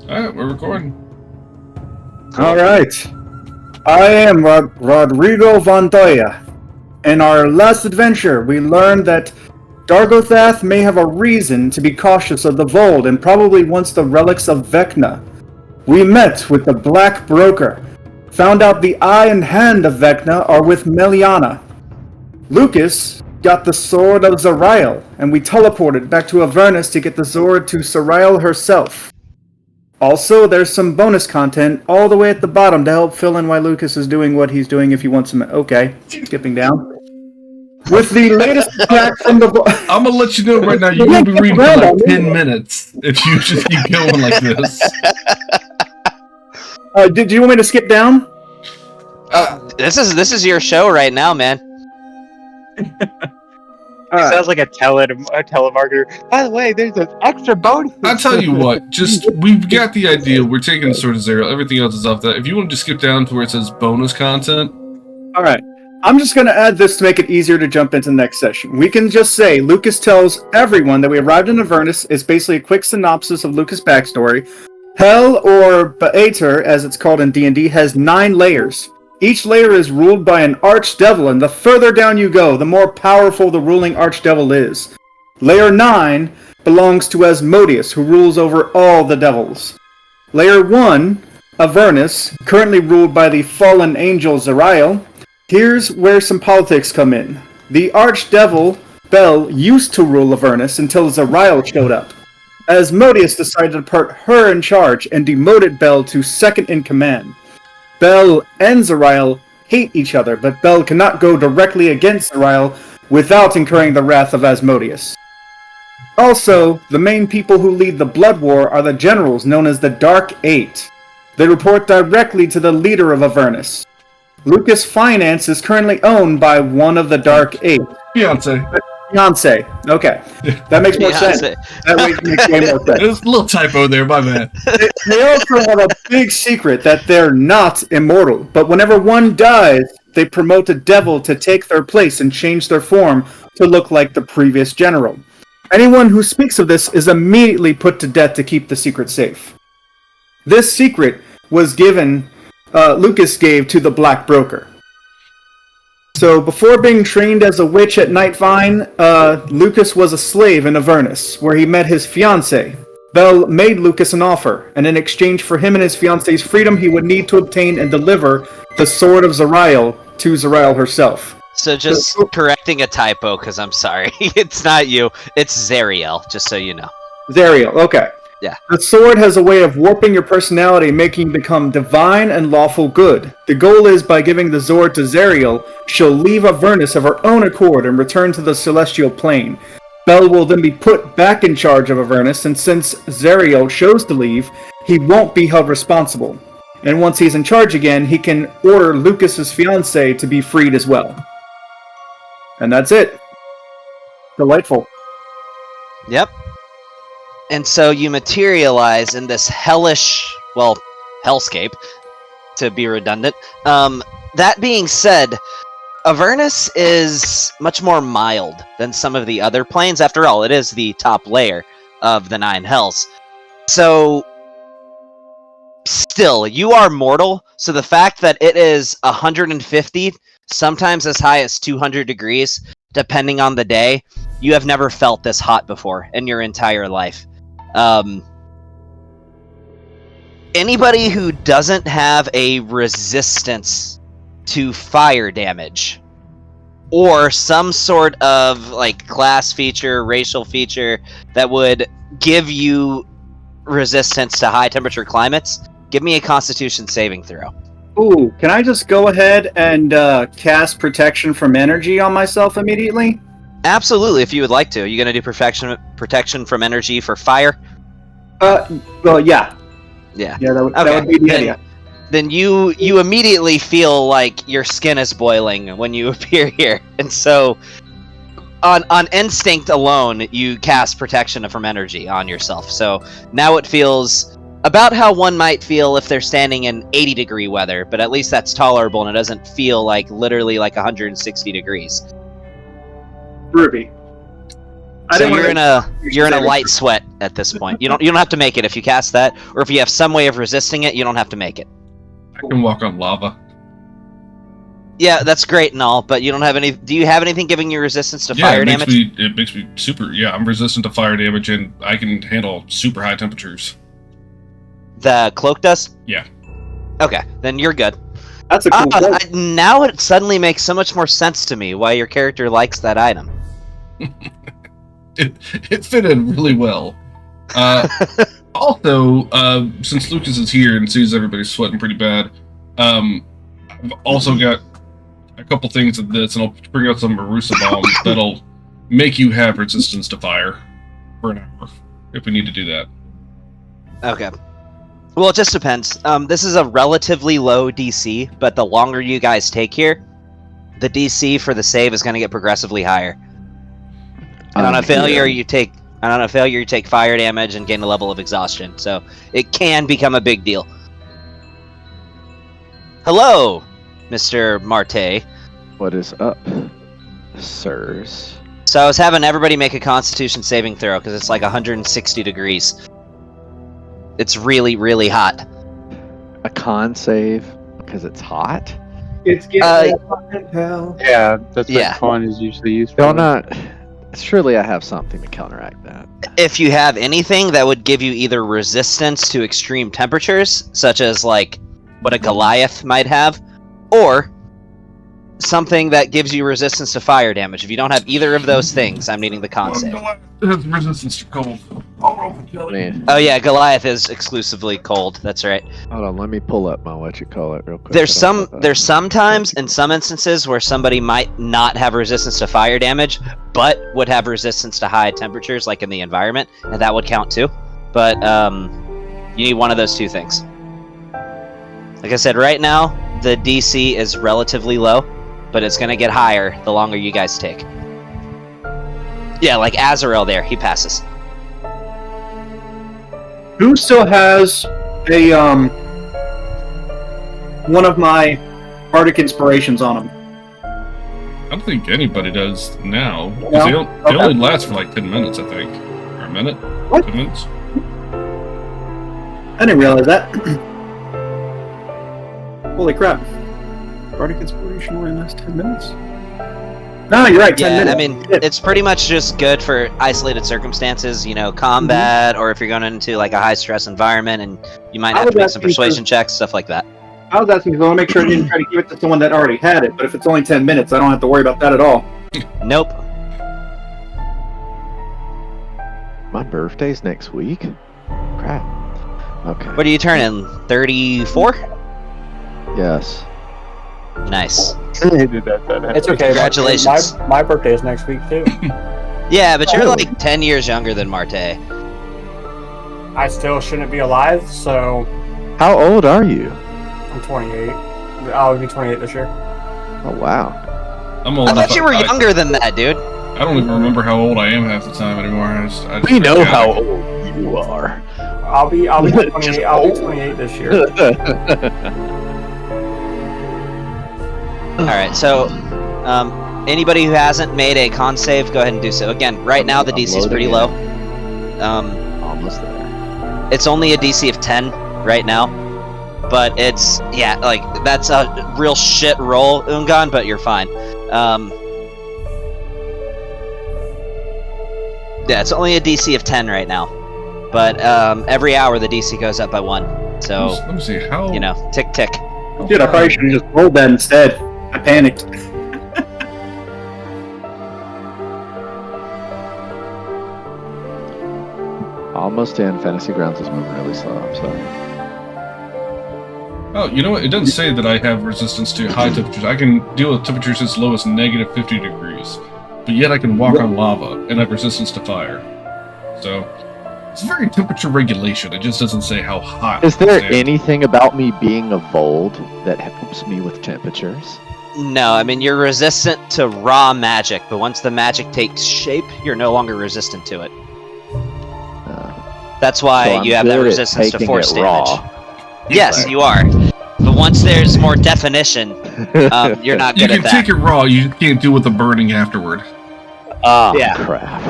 Alright, we're recording. All right. I am Rodrigo Vandoya. In our last adventure, we learned that Dargothath may have a reason to be cautious of the Vold and probably wants the relics of Vecna. We met with the Black Broker, found out the eye and hand of Vecna are with Meliana. Lucas got the Sword of Zariel, and we teleported back to Avernus to get the Sword to Zariel herself. Also, there's some bonus content all the way at the bottom to help fill in why Lucas is doing what he's doing if he wants some... Okay, skipping down. With the latest attack from the... I'm gonna let you know right now, you're gonna be reading for like 10 minutes if you just keep going like this. Did you want me to skip down? This is your show right now, man. It sounds like a telemarketer. By the way, there's an extra bonus. I'll tell you what, we've got the idea, we're taking the Sword of Zariel, everything else is off that. If you want to just skip down to where it says bonus content. Alright, I'm just going to add this to make it easier to jump into the next session. We can just say, Lucas tells everyone that we arrived in Avernus. It's basically a quick synopsis of Lucas' backstory. Hell, or Baator, as it's called in D&D, has 9 layers. Each layer is ruled by an archdevil, and the further down you go, the more powerful the ruling archdevil is. Layer 9 belongs to Asmodeus, who rules over all the devils. Layer 1, Avernus, currently ruled by the fallen angel Zariel. Here's where some politics come in. The archdevil, Bel, used to rule Avernus until Zariel showed up. Asmodeus decided to put her in charge and demoted Bel to second in command. Bel and Zariel hate each other, but Bel cannot go directly against Zariel without incurring the wrath of Asmodeus. Also, the main people who lead the Blood War are the generals known as the Dark Eight. They report directly to the leader of Avernus. Lucas Finance is currently owned by one of the Dark Eight. Fiance. Okay. That makes more sense. That makes way more sense. There's a little typo there, my man. They also have a big secret that they're not immortal, but whenever one dies, they promote a devil to take their place and change their form to look like the previous general. Anyone who speaks of this is immediately put to death to keep the secret safe. This secret was given, Lucas gave to the Black Broker. So, before being trained as a witch at Nightvine, Lucas was a slave in Avernus, where he met his fiancée. Bel made Lucas an offer, and in exchange for him and his fiancée's freedom, he would need to obtain and deliver the Sword of Zariel to Zariel herself. So just correcting a typo, because I'm sorry. It's not you. It's Zariel, just so you know. Zariel, okay. Yeah. The sword has a way of warping your personality, making you become divine and lawful good. The goal is, by giving the sword to Zariel, she'll leave Avernus of her own accord and return to the celestial plane. Bel will then be put back in charge of Avernus, and since Zariel chose to leave, he won't be held responsible. And once he's in charge again, he can order Lucas's fiancée to be freed as well. And that's it. Delightful. Yep. And so you materialize in this hellish, well, hellscape, to be redundant. That being said, Avernus is much more mild than some of the other planes. After all, it is the top layer of the 9 hells. So, still, you are mortal, so the fact that it is 150, sometimes as high as 200 degrees, depending on the day, you have never felt this hot before in your entire life. Anybody who doesn't have a resistance to fire damage or some sort of like class feature, racial feature that would give you resistance to high temperature climates, give me a Constitution saving throw. Ooh, can I just go ahead and cast Protection from Energy on myself immediately? Absolutely, if you would like to. Are you going to do protection from energy for fire? Well, yeah. Yeah. Yeah, that would be the idea. Then you immediately feel like your skin is boiling when you appear here. And so, on instinct alone, you cast protection from energy on yourself. So, now it feels about how one might feel if they're standing in 80-degree weather, but at least that's tolerable and it doesn't feel like literally like 160 degrees. Ruby. I So didn't you're in a light sweat at this point. You don't have to make it if you cast that, or if you have some way of resisting it, you don't have to make it. I can walk on lava. Yeah, that's great and all, but you don't have any. Do you have anything giving you resistance to fire damage? It makes me super. Yeah, I'm resistant to fire damage, and I can handle super high temperatures. The cloak does? Yeah. Okay, then you're good. That's a cool cloak. Now it suddenly makes so much more sense to me why your character likes that item. It fit in really well. Also, since Lucas is here and sees everybody sweating pretty bad, I've also got a couple things of this, and I'll bring out some Marusa Bomb that'll make you have resistance to fire for an hour, if we need to do that. Okay. Well, it just depends. This is a relatively low DC, but the longer you guys take here, the DC for the save is going to get progressively higher. And on a failure, you take fire damage and gain a level of exhaustion. So it can become a big deal. Hello, Mr. Marte. What is up, sirs? So I was having everybody make a Constitution saving throw because it's like 160 degrees. It's really, really hot. A con save because it's hot? It's getting hot in hell. Yeah, that's what Yeah. con is usually used for. Don't not. Surely I have something to counteract that. If you have anything that would give you either resistance to extreme temperatures, such as like what a Goliath might have, or something that gives you resistance to fire damage. If you don't have either of those things, I'm needing the con save. It has resistance to cold. Man, Oh yeah, Goliath is exclusively cold. That's right. hold on, let me pull up my real quick. There's some times in some instances where somebody might not have resistance to fire damage, but would have resistance to high temperatures, like in the environment, and that would count too. But you need one of those two things. Like I said, right now the DC is relatively low, but it's gonna get higher the longer you guys take. Yeah, like Azrael there, he passes. Who still has a one of my Bardic inspirations on him? I don't think anybody does now. 'Cause No? they only last for like 10 minutes, I think. Or a minute? What? 10 minutes? I didn't realize that. Holy crap. Bardic inspiration only lasts 10 minutes. No, you're right, 10 Yeah, minutes. I mean, it's pretty much just good for isolated circumstances, you know, combat, or if you're going into like a high stress environment and you might I have was to make some asking for- persuasion checks, stuff like that. I was asking because I want to make sure I didn't try to give it to someone that already had it, but if it's only 10 minutes, I don't have to worry about that at all. Nope. My birthday's next week? Crap. Okay. What are you turning? 34? Yes. Nice. It's okay. Congratulations. My birthday is next week too. Yeah, but you're Oh. like 10 years younger than Marte. I still shouldn't be alive, so How old are you? I'm 28. I'll be 28 this year. Oh wow. I'm old I enough. thought you were younger than that, dude. I don't even remember how old I am half the time anymore. I just We know forget. how old you are. I'll be 28. I'll be 28 this year. Alright, so anybody who hasn't made a con save, go ahead and do so. Again, right now the DC is pretty low. Almost there. It's only a DC of 10 right now. But it's, yeah, like, that's a real shit roll, Ungan, but you're fine. Yeah, it's only a DC of 10 right now. But every hour the DC goes up by 1. So, Let me see how. you know, tick tick. Dude, I probably should have just rolled that instead. I panicked. Almost in. Fantasy Grounds is moving really slow. I'm sorry. Oh, you know what? It doesn't say that I have resistance to high temperatures. I can deal with temperatures as low as negative 50 degrees, but yet I can walk on lava and have resistance to fire. So it's very temperature regulation. It just doesn't say how hot. Is there it's at. anything about me being a Vold that helps me with temperatures? No, I mean, you're resistant to raw magic, but once the magic takes shape, you're no longer resistant to it. That's So why I'm you have that good at resistance to taking force it damage. raw. Yes, you are. But once there's more definition, you're not You good can at take that. it raw. You can't deal with the burning afterward. Ah, Yeah. Crap.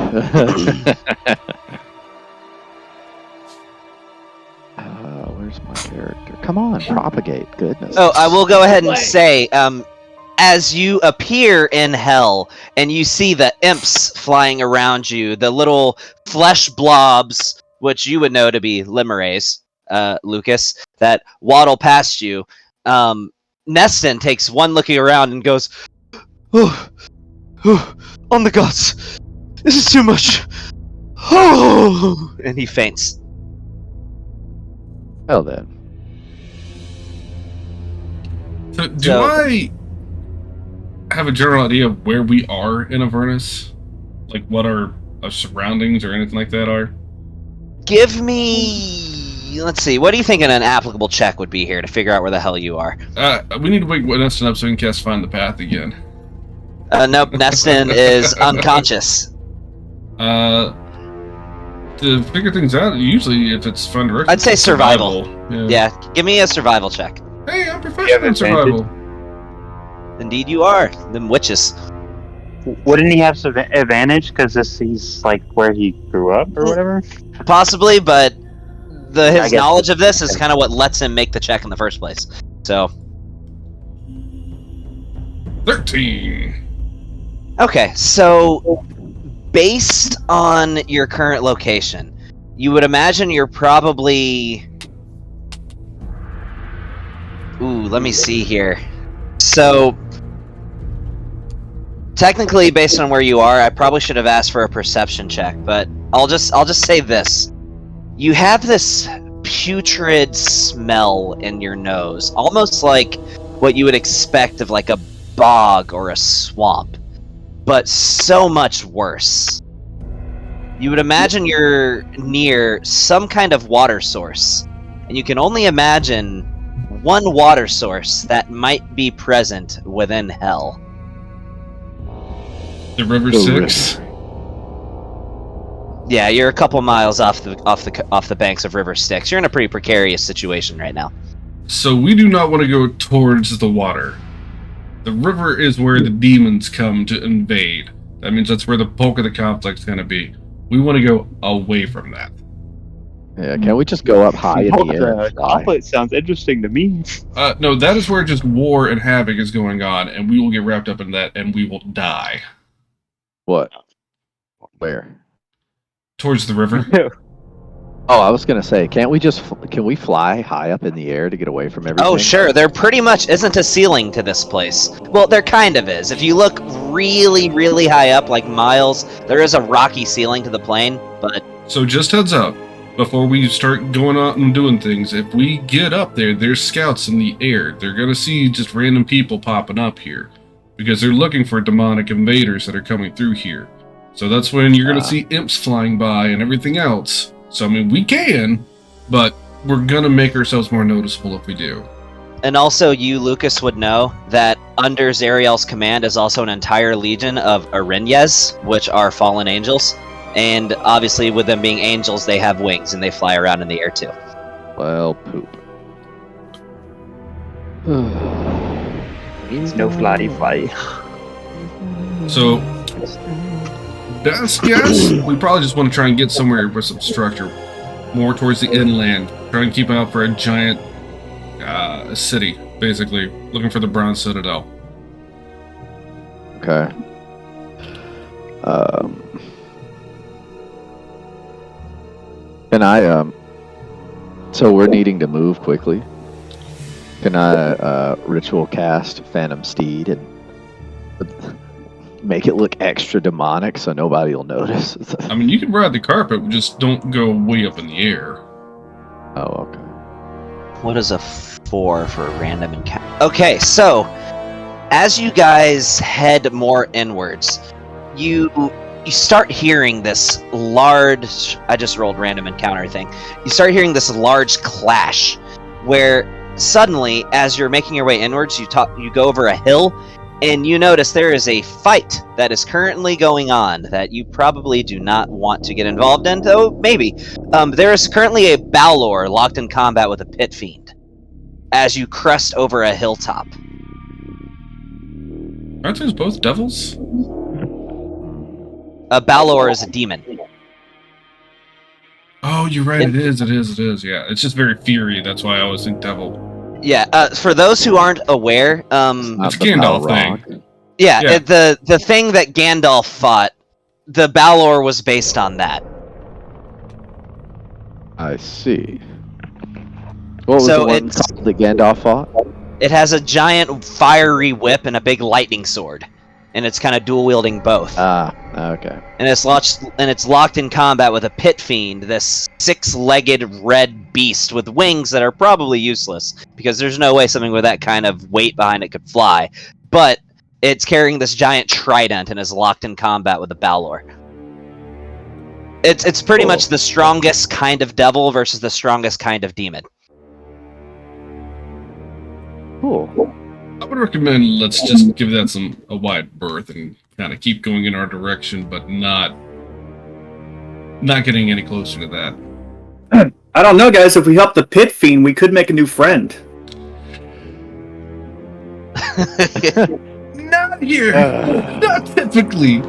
Where's my character? Come on, propagate. Goodness. Oh, I will go ahead and say, as you appear in hell and you see the imps flying around you, the little flesh blobs, which you would know to be limerés, Lucas, that waddle past you, Neston takes one looking around and goes, "Oh, on the gods, this is too much." Oh, and he faints. Well then. So, do I have a general idea of where we are in Avernus? Like, what our surroundings or anything like that are? Give me... Let's see, what do you think an applicable check would be here to figure out where the hell you are? We need to wake Neston up so we can cast Find the Path again. Nope, Neston is unconscious. To figure things out, usually if it's Find Direction, I'd say it's survival. Yeah. Yeah, give me a survival check. Hey, I'm professional in advantage? survival. Indeed you are. Them witches. Wouldn't he have some advantage because he's like where he grew up or whatever? Possibly, but I his guess- knowledge of this is kind of what lets him make the check in the first place. So, 13. okay, so based on your current location, you would imagine you're probably... Ooh, let me see here. So, technically, based on where you are, I probably should have asked for a perception check, but I'll just say this. You have this putrid smell in your nose, almost like what you would expect of like a bog or a swamp, but so much worse. You would imagine you're near some kind of water source, and you can only imagine one water source that might be present within hell. The River The Styx. Yeah, you're a couple miles off the banks of River Styx. You're in a pretty precarious situation right now. So we do not want to go towards the water. The river is where the demons come to invade. That means that's where the bulk of the conflict's going to be. We want to go away from that. Yeah, can we just go up high in the air? and fly? Conflict sounds interesting to me. No, that is where just war and havoc is going on, and we will get wrapped up in that, and we will die. What? Where? Towards the river. Oh, I was gonna say, can we fly high up in the air to get away from everything? Oh, sure. There pretty much isn't a ceiling to this place. Well, there kind of is. If you look really, really high up, like miles, there is a rocky ceiling to the plane, but... So just heads up, before we start going out and doing things, if we get up there, there's scouts in the air. They're going to see just random people popping up here, because they're looking for demonic invaders that are coming through here. So that's when you're going to see imps flying by and everything else. So, I mean, we can, but we're going to make ourselves more noticeable if we do. And also, you, Lucas, would know that under Zariel's command is also an entire legion of Arinyes, which are fallen angels. And obviously, with them being angels, they have wings and they fly around in the air too. Well, poop. No fly fly. So, best guess, we probably just want to try and get somewhere with some structure, more towards the inland. Try and keep out for a giant city, basically, looking for the Bronze Citadel. Okay. Can I, so we're needing to move quickly. Can I, ritual cast Phantom Steed and make it look extra demonic so nobody will notice? I mean, you can ride the carpet, just don't go way up in the air. Oh, okay. What is a 4 for a random encounter? Okay, so as you guys head more inwards, you start hearing this large... I just rolled random encounter thing. You start hearing this large clash where suddenly, as you're making your way inwards, you go over a hill, and you notice there is a fight that is currently going on that you probably do not want to get involved in, though maybe. There is currently a Balor locked in combat with a Pit Fiend as you crest over a hilltop. Aren't those both devils? A Balor is a demon. Oh, you're right. It is. Yeah, it's just very fiery. That's why I always think devil. Yeah. For those who aren't aware, It's a Gandalf thing. Yeah. The thing that Gandalf fought, the Balor was based on that. I see. What was So the one called that Gandalf fought? It has a giant fiery whip and a big lightning sword, and it's kind of dual wielding both. Ah, okay. And it's locked in combat with a pit fiend, this 6-legged red beast with wings that are probably useless because there's no way something with that kind of weight behind it could fly. But it's carrying this giant trident and is locked in combat with a Balor. It's pretty Cool. much the strongest kind of devil versus the strongest kind of demon. Cool. I would recommend let's just give that a wide berth and kind of keep going in our direction, but not getting any closer to that. I don't know, guys. If we help the pit fiend, we could make a new friend. Not here. Not typically.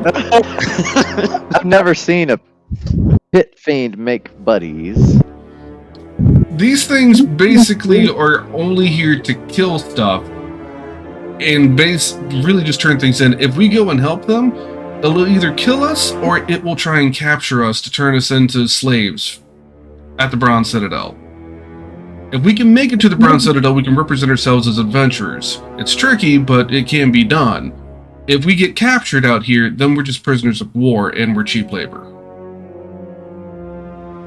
I've never seen a pit fiend make buddies. These things basically are only here to kill stuff and really just turn things in. If we go and help them, it'll either kill us or it will try and capture us to turn us into slaves at the Bronze Citadel. If we can make it to the Bronze Citadel, we can represent ourselves as adventurers. It's tricky, but it can be done. If we get captured out here, then we're just prisoners of war and we're cheap labor.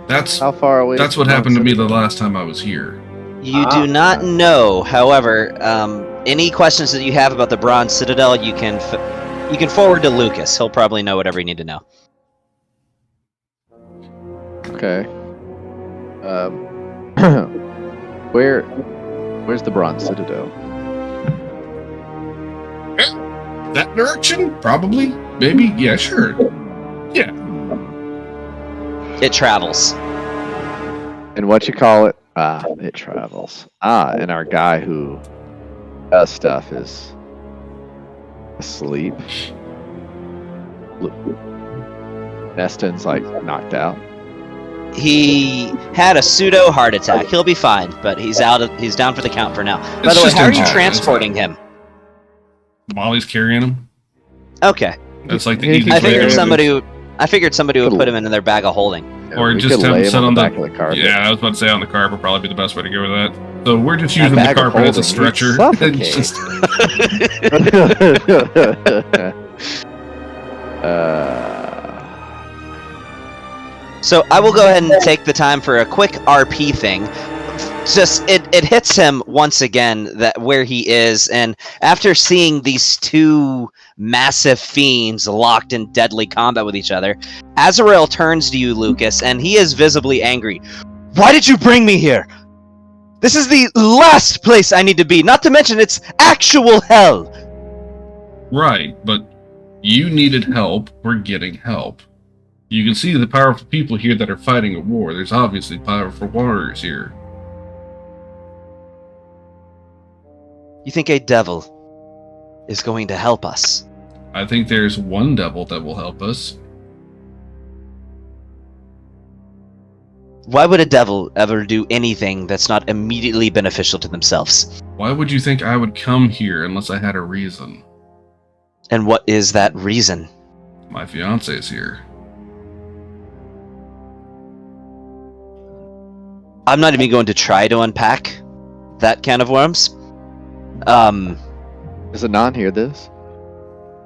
How far away? That's what happened to me the last time I was here. You do not know, however, any questions that you have about the Bronze Citadel, you can forward to Lucas. He'll probably know whatever you need to know. Okay. Where's the Bronze Citadel? That direction? Probably. Maybe. Yeah, sure. Yeah. It travels. And what you call it? It travels. And our guy who does stuff is asleep. Neston's like knocked out. He had a pseudo heart attack. He'll be fine, but he's down for the count for now. By the way, just how are you injured. transporting him? Molly's carrying him. Okay. That's like the I easiest I way to figured do somebody would put him in their bag of holding. it. Or we just could have lay him him sit on on the the back of the carpet. Yeah, I was about to say on the carpet would probably be the best way to go with that. So we're just A using the bag of carpet as a holding, stretcher. you'd It's just, So I will go ahead and take the time for a quick RP thing. Just it hits him once again that where he is, and after seeing these two massive fiends locked in deadly combat with each other, Azrael turns to you, Lucas, and he is visibly angry. Why did you bring me here? This is the last place I need to be, not to mention it's actual hell. right, but you needed help. We're getting help. You can see the powerful people here that are fighting a war. There's obviously powerful warriors here. You think a devil is going to help us? I think there's one devil that will help us. Why would a devil ever do anything that's not immediately beneficial to themselves? Why would you think I would come here unless I had a reason? And what is that reason? My fiance is here. I'm not even going to try to unpack that can of worms. Does Anon hear this?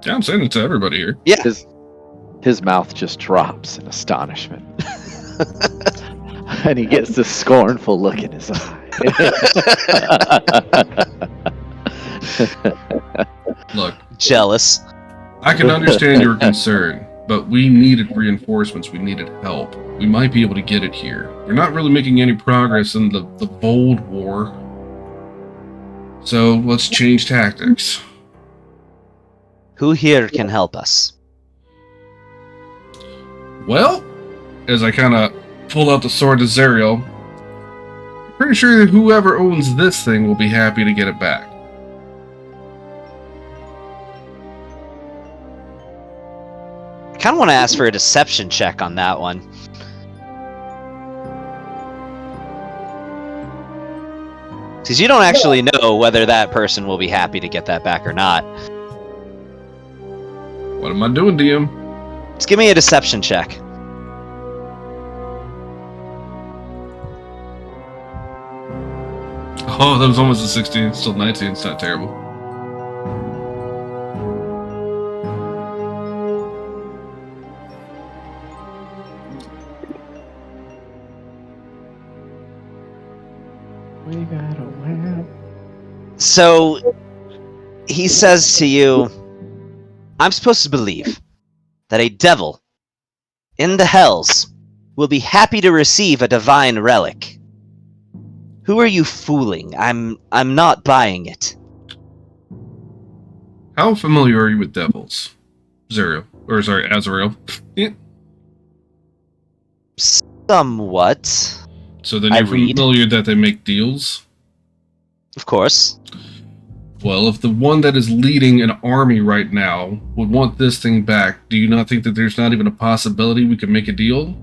Yeah, I'm saying it to everybody here. Yeah. His mouth just drops in astonishment. And he gets this scornful look in his eye. Look, Jealous. I can understand your concern, but we needed reinforcements. We needed help. We might be able to get it here. We're not really making any progress in the Bold War. So let's change tactics. Who here can help us? Well, as I kind of pull out the sword to Zariel, pretty sure that whoever owns this thing will be happy to get it back. kind of want to ask for a deception check on that one. Because you don't actually know whether that person will be happy to get that back or not. What am I doing, DM? Just give me a deception check. Oh, that was almost a 16. Still 19. It's not terrible. We got a wham. So, he says to you, I'm supposed to believe that a devil in the hells will be happy to receive a divine relic. Who are you fooling? I'm not buying it. How familiar are you with devils? Azrael. Yeah. Somewhat. So then I you're read. familiar that they make deals? Of course. Well, if the one that is leading an army right now would want this thing back, do you not think that there's not even a possibility we could make a deal?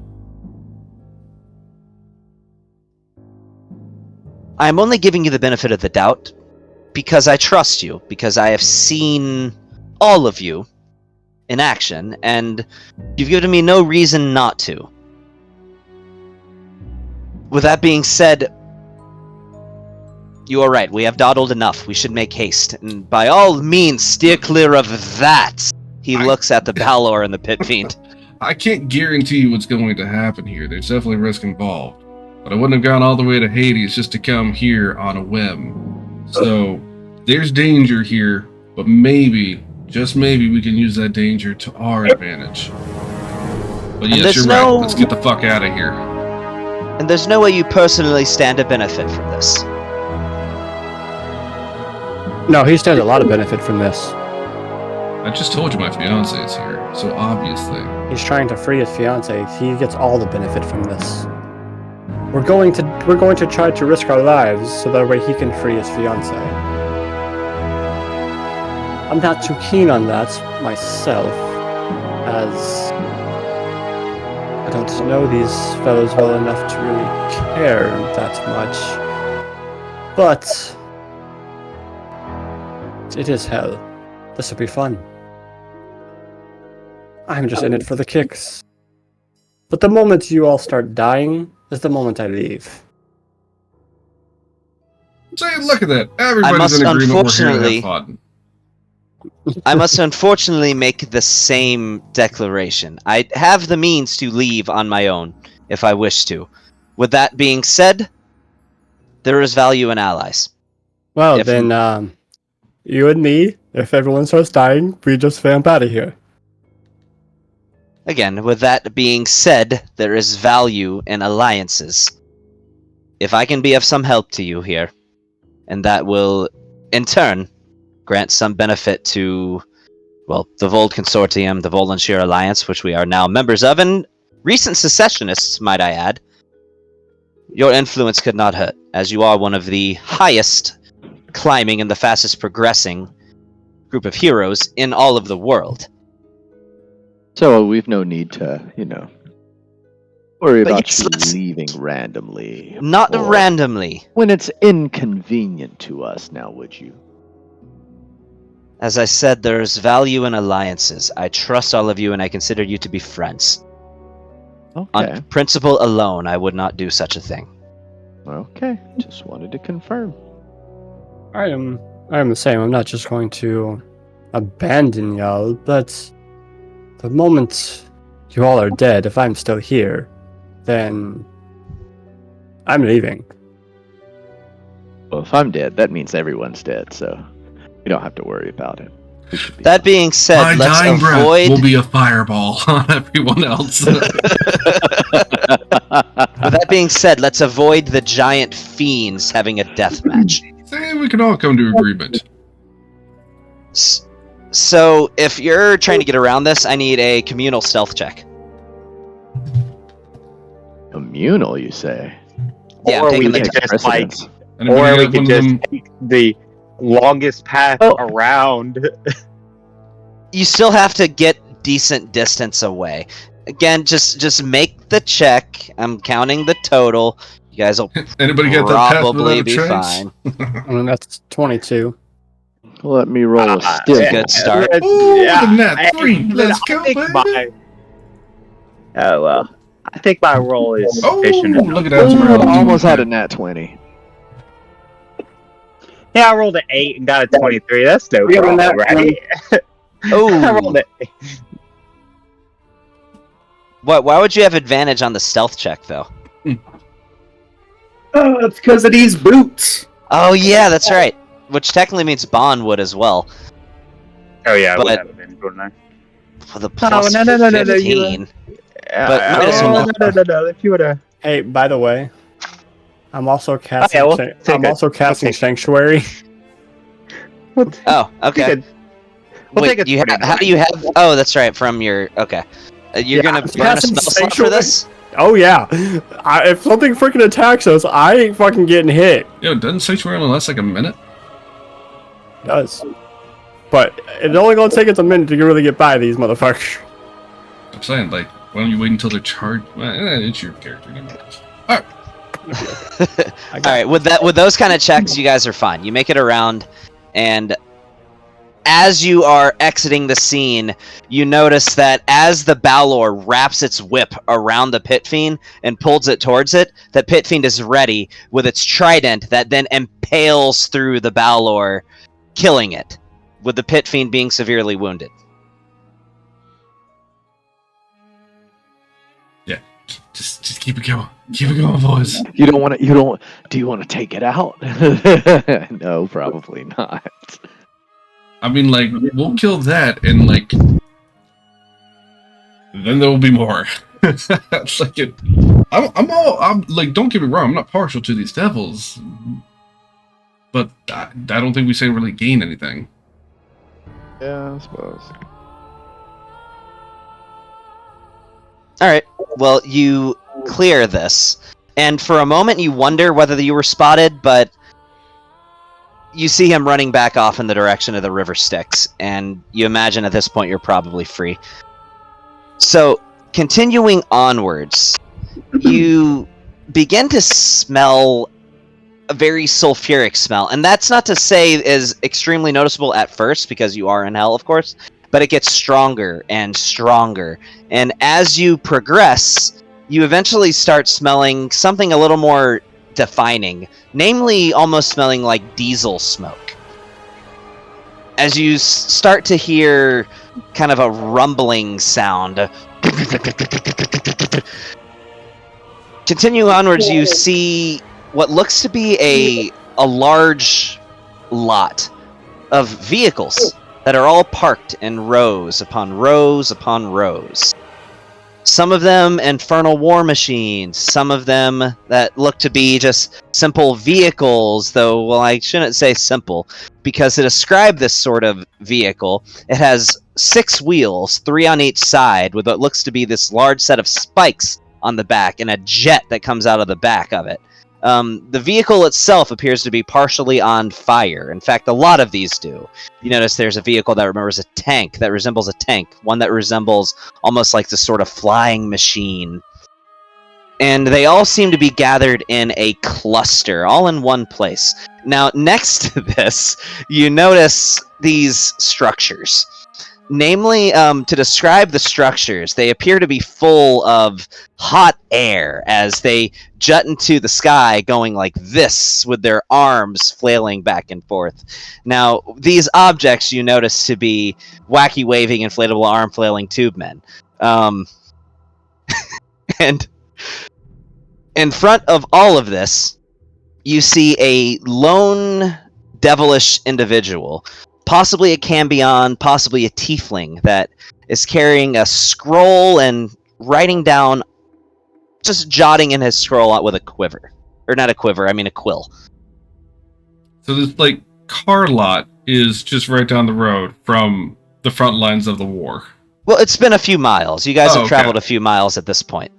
I'm only giving you the benefit of the doubt because I trust you, because I have seen all of you in action, and you've given me no reason not to. With that being said, you are right. We have dawdled enough. We should make haste. And by all means, steer clear of that. He looks at the Balor and the Pit Fiend. I can't guarantee you what's going to happen here. There's definitely risk involved. But I wouldn't have gone all the way to Hades just to come here on a whim. So, there's danger here, but maybe, just maybe, we can use that danger to our advantage. But yes, you're right. Let's get the fuck out of here. And there's no way you personally stand to benefit from this. No, he stands a lot of benefit from this. I just told you my fiance is here, so obviously. He's trying to free his fiance. He gets all the benefit from this. We're going to try to risk our lives so that way he can free his fiance. I'm not too keen on that myself, as I don't know these fellows well enough to really care that much. But it is hell. This will be fun. I'm just in it for the kicks. But the moment you all start dying is the moment I leave. Say, look at that. Everybody's in agreement we're here to have fun. I must unfortunately make the same declaration. I have the means to leave on my own, if I wish to. With that being said, there is value in allies. Well, then, you and me, if everyone starts dying, we just vamp out of here. Again, with that being said, there is value in alliances. If I can be of some help to you here, and that will, in turn, grant some benefit to, well, the Vold Consortium, the Volanshire Alliance, which we are now members of, and recent secessionists, might I add, your influence could not hurt, as you are one of the highest climbing and the fastest progressing group of heroes in all of the world. So we've no need to, worry But about yes, you let's- leaving randomly. Not or randomly. when it's inconvenient to us, now would you? As I said, there is value in alliances. I trust all of you and I consider you to be friends. Okay. On principle alone, I would not do such a thing. Okay. Just wanted to confirm. I am the same. I'm not just going to abandon y'all, but the moment you all are dead, if I'm still here, then I'm leaving. Well, if I'm dead, that means everyone's dead, so we don't have to worry about it. We should be That fine. being said, My let's dying breath avoid will be a fireball on everyone else. With that being said, let's avoid the giant fiends having a death match. Say we can all come to agreement. So, if you're trying to get around this, I need a communal stealth check. Communal, you say? Yeah, I'm Or we taking the could Takes just like, precedence. Anybody or got we one could of just them? take the longest path Oh. around. You still have to get decent distance away. Again, just make the check. I'm counting the total. You guys will Anybody got that pass probably without a be trace? fine. That's 22. Let me roll a It's a still. good start. Ooh, Yeah, look at that 3. Let's go, baby. Oh well. I think my roll is Oh, sufficient. look at that. Ooh, I almost had a nat 20. Yeah, I rolled an 8 and got a 23. That's no Yeah, problem, that- right? I rolled Oh, an what? Why would you have advantage on the stealth check, though? Oh, it's because of these boots. Oh yeah, that's right. Which technically means Bond would as well. Oh yeah, I would But- have been, wouldn't I? For the plus no, 15. But might as oh, well. no. If you would have. Hey, by the way, I'm also casting. we'll take I'm it. also casting We'll take it. Sanctuary. Oh, okay. We'll Wait, take it you pretty how do you have? Oh, that's right. From your okay. You're Yeah, gonna I'm burn a casting spell slot for Sanctuary. this? Oh yeah. If something freaking attacks us, I ain't fucking getting hit. Yo, doesn't Sanctuary only last like a minute? It does. But it's only gonna take us a minute to really get by these motherfuckers. I'm saying, like, why don't you wait until they're charged? Well, it's your character. Never mind. I All got right, with those kind of checks, you guys are fine. You make it around, and as you are exiting the scene, you notice that as the Balor wraps its whip around the Pit Fiend and pulls it towards it, the Pit Fiend is ready with its trident that then impales through the Balor, killing it, with the Pit Fiend being severely wounded. Just keep it going. Keep it going, boys. Do you want to take it out? No, probably not. I mean, like, we'll kill that, and, like, then there will be more. It's like I'm like, don't get me wrong, I'm not partial to these devils, but I don't think we say really gain anything. Yeah, I suppose. Alright, well, you clear this, and for a moment you wonder whether you were spotted, but you see him running back off in the direction of the river Styx, and you imagine at this point you're probably free. So, continuing onwards, you begin to smell a very sulfuric smell, and that's not to say is extremely noticeable at first, because you are in hell, of course, but it gets stronger and stronger. And as you progress, you eventually start smelling something a little more defining, namely almost smelling like diesel smoke. As you start to hear kind of a rumbling sound. Continue onwards, you see what looks to be a large lot of vehicles that are all parked in rows upon rows upon rows. Some of them infernal war machines, some of them that look to be just simple vehicles, though, well, I shouldn't say simple, because to describe this sort of vehicle, it has 6 wheels, 3 on each side, with what looks to be this large set of spikes on the back and a jet that comes out of the back of it. The vehicle itself appears to be partially on fire. In fact, a lot of these do. You notice there's a vehicle that resembles a tank, one that resembles almost like this sort of flying machine. And they all seem to be gathered in a cluster, all in one place. Now, next to this, you notice these structures. Namely, to describe the structures, they appear to be full of hot air as they jut into the sky going like this with their arms flailing back and forth. Now, these objects you notice to be wacky waving inflatable arm flailing tube men. And in front of all of this, you see a lone devilish individual, possibly a Cambion, possibly a tiefling, that is carrying a scroll and writing down, just jotting in his scroll out with a quiver. Or not a quiver, I mean a quill. So this, like, car lot is just right down the road from the front lines of the war. Well, it's been a few miles. You guys Oh, have okay. traveled a few miles at this point.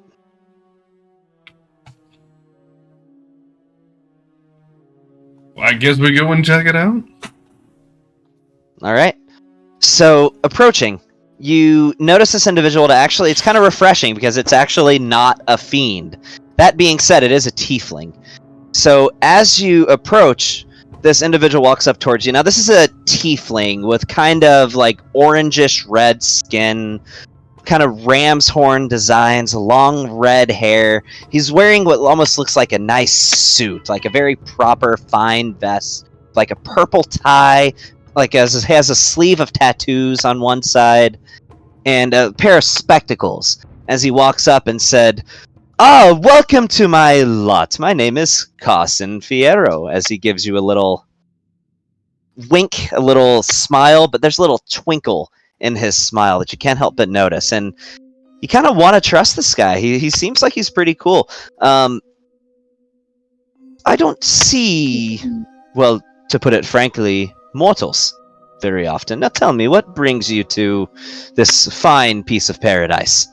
Well, I guess we go and check it out. Alright. So, approaching, you notice this individual to actually, it's kind of refreshing because it's actually not a fiend. That being said, it is a tiefling. So as you approach, this individual walks up towards you. Now this is a tiefling with kind of like orangish red skin, kind of ram's horn designs, long red hair. He's wearing what almost looks like a nice suit, like a very proper fine vest, like a purple tie, like has a sleeve of tattoos on one side, and a pair of spectacles. As he walks up and said, "Ah, welcome to my lot. My name is Carson Fierro," as he gives you a little wink, a little smile, but there's a little twinkle in his smile that you can't help but notice. And you kind of want to trust this guy. He seems like he's pretty cool. I don't see, well, to put it frankly, mortals very often. Now tell me, what brings you to this fine piece of paradise?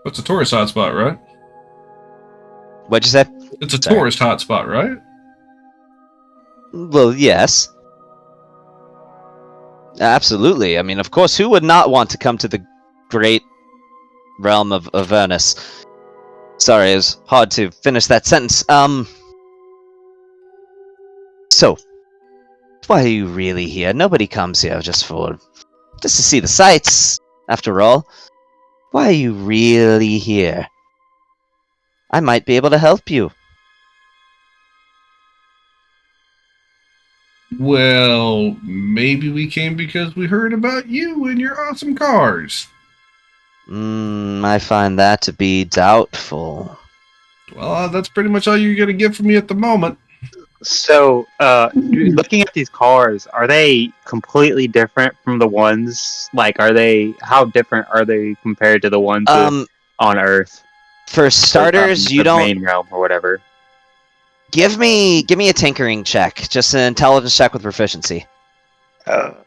It's a tourist hotspot, right? What'd you say? It's a Sorry. tourist hotspot, right? Well, yes. Absolutely. I mean, of course, who would not want to come to the great realm of Avernus? Sorry, it was hard to finish that sentence. So, why are you really here? Nobody comes here just to see the sights, after all. Why are you really here? I might be able to help you. Well, maybe we came because we heard about you and your awesome cars. I find that to be doubtful. Well, that's pretty much all you're going to get from me at the moment. So, looking at these cars, are they completely different from the ones? Like, how different are they compared to the ones on Earth? For starters, you the don't main realm or whatever. give me a tinkering check, just an intelligence check with proficiency. Okay.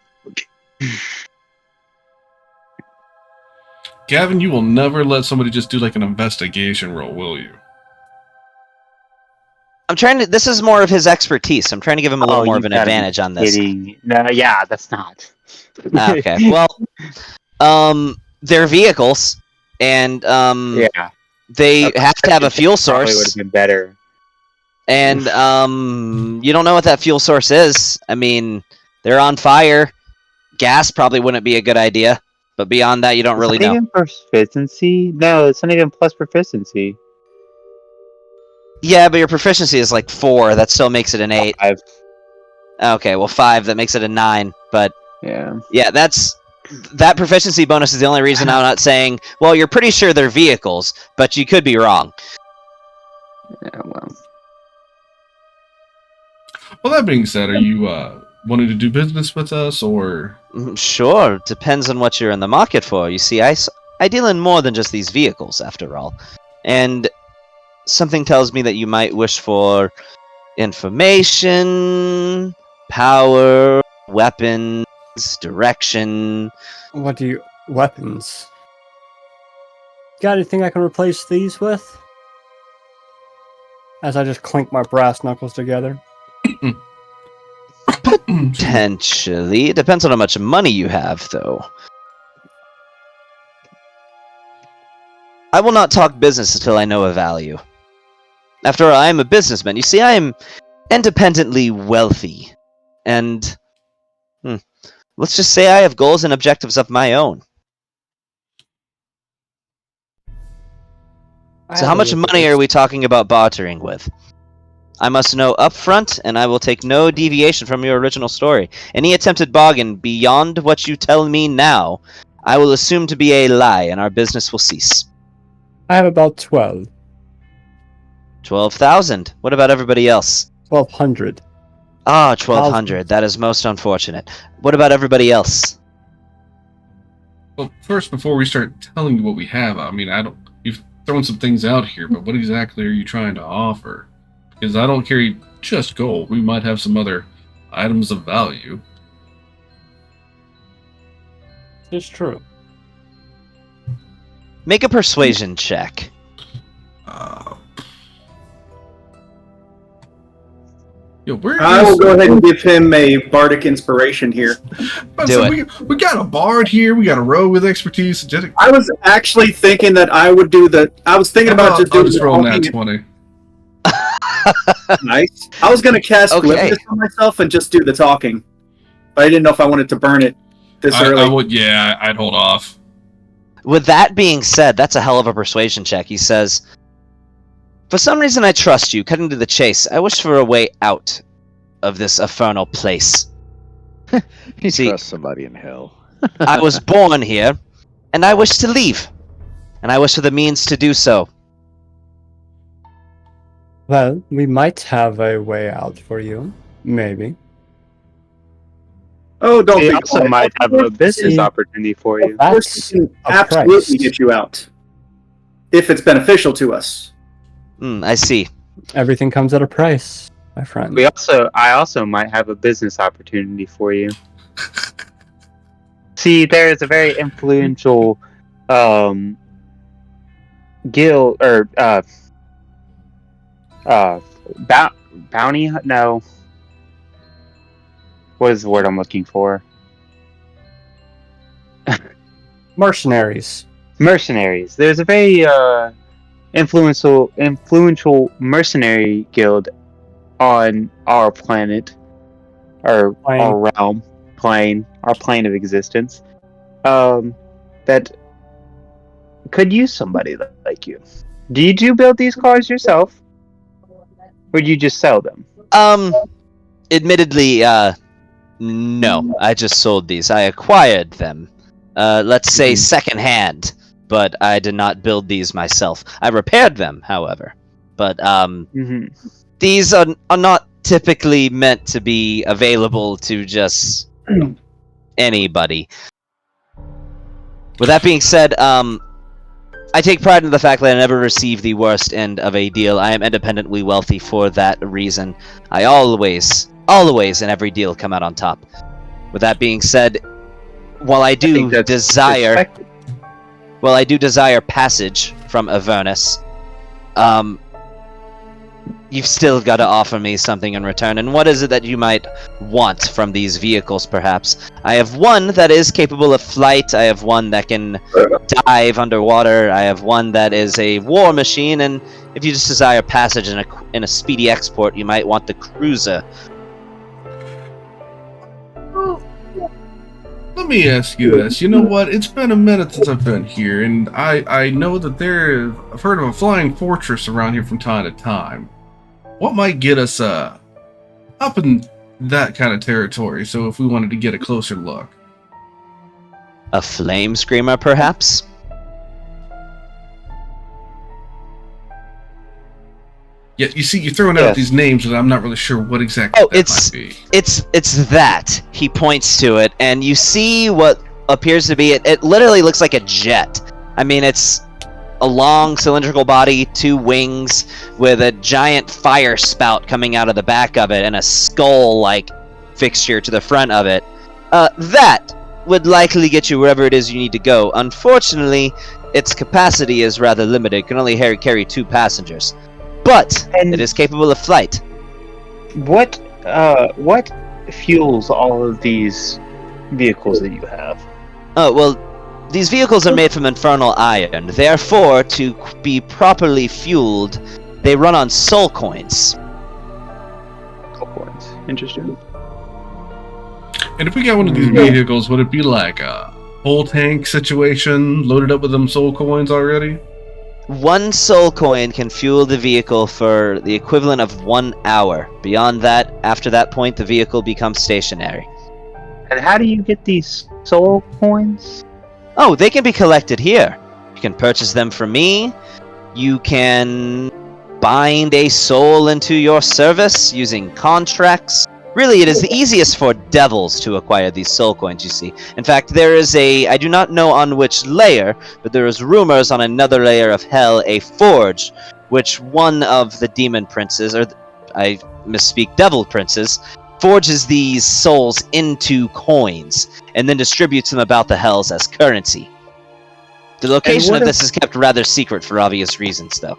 Gavin, you will never let somebody just do like an investigation roll, will you? I'm trying to. This is more of his expertise. I'm trying to give him a little more you of an gotta be advantage on this. kidding. No, yeah, that's not. Okay. Well, they're vehicles, and Yeah, they have to have a fuel probably would source. have been better. And you don't know what that fuel source is. I mean, they're on fire. Gas probably wouldn't be a good idea. But beyond that, you don't really It's not know. even proficiency? No, it's not even plus proficiency. Yeah, but your proficiency is like 4. That still makes it an 8. 5. Okay, well 5. That makes it a 9. But Yeah. yeah, that proficiency bonus is the only reason I'm not saying, well, you're pretty sure they're vehicles, but you could be wrong. Yeah, well. Well, that being said, are you wanting to do business with us, or... Sure, depends on what you're in the market for. You see, I deal in more than just these vehicles, after all. And something tells me that you might wish for information, power, weapons, direction. What do you... weapons? Got anything I can replace these with? As I just clink my brass knuckles together. Potentially. It depends on how much money you have, though. I will not talk business until I know a value. After all, I am a businessman. You see, I am independently wealthy. And... let's just say I have goals and objectives of my own. So how much money are we talking about bartering with? I must know upfront, and I will take no deviation from your original story. Any attempted bargain beyond what you tell me now, I will assume to be a lie, and our business will cease. I have about 12. 12,000. What about everybody else? 1,200. Ah, 1,200. That is most unfortunate. What about everybody else? Well, first, before we start telling you what we have, I mean, you've thrown some things out here, but what exactly are you trying to offer? Because I don't carry just gold. We might have some other items of value. It's true. Make a persuasion check. Yo, where I is- will go ahead and give him a bardic inspiration here. Do We got a bard here. We got a rogue with expertise. I was actually thinking that I would do the. I was thinking about just I'll doing just the roll that talking. 20. Nice. I was gonna cast Okay. Glibness on myself and just do the talking, but I didn't know if I wanted to burn it this early. I would, yeah, I'd hold off. With that being said, that's a hell of a persuasion check. He says, "For some reason I trust you. Cutting to the chase, I wish for a way out of this infernal place. He See- trusts somebody in hell. I was born here, and I wish to leave. And I wish for the means to do so. Well, we might have a way out for you. Maybe. Oh, don't We be also quiet. might have a business See- opportunity for you. Of course, That's we can a absolutely price. get you out if it's beneficial to us. I see. Everything comes at a price, my friend. I also might have a business opportunity for you. See, there is a very influential guild or bounty. No, what is the word I'm looking for? Mercenaries. Mercenaries. There's a very influential mercenary guild on our planet, or Plane. our realm, our plane of existence, that could use somebody like you. Do you build these cars yourself, or do you just sell them? Admittedly, no. I just sold these. I acquired them. Let's say secondhand, but I did not build these myself. I repaired them, however. But these are not typically meant to be available to just anybody. With that being said, I take pride in the fact that I never received the worst end of a deal. I am independently wealthy for that reason. I always in every deal come out on top. With that being said, while I do think that's desire expected. Well, I do desire passage from Avernus. You've still got to offer me something in return. And what is it that you might want from these vehicles, perhaps? I have one that is capable of flight. I have one that can dive underwater. I have one that is a war machine. And if you just desire passage in a speedy export, you might want the cruiser. Let me ask you this. You know what? It's been a minute since I've been here, and I know that I've heard of a flying fortress around here from time to time. What might get us up in that kind of territory? So if we wanted to get a closer look, A flame screamer, perhaps? yeah. You see, you're throwing out Yes. these names, and I'm not really sure what exactly that it's might be. it's that. He points to it, and you see what appears to be it literally looks like a jet. I mean, it's a long cylindrical body, 2 wings, with a giant fire spout coming out of the back of it, and a skull-like fixture to the front of it. That would likely get you wherever it is you need to go. Unfortunately, its capacity is rather limited. It can only carry 2 passengers. But And- it is capable of flight. What fuels all of these vehicles that you have? Oh, well, these vehicles are made from infernal iron. Therefore, to be properly fueled, they run on soul coins. Coins. Interesting. And if we got one of these vehicles, would it be like a full tank situation, loaded up with them soul coins already? 1 soul coin can fuel the vehicle for the equivalent of 1 hour. Beyond that, after that point, the vehicle becomes stationary. And how do you get these soul coins? Oh, they can be collected here. You can purchase them from me. You can bind a soul into your service using contracts. Really, it is the easiest for devils to acquire these soul coins, you see. In fact, there is I do not know on which layer, but there is rumors on another layer of hell, a forge, which one of the demon princes, or I misspeak, devil princes, forges these souls into coins, and then distributes them about the hells as currency. The location what of if- this is kept rather secret for obvious reasons, though.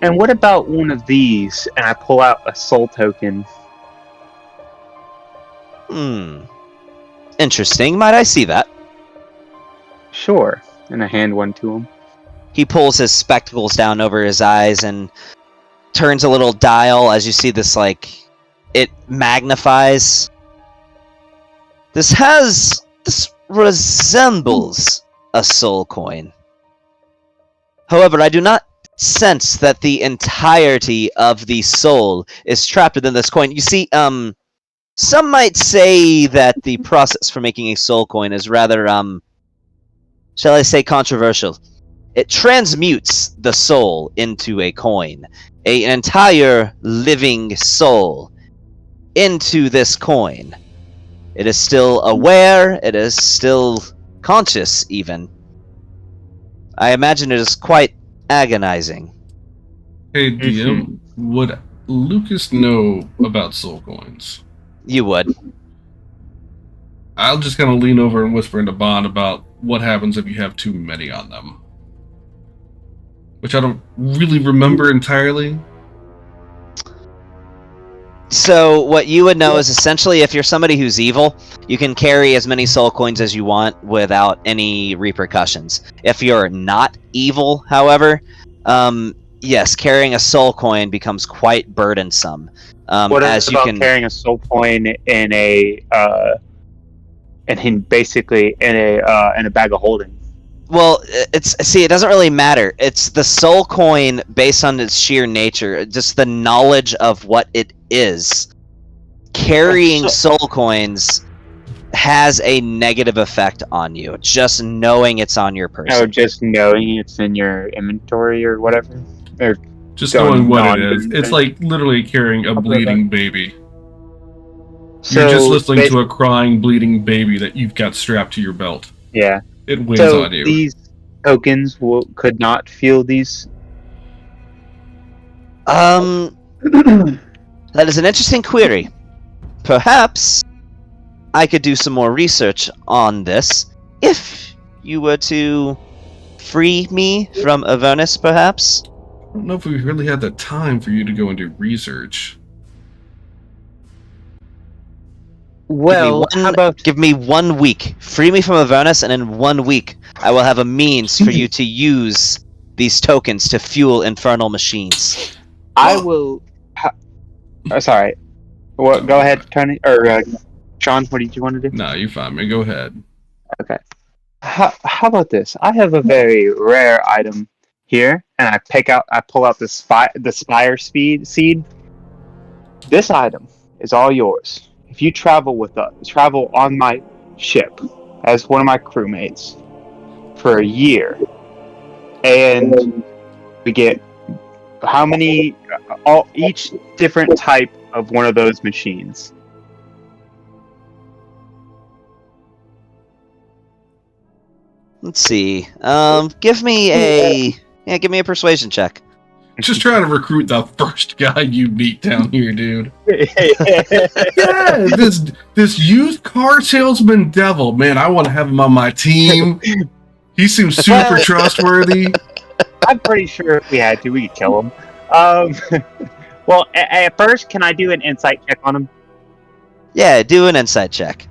And what about one of these? And I pull out a soul token Interesting. Might I see that? Sure. And I hand one to him. He pulls his spectacles down over his eyes and turns a little dial as you see this, it magnifies. This resembles a soul coin. However, I do not sense that the entirety of the soul is trapped within this coin. You see, some might say that the process for making a soul coin is rather, shall I say, controversial. It transmutes the soul into a coin. An entire living soul into this coin. It is still aware, it is still conscious, even. I imagine it is quite agonizing. Hey, DM, would Lucas know about soul coins? You would. I'll just kind of lean over and whisper into Bond about what happens if you have too many on them. Which I don't really remember entirely. So, what you would know is essentially if you're somebody who's evil, you can carry as many soul coins as you want without any repercussions. If you're not evil, however, yes, carrying a soul coin becomes quite burdensome. What as about you can carrying a soul coin in a basically in a bag of holding? Well, it doesn't really matter. It's the soul coin based on its sheer nature, just the knowledge of what it is. Carrying soul coins has a negative effect on you, just knowing it's on your person. Oh, just knowing it's in your inventory or whatever? Or Just knowing what it is. It's like literally carrying a bleeding baby. You're just listening to a crying, bleeding baby that you've got strapped to your belt. Yeah. It weighs So on you. these tokens could not feel these. That is an interesting query. Perhaps I could do some more research on this if you were to free me from Avernus, perhaps. I don't know if we really had the time for you to go and do research. Well, how about give me 1 week. Free me from Avernus, and in 1 week, I will have a means for you to use these tokens to fuel infernal machines. I will. Sorry. Well, go ahead, Tony or Sean. What did you want to do? No, you're fine, man. Go ahead. Okay. How about this? I have a very rare item here, and I pull out the spire seed. This item is all yours. If you travel on my ship as one of my crewmates for a year, and we get each different type of one of those machines. Let's see. Give me a persuasion check. Just trying to recruit the first guy you meet down here, dude. Yeah, this used car salesman devil, man, I want to have him on my team. He seems super trustworthy. I'm pretty sure if we had to, we could kill him. Well, at first, can I do an insight check on him? Yeah, do an insight check.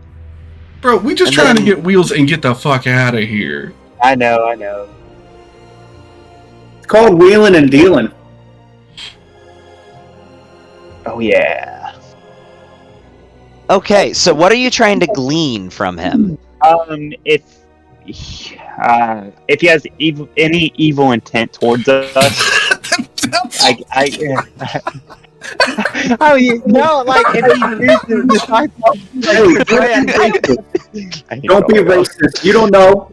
Bro, we just trying to get wheels and get the fuck out of here. I know. It's called wheeling and dealing. Oh yeah. Okay, so what are you trying to glean from him? If he has any evil intent towards us, oh, no, like if he uses Don't be racist. You don't know.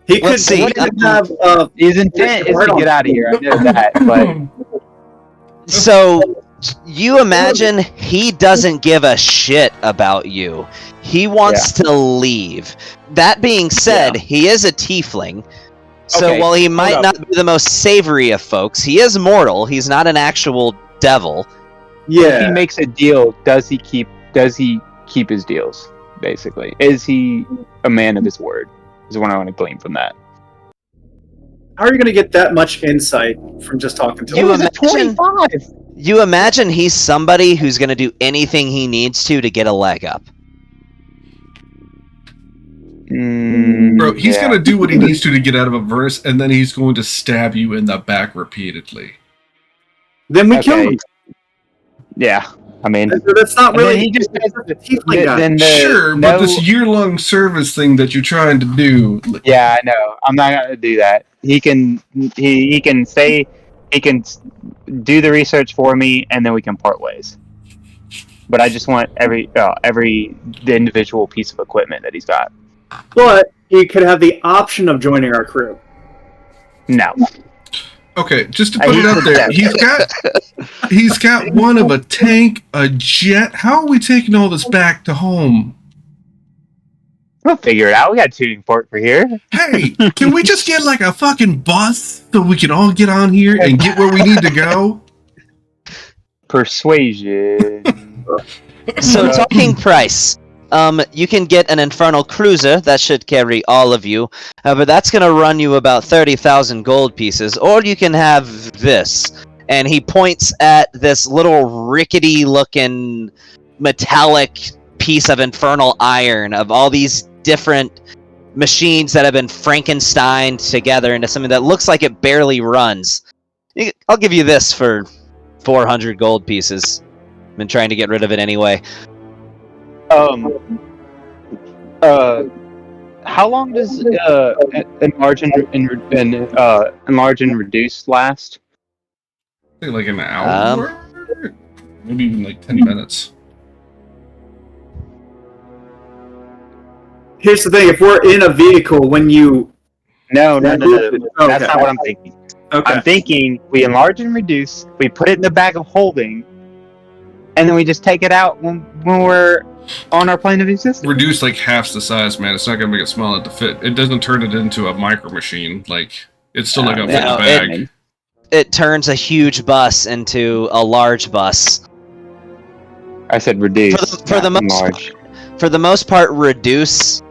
He could Let's see. have his intent is to get out of here. I know that, but So, you imagine he doesn't give a shit about you. He wants to leave. That being said, he is a tiefling. So while he might not be the most savory of folks, he is mortal. He's not an actual devil. if he makes a deal, does he keep his deals? Basically, is he a man of his word? Is what I want to glean from that. How are you going to get that much insight from just talking to You him? imagine, You imagine he's somebody who's going to do anything he needs to get a leg up. Bro, he's Yeah. gonna do what he needs to get out of Avernus, and then he's going to stab you in the back repeatedly. Then we kill Okay. him. Yeah, I mean, That's not and then really. he just it's a tiefling guy. then Sure, but this year-long service thing that you're trying to do. Yeah, I know. I'm not gonna do that. He can say he can do the research for me, and then we can part ways. But I just want every the individual piece of equipment that he's got. But he could have the option of joining our crew. No. Okay, just to put it out there, he's got one of a tank, a jet. How are we taking all this back to home? We'll figure it out. We got a tuning fork for here. Hey, can we just get like a fucking bus so we can all get on here and get where we need to go? Persuasion. So talking price. You can get an Infernal Cruiser that should carry all of you, but that's going to run you about 30,000 gold pieces, or you can have this. And he points at this little rickety-looking metallic piece of infernal iron of all these different machines that have been Frankensteined together into something that looks like it barely runs. I'll give you this for 400 gold pieces. I've been trying to get rid of it anyway. How long does enlarge and reduce last? I think like an hour? Maybe even like 10 minutes. Here's the thing: if we're in a vehicle, when you No. Okay. That's not what I'm thinking. okay, I'm thinking we enlarge and reduce, we put it in the bag of holding, and then we just take it out when we're on our plane of existence. Reduce like half the size, man. It's not gonna make it small enough to fit. It doesn't turn it into a micro machine. Like it's still not gonna fit in no, the bag. It turns a huge bus into a large bus. I said reduce. For the not most enlarge. For the most part, reduce.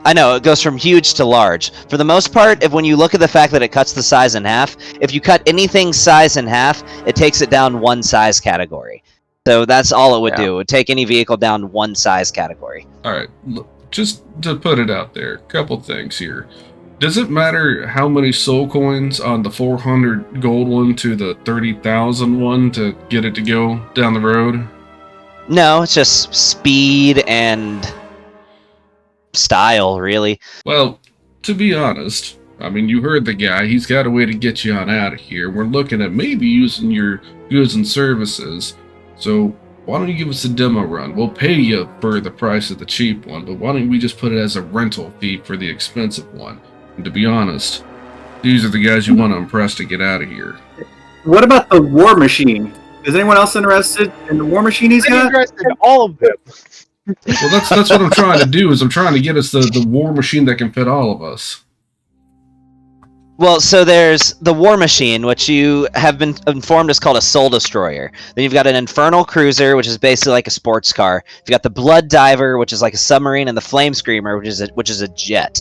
I know, it goes from huge to large. For the most part, when you look at the fact that it cuts the size in half, if you cut anything size in half, it takes it down one size category. So that's all it would do. It would take any vehicle down one size category. Alright, just to put it out there, couple things here. Does it matter how many soul coins on the 400 gold one to the 30,000 one to get it to go down the road? No, it's just speed and style, really. Well, to be honest, I mean, you heard the guy. He's got a way to get you on out of here. We're looking at maybe using your goods and services. So why don't you give us a demo run? We'll pay you for the price of the cheap one, but why don't we just put it as a rental fee for the expensive one? And to be honest, these are the guys you want to impress to get out of here. what about the war machine? Is anyone else interested in the war machine he's I'm got? interested in all of them. Well, that's what I'm trying to do, is I'm trying to get us the war machine that can fit all of us. Well, so there's the War Machine, which you have been informed is called a Soul Destroyer. Then you've got an Infernal Cruiser, which is basically like a sports car. You've got the Blood Diver, which is like a submarine, and the Flame Screamer, which is a jet.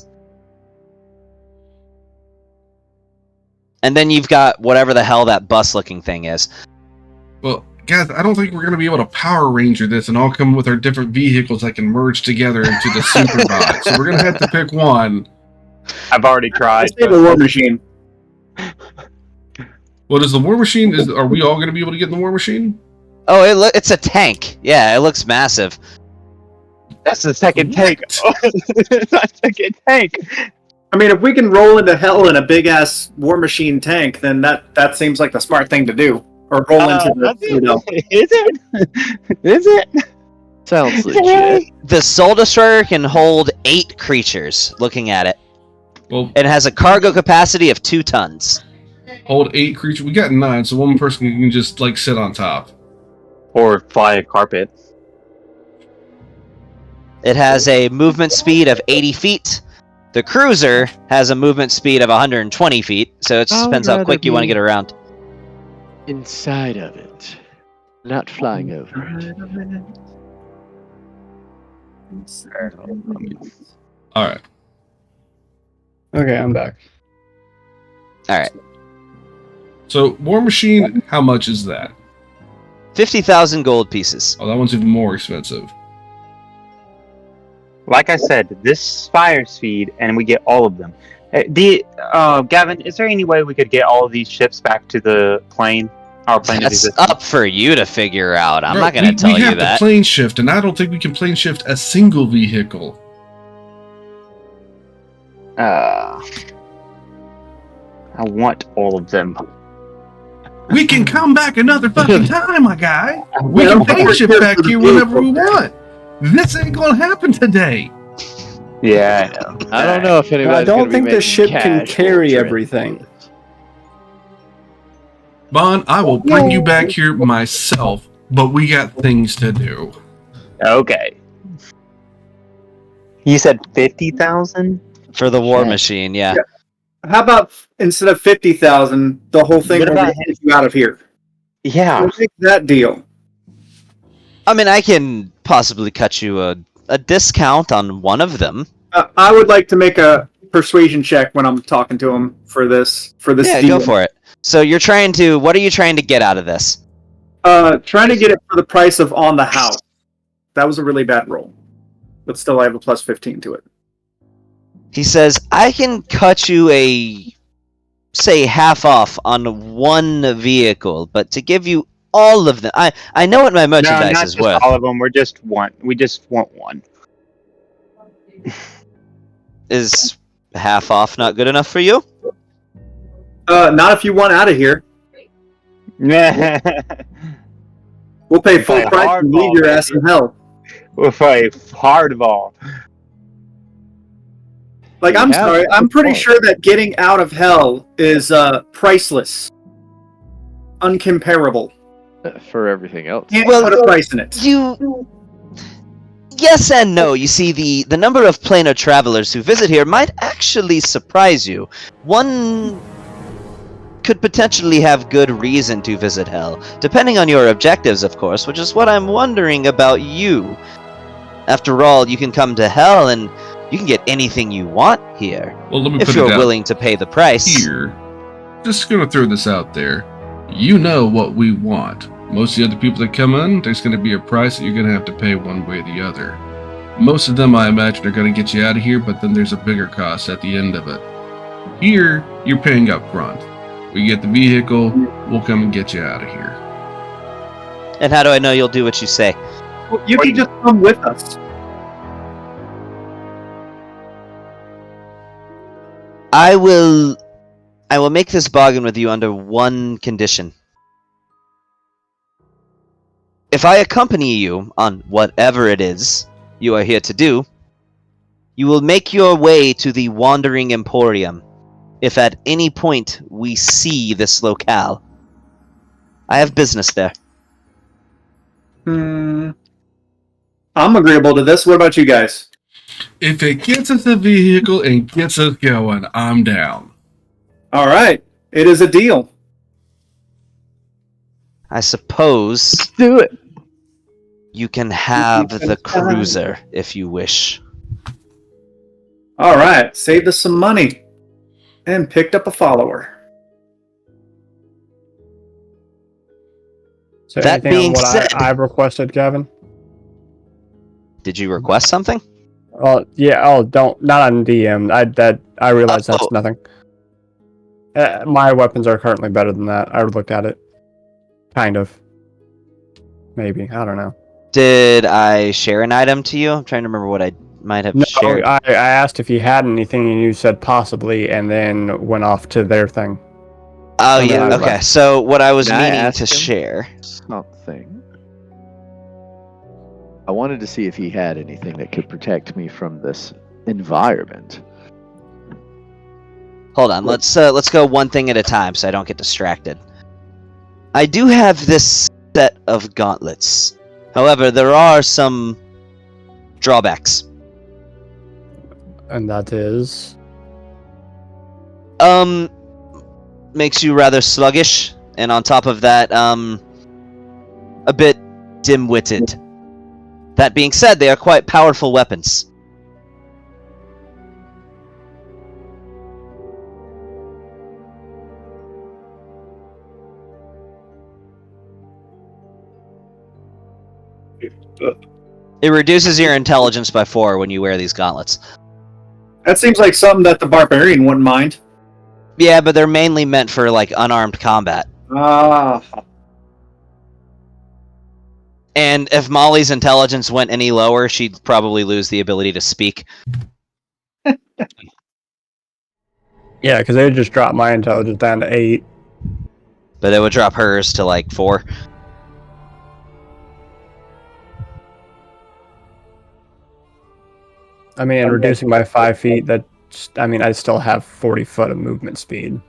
And then you've got whatever the hell that bus-looking thing is. Well, guys, I don't think we're going to be able to Power Ranger this and all come with our different vehicles that can merge together into the Superbot. So we're going to have to pick one. I've already tried. Let's say the war machine. What is the War Machine? Are we all going to be able to get in the War Machine? Oh, it's a tank. Yeah, it looks massive. That's the second tank. That's the second tank. I mean, if we can roll into hell in a big ass war machine tank, then that seems like the smart thing to do. Or roll into the, Is it? Is it? Sounds legit. The Soul Destroyer can hold 8 creatures, looking at it. Well, It has a cargo capacity of 2 tons. hold 8 creatures. We got 9, so one person can just like sit on top. Or fly a carpet. It has a movement speed of 80 feet. The Cruiser has a movement speed of 120 feet, so it just I would depends how rather quick you want to be- get around. Inside of it, not flying over it. All right. Okay, I'm back. Alright. So War Machine, how much is that? 50,000 gold pieces. Oh, that one's even more expensive. Like I said, this fire speed, and we get all of them. Gavin, is there any way we could get all of these ships back to the plane? Our plane of That's existence? up for you to figure out. I'm Bro, not going to tell we you have that. to plane shift, and I don't think we can plane shift a single vehicle. I want all of them. We can come back another fucking time, my guy. We Well, can plane we're shift here back for the here whenever we vehicle. want. This ain't gonna happen today. Yeah, I know. I don't know if anybody's I don't gonna be think the making ship can casual carry trips. everything. Bon, I will bring you back here myself, but we got things to do. Okay. You said 50,000? For the war Yeah. machine, yeah. How about instead of 50,000, the whole thing What will about get you out of here? Yeah. We'll take that deal. I mean, I can possibly cut you a discount on one of them. I would like to make a persuasion check when I'm talking to him for this Yeah, deal. go for it. So you're trying to, what are you trying to get out of this? Trying to get it for the price of on the house. That was a really bad roll, but still I have a plus 15 to it. He says, I can cut you say half off on one vehicle, but to give you all of them, I know what my No, merchandise not is just worth. all of them. We just want one. Is half off not good enough for you? Not if you want out of here. We'll We'll pay full play price and leave hardball, your ass baby. in hell. play hardball. Like, We I'm have sorry, I'm pretty point. sure that getting out of hell is priceless. Uncomparable. For everything else. Can't Well, put a price in it. Yes and no. You see, the number of planar travelers who visit here might actually surprise you. One could potentially have good reason to visit Hell, depending on your objectives, of course, which is what I'm wondering about you. After all, you can come to Hell and you can get anything you want here, Well, let me if put you're it out willing to pay the price. here. Just gonna throw this out there. You know what we want. Most of the other people that come in, there's gonna be a price that you're gonna have to pay one way or the other. Most of them, I imagine, are gonna get you out of here, but then there's a bigger cost at the end of it. Here, you're paying up front. We get the vehicle, we'll come and get you out of here. And how do I know you'll do what you say? Well, you can just come with us. I will make this bargain with you under one condition. If I accompany you on whatever it is you are here to do, you will make your way to the Wandering Emporium if at any point we see this locale. I have business there. I'm agreeable to this. What about you guys? If it gets us a vehicle and gets us going, I'm down. All right. It is a deal. I suppose Do it. you can have the cruiser if you wish. All right. Saved us some money and picked up a follower. So That anything on being what said- I requested, Gavin? Did you request something? Oh yeah. Oh, not on DM. I realize that's Oh. nothing. My weapons are currently better than that. I looked at it. Kind of. Maybe. I don't know. Did I share an item to you? I'm trying to remember what I might have No, shared. I asked if you had anything, and you said possibly, and then went off to their thing. Oh and then yeah, I okay. left. So what I was Can I meaning ask to him? share. Something. I wanted to see if he had anything that could protect me from this environment. Hold on, let's go one thing at a time so I don't get distracted. I do have this set of gauntlets. However, there are some drawbacks. And that is. Makes you rather sluggish, and on top of that, a bit dim-witted. That being said, they are quite powerful weapons. It reduces your intelligence by 4 when you wear these gauntlets. That seems like something that the barbarian wouldn't mind. Yeah, but they're mainly meant for like unarmed combat. Ah. And if Molly's intelligence went any lower, she'd probably lose the ability to speak. Yeah, because they would just drop my intelligence down to 8. But it would drop hers to like 4. I mean, and reducing by 5 feet, I still have 40 foot of movement speed.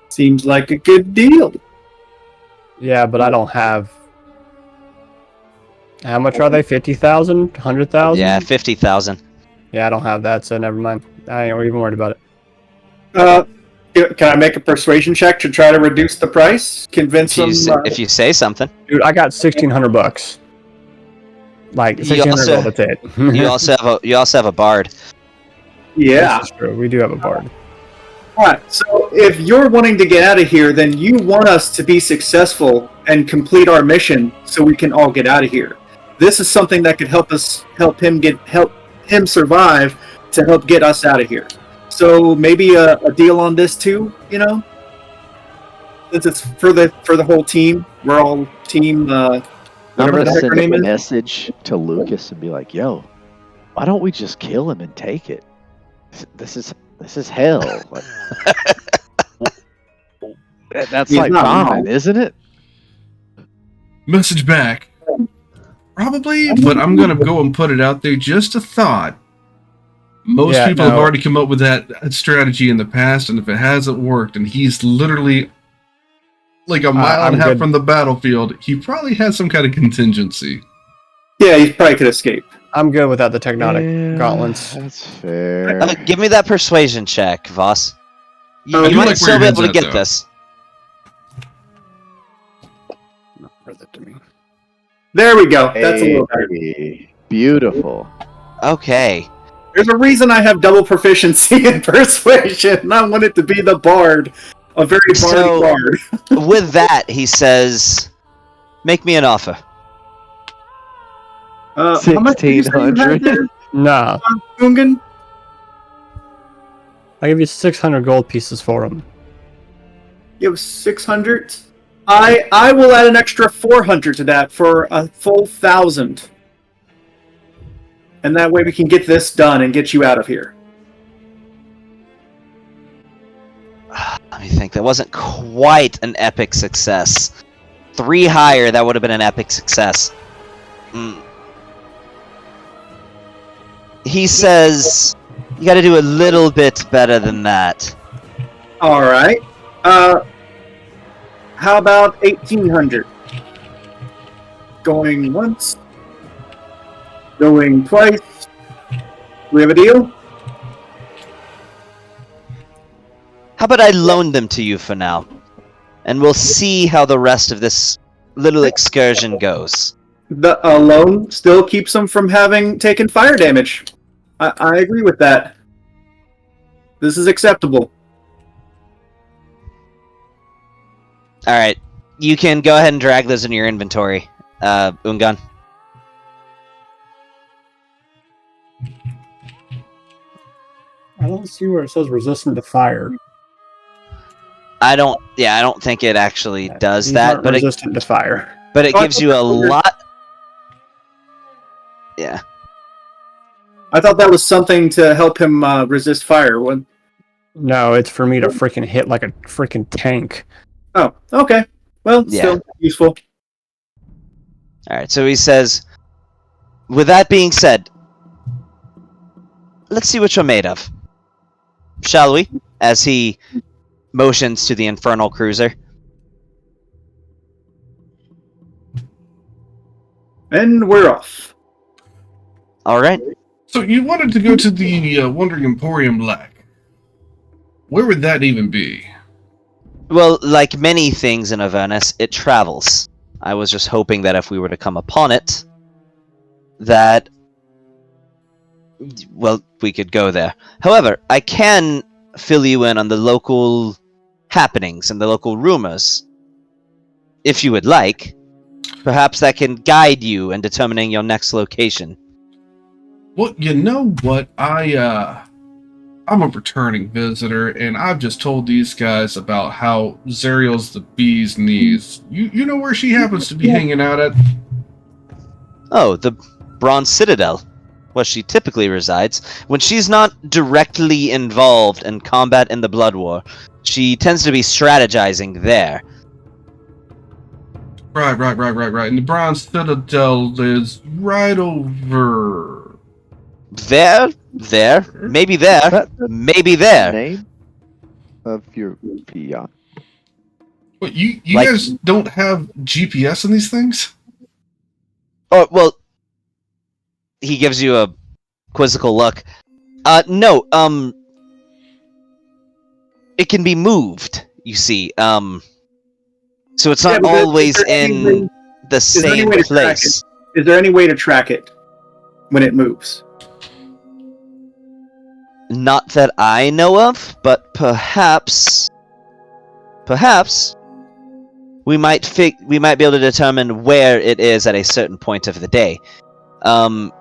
Seems like a good deal. Yeah, but I don't have... How much are they? 50,000? 100,000? Yeah, 50,000. Yeah, I don't have that, so never mind. I ain't even worried about Can I make a persuasion check to try to reduce the price? Convince them. If you say something. it. Dude, I got 1,600 bucks. Like, You 1,600 also- gold, that's it. You also have a bard. Yeah. This is true. We do have a bard. Alright, so if you're wanting to get out of here, then you want us to be successful and complete our mission so we can all get out of here. This is something that could help him survive to help get us out of here. So maybe a deal on this too, you know? Since it's for the whole team. We're all team I'm whatever gonna the heck her send name a is. message to Lucas and be like, "Yo, why don't we just kill him and take it? This is hell." Like, that's He's like not common, wrong. isn't it? Message back. Probably, but I'm gonna go and put it out there. Just a thought. Most Yeah, people have no. already come up with that strategy in the past, and if it hasn't worked, and he's literally like a mile and I'm a half good. from the battlefield, he probably has some kind of contingency. Yeah, he probably could escape. I'm good without the Tectonic gauntlets. That's fair. Give me that persuasion check, Voss. You, I you do might like where still your be head's able to at, get though. this. There we go. That's a little better. Hey, beautiful. Okay. There's a reason I have double proficiency in persuasion. I want it to be the bard. A very bardy So- bard. With that, he says, "Make me an offer." How much did you say you had 1,600. there, Nah, Gungan? I give you 600 gold pieces for them. It was 600. I will add an extra 400 to that for a full 1,000. And that way we can get this done and get you out of here. Let me think. That wasn't quite an epic success. 3 higher, that would have been an epic success. He says, "You got to do a little bit better than that." All right. How about 1,800? Going once. Going twice. We have a deal? How about I loan them to you for now, and we'll see how the rest of this little excursion goes. The loan still keeps them from having taken fire damage. I agree with that. This is acceptable. All right, you can go ahead and drag those in your inventory, Ungan. I don't see where it says resistant to fire. I don't think it actually does These that, aren't but resistant to fire. it gives you a lot. Yeah. I thought that was something to help him resist fire. No, it's for me to freaking hit like a freaking tank. Oh, okay. Well, Yeah. still useful. All right, so he says, "With that being said, let's see what you're made of, shall we?" As he motions to the infernal cruiser. And we're off. All right. So you wanted to go to the Wandering Emporium Black. Where would that even be? Well, like many things in Avernus, it travels. I was just hoping that if we were to come upon it, that, well, we could go there. However, I can fill you in on the local happenings and the local rumors. if you would like, perhaps that can guide you in determining your next location. Well, you know what? I'm a returning visitor, and I've just told these guys about how Zariel's the bee's knees. You know where she happens to be hanging out at? Oh, the Bronze Citadel, where she typically resides. When she's not directly involved in combat in the Blood War, she tends to be strategizing there. Right. And the Bronze Citadel is right over... There, maybe there, maybe there. Name of your peon. What, you Like- guys don't have GPS in these things? Oh, well, he gives you a quizzical look. No, it can be moved, you see. So it's not but always is there any in way- the there any same way to track place. Is there any way to track it when it moves? Not that I know of, but perhaps we might be able to determine where it is at a certain point of the day. You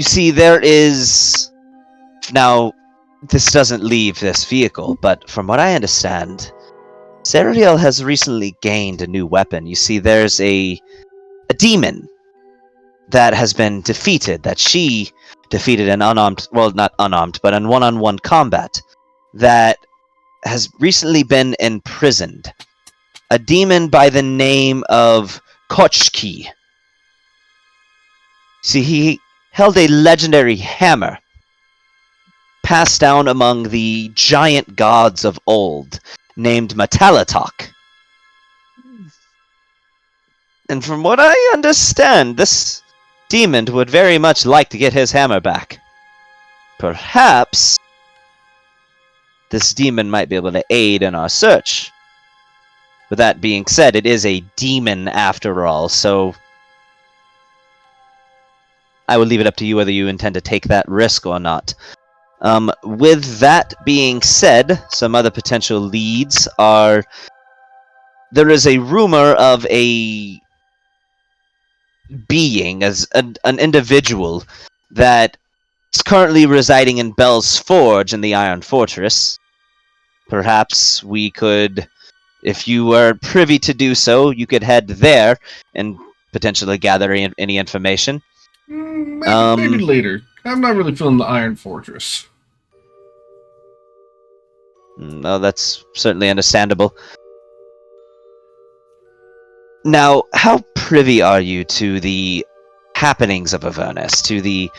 see, there is now. This doesn't leave this vehicle, but from what I understand, Zariel has recently gained a new weapon. You see, there's a demon that has been defeated, that she defeated in unarmed, well, not unarmed, but in one-on-one combat, that has recently been imprisoned. A demon by the name of Kochki. See, he held a legendary hammer, passed down among the giant gods of old, named Metalatok. And from what I understand, this demon would very much like to get his hammer back. Perhaps this demon might be able to aid in our search. With that being said, it is a demon after all, so I will leave it up to you whether you intend to take that risk or not. With that being said, some other potential leads are... There is a rumor of a being, as an individual, that is currently residing in Bell's Forge in the Iron Fortress. Perhaps we could, if you were privy to do so, you could head there and potentially gather any information. Maybe later. I'm not really feeling the Iron Fortress. No, that's certainly understandable. Now, how privy are you to the happenings of Avernus, to the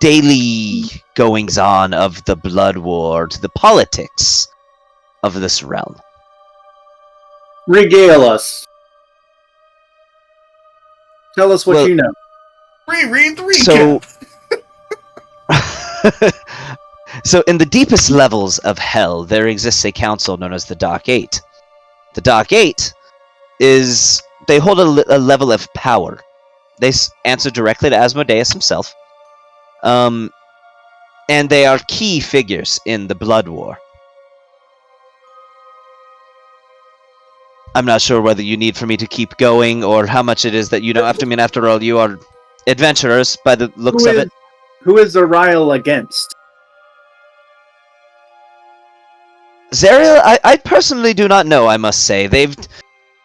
daily goings-on of the Blood War, to the politics of this realm? Regale us. Tell us what Well, you know. Reread the recap! So in the deepest levels of hell, there exists a council known as the Dark Eight. The Dark Eight is... They hold a level of power. They answer directly to Asmodeus himself. And they are key figures in the Blood War. I'm not sure whether you need for me to keep going or how much it is that you know. After all, you are adventurers by the looks of it. Who is Zariel against? Zariel, I personally do not know, I must say. They've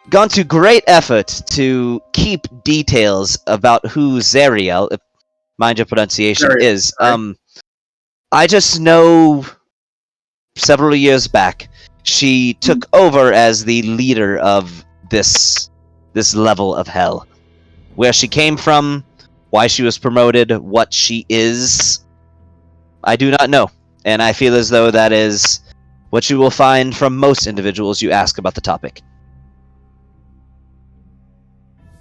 gone to great effort to keep details about who Zariel, if mind your pronunciation, Zariel, is. sorry. I just know several years back, she took over as the leader of this level of hell. Where she came from, why she was promoted, what she is, I do not know. And I feel as though that is what you will find from most individuals you ask about the topic.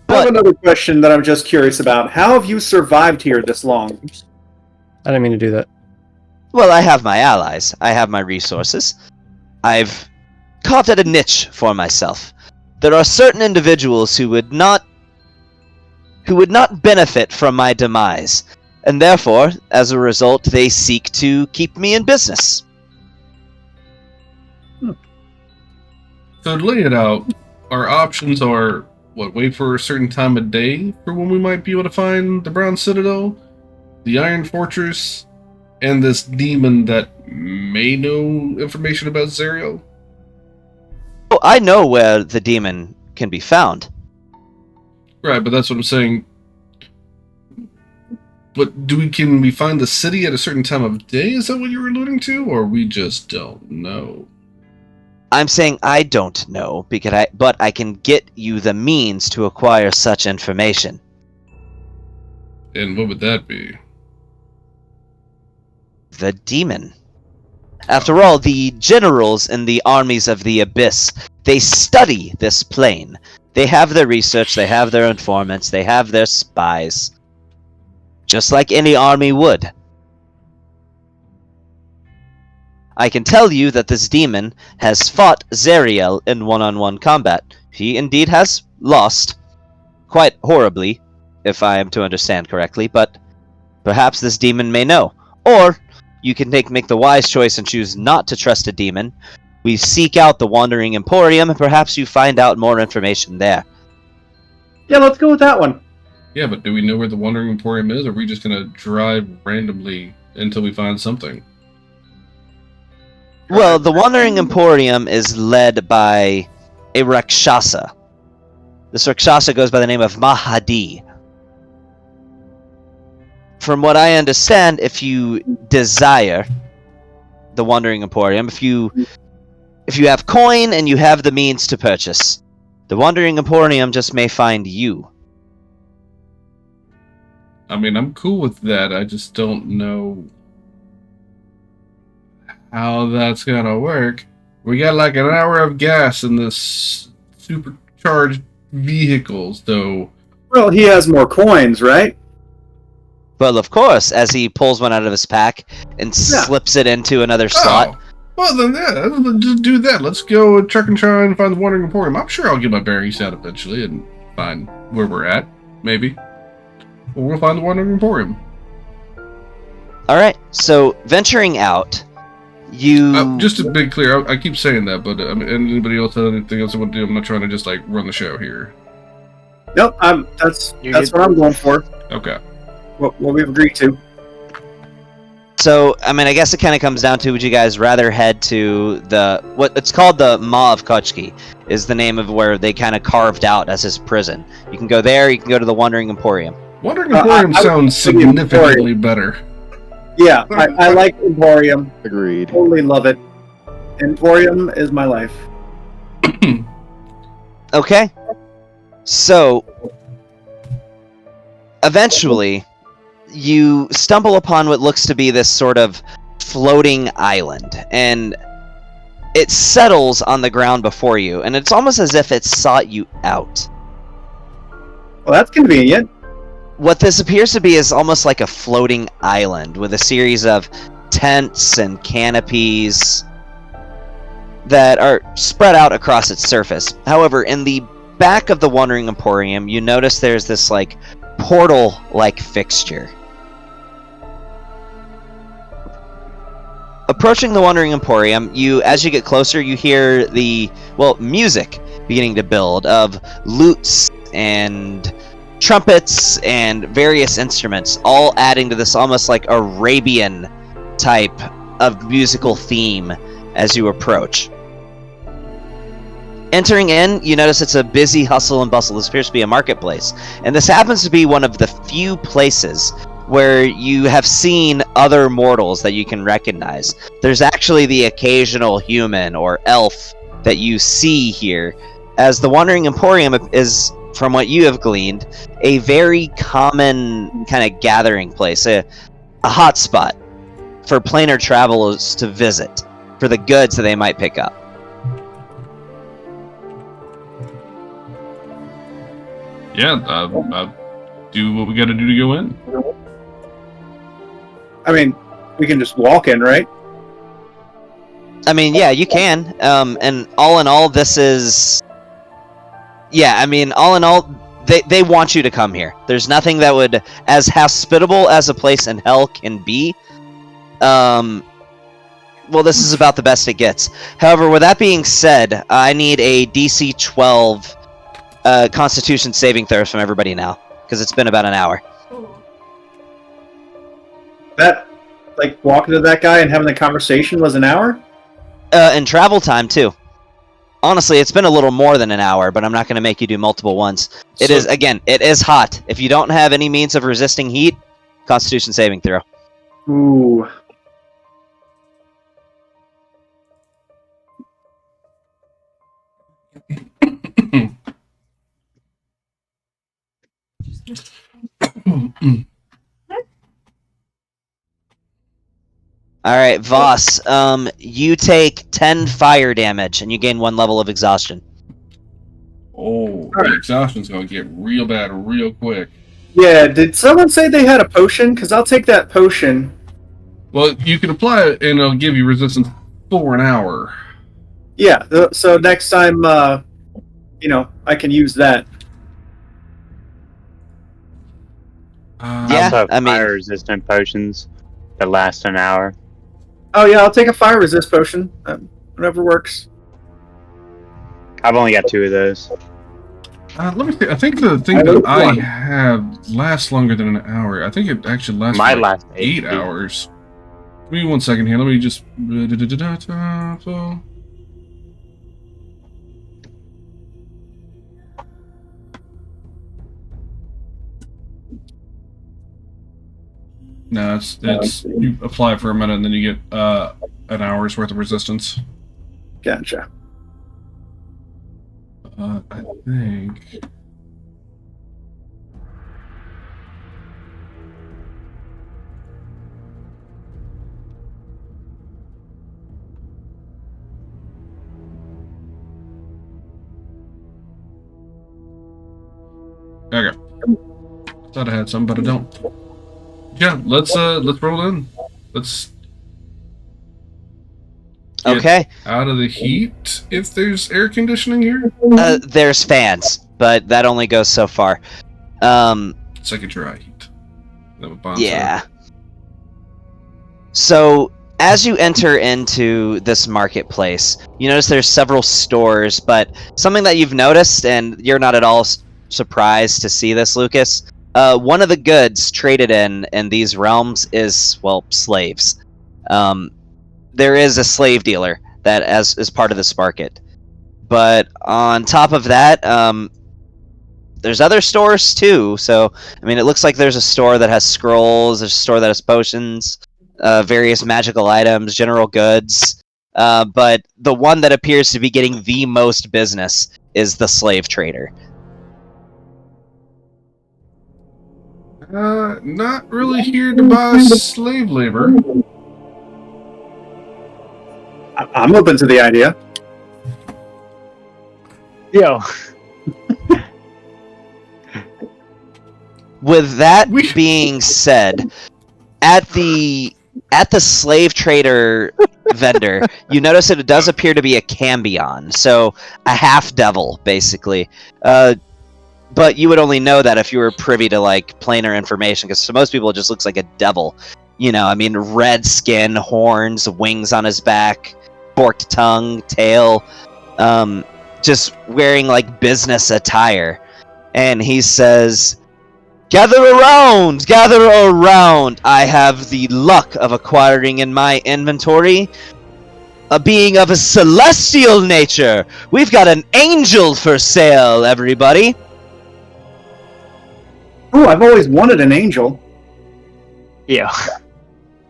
I have another question that I'm just curious about. How have you survived here this long? I didn't mean to do that. Well, I have my allies. I have my resources. I've carved out a niche for myself. There are certain individuals who would not benefit from my demise, and therefore, as a result, they seek to keep me in business. So to lay it out, our options are, what, wait for a certain time of day for when we might be able to find the Brown Citadel, the Iron Fortress, and this demon that may know information about Zerial? Oh, I know where the demon can be found. Right, but that's what I'm saying. But can we find the city at a certain time of day? Is that what you were alluding to? Or we just don't know? I'm saying I don't know, but I can get you the means to acquire such information. And what would that be? The demon. After all, the generals in the armies of the Abyss, they study this plane. They have their research, they have their informants, they have their spies. Just like any army would. I can tell you that this demon has fought Zeriel in one-on-one combat. He indeed has lost. Quite horribly, if I am to understand correctly, but perhaps this demon may know. Or, you can make the wise choice and choose not to trust a demon. We seek out the Wandering Emporium, and perhaps you find out more information there. Yeah, let's go with that one. Yeah, but do we know where the Wandering Emporium is, or are we just gonna drive randomly until we find something? Well, the Wandering Emporium is led by a Rakshasa. This Rakshasa goes by the name of Mahadi. From what I understand, if you desire the Wandering Emporium, if you have coin and you have the means to purchase, the Wandering Emporium just may find you. I mean, I'm cool with that. I just don't know how that's gonna work. We got like an hour of gas in this supercharged vehicles, though. Well, he has more coins, right? Well, of course, as he pulls one out of his pack and slips it into another slot. Oh, well then, yeah, let's just do that. Let's go check and try and find the Wandering Emporium. I'm sure I'll get my bearings out eventually and find where we're at, maybe. Or we'll find the Wandering Emporium. Alright, so venturing out, you... just to be clear, I keep saying that, but anybody else have anything else they want to do? I'm not trying to just like run the show here. Nope, that's what I'm going for. Okay. What we've agreed to. So, I mean, I guess it kind of comes down to, would you guys rather head to what it's called the Maw of Kochki, is the name of where they kind of carved out as his prison. You can go there, you can go to the Wandering Emporium. Wandering Emporium sounds significantly better. Yeah, I like Emporium. Agreed. Totally love it. Emporium is my life. Okay. So, eventually, you stumble upon what looks to be this sort of floating island, and it settles on the ground before you, and it's almost as if it sought you out. Well, that's convenient. What this appears to be is almost like a floating island with a series of tents and canopies that are spread out across its surface. However, in the back of the Wandering Emporium, you notice there's this like portal-like fixture. Approaching the Wandering Emporium, as you get closer, you hear the music beginning to build of lutes and trumpets and various instruments, all adding to this almost like Arabian type of musical theme as you approach. Entering in, you notice it's a busy hustle and bustle. This appears to be a marketplace, and this happens to be one of the few places where you have seen other mortals that you can recognize. There's actually the occasional human or elf that you see here, as the Wandering Emporium is, from what you have gleaned, a very common kind of gathering place, a hotspot for planar travelers to visit for the goods that they might pick up. Yeah, I'll do what we gotta do to go in. I mean, we can just walk in, right? I mean, yeah, you can. And all in all, this is... Yeah, I mean, all in all, they want you to come here. There's nothing that would, as hospitable as a place in hell can be, well, this is about the best it gets. However, with that being said, I need a DC 12 Constitution saving throws from everybody now, because it's been about an hour. That, like, walking to that guy and having the conversation was an hour? And travel time, too. Honestly, it's been a little more than an hour, but I'm not going to make you do multiple ones. It is hot. If you don't have any means of resisting heat, Constitution saving throw. Ooh. Alright, Voss, you take 10 fire damage, and you gain 1 level of exhaustion. Oh, the exhaustion's gonna get real bad real quick. Yeah, did someone say they had a potion? Because I'll take that potion. Well, you can apply it, and it'll give you resistance for an hour. Yeah, so next time, I can use that. Yeah, Also have I mean- fire-resistant potions that last an hour. Oh yeah, I'll take a fire resist potion. Whatever works. I've only got 2 of those. Let me see. I think the thing that I have lasts longer than an hour. I think it actually lasts My for last 8 hours. Give me 1 second here. Let me just. No, it's you apply it for a minute and then you get an hour's worth of resistance. Gotcha. I think. Okay. Thought I had some, but I don't. Yeah, let's roll in. Let's get Okay. out of the heat if there's air conditioning here. There's fans, but that only goes so far. It's like a dry heat. Yeah. So, as you enter into this marketplace, you notice there's several stores, but something that you've noticed, and you're not at all surprised to see this, Lucas, one of the goods traded in these realms is, well, slaves. There is a slave dealer that is part of this market. But on top of that, there's other stores too. So, I mean, it looks like there's a store that has scrolls, there's a store that has potions, various magical items, general goods. But the one that appears to be getting the most business is the slave trader. Not really here to buy slave labor. I'm open to the idea. Yo. With that being said, at the slave trader vendor, you notice that it does appear to be a cambion, so a half devil, basically. But you would only know that if you were privy to like plainer information, because to most people it just looks like a devil. You know, I mean, red skin, horns, wings on his back, forked tongue, tail, just wearing like business attire. And he says, gather around! I have the luck of acquiring in my inventory a being of a celestial nature. We've got an angel for sale, everybody. Ooh, I've always wanted an angel. Yeah.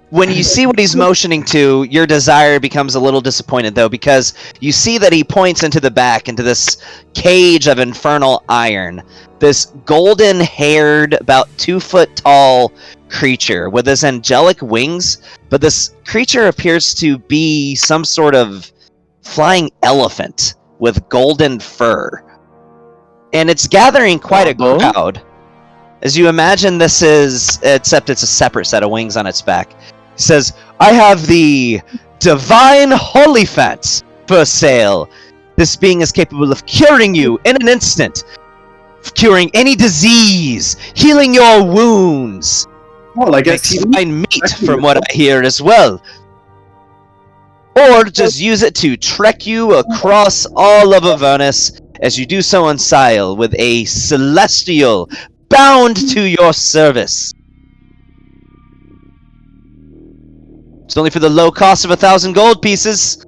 When you see what he's motioning to, your desire becomes a little disappointed, though, because you see that he points into the back, into this cage of infernal iron. This golden-haired, about 2-foot-tall creature with his angelic wings, but this creature appears to be some sort of flying elephant with golden fur. And it's gathering quite a crowd. As you imagine this is, except it's a separate set of wings on its back. He says, I have the Divine Holyfat for sale. This being is capable of curing you in an instant. Curing any disease. Healing your wounds. Well, I guess Makes fine meat from what I hear as well. or just use it to trek you across all of Avernus as you do so on Sile with a celestial bound to your service. It's only for the low cost of 1,000 gold pieces.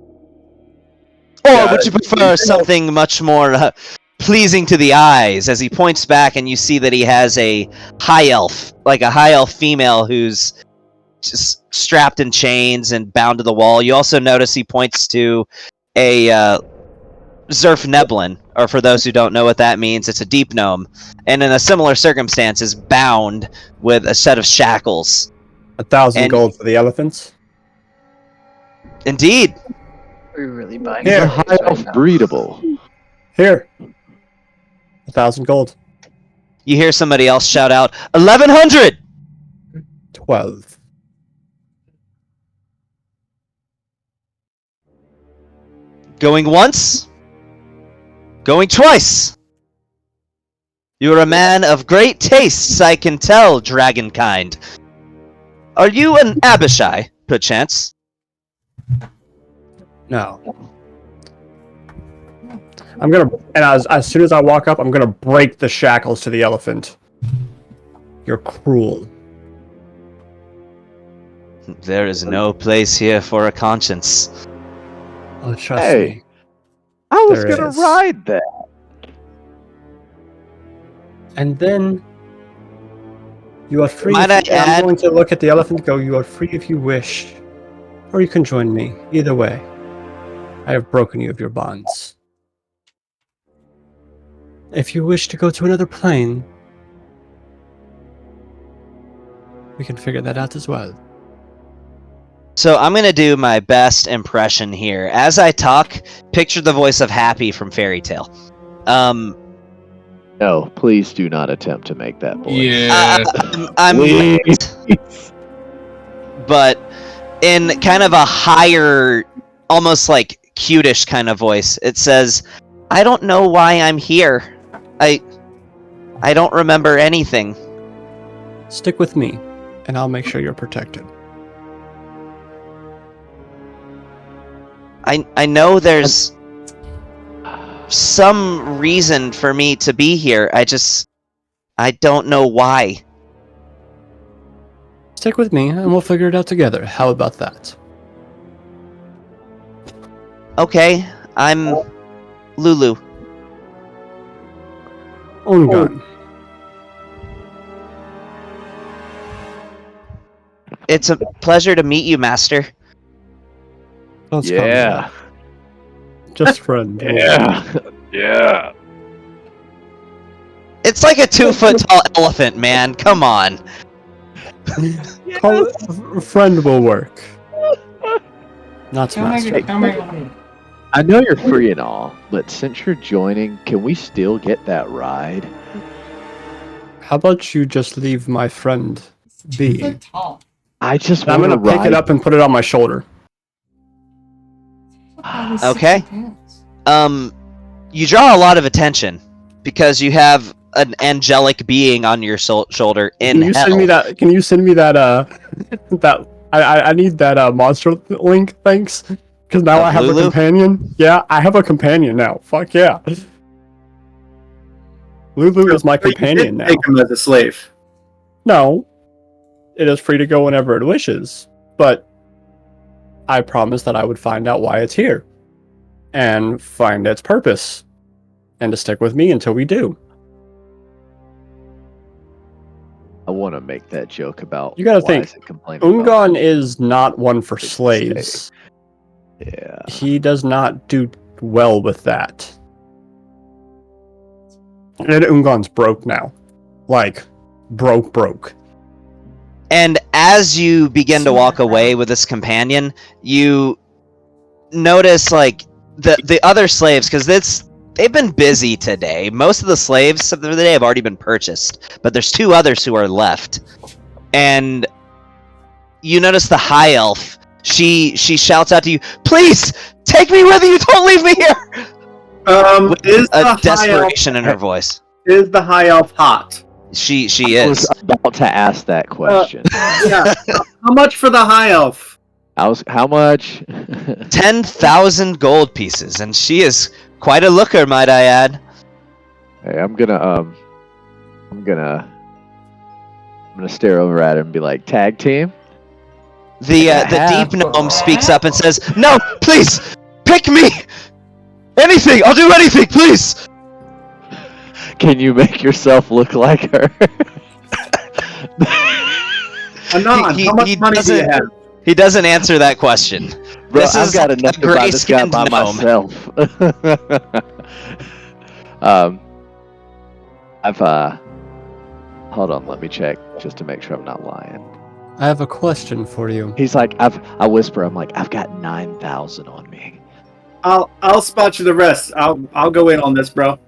Or would you prefer something much more pleasing to the eyes? As he points back and you see that he has a high elf, like a high elf female who's just strapped in chains and bound to the wall. You also notice he points to a Zerf Neblin, or for those who don't know what that means, it's a deep gnome, and in a similar circumstance is bound with a set of shackles. 1,000 gold for the elephants. Indeed. We're really buying Is a high elf breedable? Here. 1,000 gold. You hear somebody else shout out, 1,100! 12. Going once? Going twice! You are a man of great tastes, I can tell, dragonkind. Are you an Abishai, perchance? No. I'm gonna, and as soon as I walk up, I'm gonna break the shackles to the elephant. You're cruel. There is no place here for a conscience. Oh, trust Hey. me. I was There gonna is. ride that. And then you are free. Might I add- I'm going to look at the elephant and go, you are free if you wish. Or you can join me. Either way. I have broken you of your bonds. If you wish to go to another plane, we can figure that out as well. So I'm going to do my best impression here. As I talk, picture the voice of Happy from Fairy Tale. No, please do not attempt to make that voice. Yeah. I'm but in kind of a higher, almost like cutish kind of voice, it says, I don't know why I'm here. I don't remember anything. Stick with me, and I'll make sure you're protected. I know there's some reason for me to be here. I don't know why. Stick with me, and we'll figure it out together. How about that? Okay, I'm Lulu. Ungun. It's a pleasure to meet you, Master. Let's calm Yeah. down. Just friend. Yeah. Yeah. It's like a 2-foot tall elephant, man. Come on. Friend will work. Not master. I know you're free and all, but since you're joining, can we still get that ride? How about you just leave my friend be? I just I'm want to gonna pick ride. it up and put it on my shoulder. Okay. You draw a lot of attention because you have an angelic being on your shoulder in Can you hell. send me that? Can you send me that? That I need that monster link. Thanks. Because now Of I have Lulu? a companion. Yeah, I have a companion now. Fuck yeah. Lulu is my companion now. Take him as a slave. No, it is free to go whenever it wishes, but I promised that I would find out why it's here and find its purpose and to stick with me until we do. I want to make that joke about. You gotta why think, is it complaining about Ungon is not one for It's slaves. Yeah. He does not do well with that. And Ungon's broke now. Like, broke. And as you begin to walk away with this companion, you notice like the other slaves, because they've been busy today. Most of the slaves of the day have already been purchased, but there's 2 others who are left. And you notice the high elf. She shouts out to you, "Please take me with you! Don't leave me here!" Is A the high elf, desperation in her voice. is the high elf hot? She I was is. about to ask that question. Yeah. How much for the high elf? How much? 10,000 gold pieces, and she is quite a looker, might I add. Hey, I'm gonna stare over at him and be like, tag team? The deep gnome speaks up and says, "No, please, pick me! Anything! I'll do anything, please!" Can you make yourself look like her? Anon, He- how much he money do you doesn't- have? He doesn't answer that question. Bro, This I've is got enough a to buy this guy by gray-skinned gnome. myself. Hold on, let me check just to make sure I'm not lying. I have a question for you. He's like, I whisper, I'm like, I've got 9,000 on me. I'll spot you the rest. I'll go in on this, bro.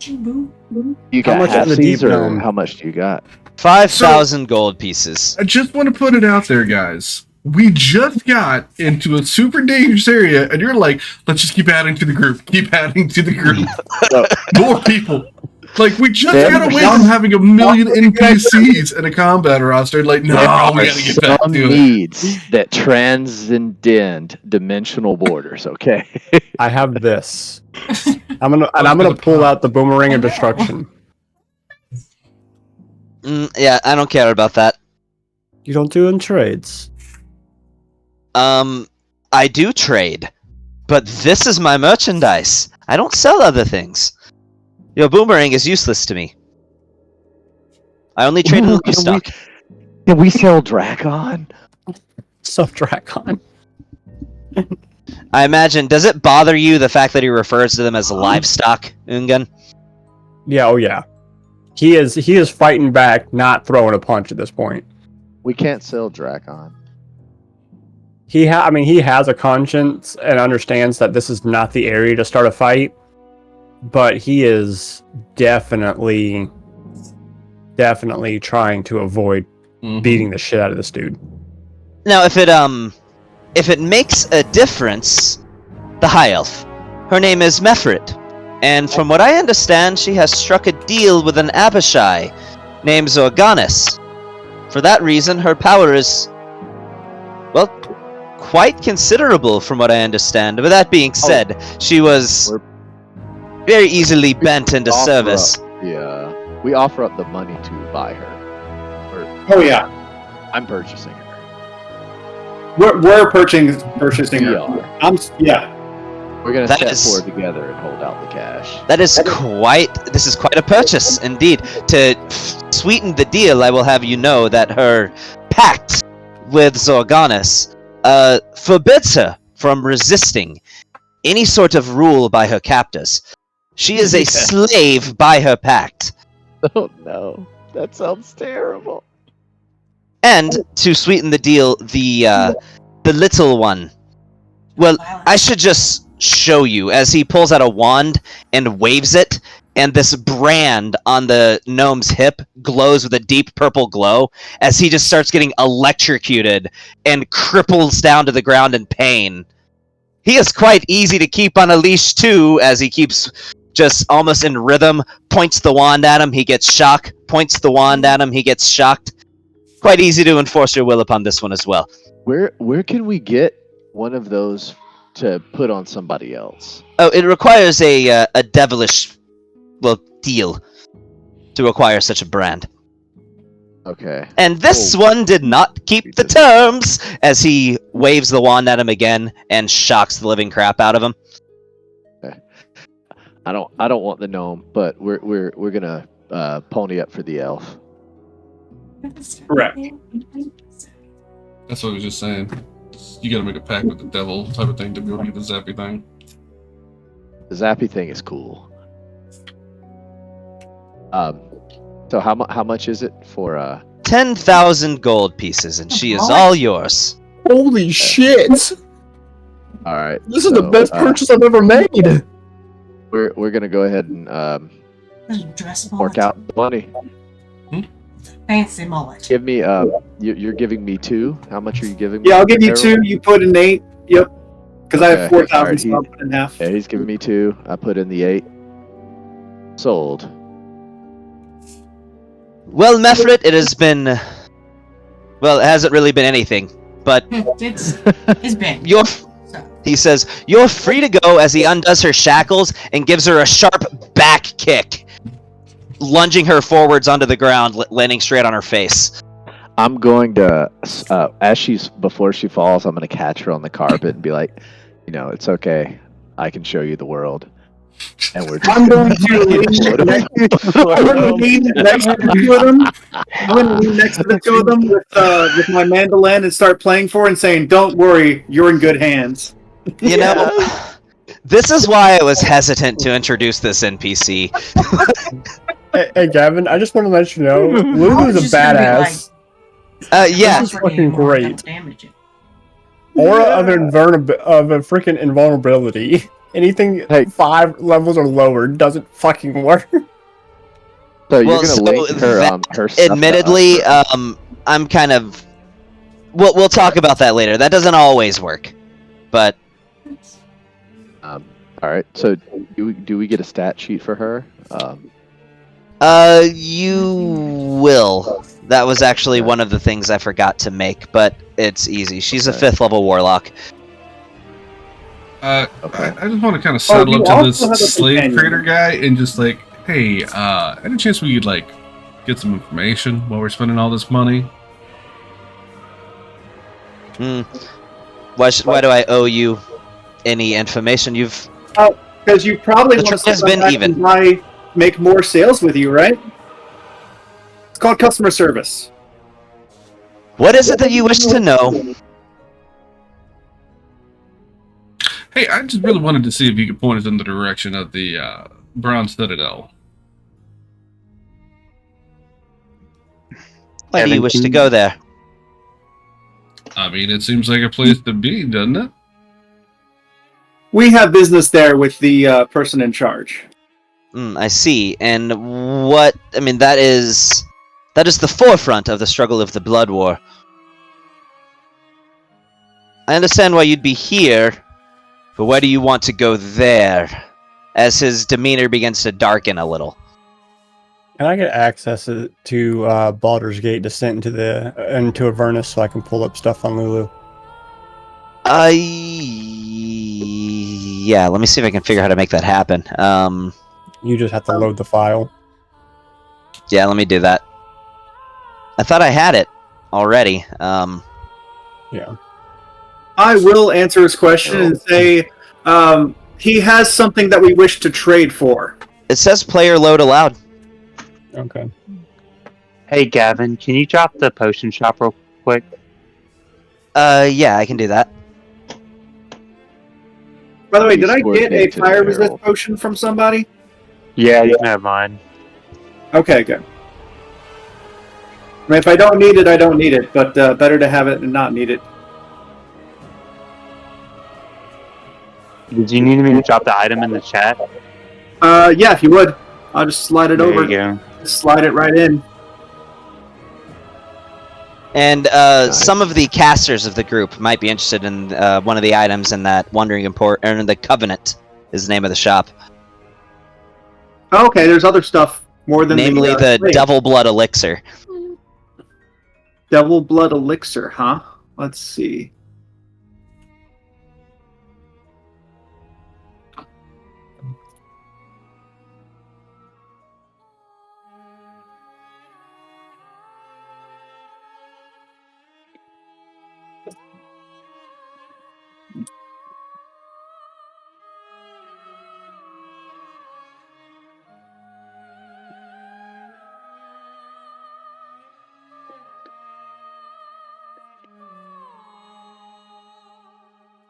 You How got much in the half deep or gnome? how much do you got? 5,000 gold pieces. I just want to put it out there, guys. We just got into a super dangerous area, and you're like, let's just keep adding to the group. Keep adding to the group. More people. Like, we just got away from having a million NPCs in a combat roster. Like, no, There we are gotta get back some to it. needs that transcend dimensional borders, okay? I have this. I'm gonna pull out the boomerang of destruction. Yeah, I don't care about that. You don't do in trades. I do trade, but this is my merchandise. I don't sell other things. Your boomerang is useless to me. I only trade in Ooh, livestock. Can we sell Dracon? Sub-Dracon. I imagine, does it bother you the fact that he refers to them as livestock, Ungun? Yeah, oh yeah. He is fighting back, not throwing a punch at this point. We can't sell Dracon. He has a conscience and understands that this is not the area to start a fight, but he is definitely trying to avoid beating the shit out of this dude. Now, if it makes a difference, the High Elf. Her name is Mefrit, and from what I understand, she has struck a deal with an Abishai named Zorganis. For that reason, her power is, well, quite considerable from what I understand. With that being said, she was very easily bent into service. We offer up the money to buy her. Oh yeah, I'm purchasing her. we're purchasing We her. are. Yeah. We're gonna That step is- forward together and hold out the cash. This is quite a purchase indeed. To sweeten the deal, I will have you know that her pact with Zorganis forbids her from resisting any sort of rule by her captors. She is a slave by her pact. Oh no, that sounds terrible. And to sweeten the deal, the little one. Well, I should just show you as he pulls out a wand and waves it, and this brand on the gnome's hip glows with a deep purple glow as he just starts getting electrocuted and cripples down to the ground in pain. He is quite easy to keep on a leash too, as he keeps just almost in rhythm, points the wand at him, he gets shocked, points the wand at him, he gets shocked. Quite easy to enforce your will upon this one as well. Where can we get one of those to put on somebody else? Oh, it requires a devilish, deal to acquire such a brand. Okay. And this Oh. one did not keep the terms, as he waves the wand at him again and shocks the living crap out of him. I don't want the gnome, but we're gonna pony up for the elf. Correct. That's what I was just saying. You gotta make a pact with the devil type of thing to be able to get the zappy thing. The zappy thing is cool. So how much is it for 10,000 gold pieces, and she is all yours. Holy shit! all right. This is the so, best purchase I've ever made. We're gonna go ahead and Dress fork out the money. Fancy mullet. Give me you're giving me 2. How much are you giving me? Yeah, I'll give you Harold? 2. You put in 8. Yep. Because I have Okay, 4,000, alright, so I'll put in half. Yeah, he's giving me 2. I put in the 8. Sold. Well, Mefrit, it has been Well, it hasn't really been anything, but It's been. you're. So, He says, "You're free to go," as he undoes her shackles and gives her a sharp back kick, lunging her forwards onto the ground, landing straight on her face. I'm going to, before she falls, I'm going to catch her on the carpet and be like, it's okay. I can show you the world. And we're just I'm going to lean next to the two of them. I'm going to lean next to the two of them with my mandolin and start playing for and saying, "Don't worry, you're in good hands." You know, this is why I was hesitant to introduce this NPC. Hey, Gavin, I just want to let you know, I Lulu's was a just gonna be badass. Yeah, This is fucking great. Damage it. Aura of a freaking invulnerability. Anything Hey. 5 levels or lower doesn't fucking work. So you're Well, going to so link her, her stuff to admittedly, us, I'm kind of. We'll talk about that later. That doesn't always work, but all right. So do we get a stat sheet for her? you will. That was actually one of the things I forgot to make, but it's easy. She's a Okay. 5th level warlock. I Okay. just want to kind of settle you up to also have a this slave companion. trader guy and just like, hey, any chance we could like get some information while we're spending all this money? Why do I owe you any information? You've Because you probably The want to trade has come been back even. and make more sales with you, right? It's called customer service. What is it that you wish to know? Hey, I just really wanted to see if you could point us in the direction of the Bronze Citadel. Why do Evan, you wish can to you- go there? I mean, it seems like a place to be, doesn't it? We have business there with the person in charge. I see. And what? I mean, that is the forefront of the struggle of the Blood War. I understand why you'd be here, but why do you want to go there? As his demeanor begins to darken a little. Can I get access to Baldur's Gate Descent into Avernus so I can pull up stuff on Lulu? Yeah. Let me see if I can figure out how to make that happen. You just have to load the file. Yeah, let me do that. I thought I had it already. Yeah. I will answer his question and say he has something that we wish to trade for. It says player load allowed. Okay. Hey, Gavin, can you drop the potion shop real quick? Yeah, I can do that. By the way, did I Squirt get a into the fire resist barrel. potion from somebody? Yeah, you can have mine. Okay, good. I mean, if I don't need it, I don't need it, but better to have it and not need it. Did you need me to drop the item in the chat? Yeah, if you would. I'll just slide it There over. you go. Just slide it right in. And some of the casters of the group might be interested in one of the items in that Wandering Import, or the Covenant is the name of the shop. Okay, there's other stuff more than Namely the wait, Devil Blood Elixir. Devil Blood Elixir, huh? Let's see.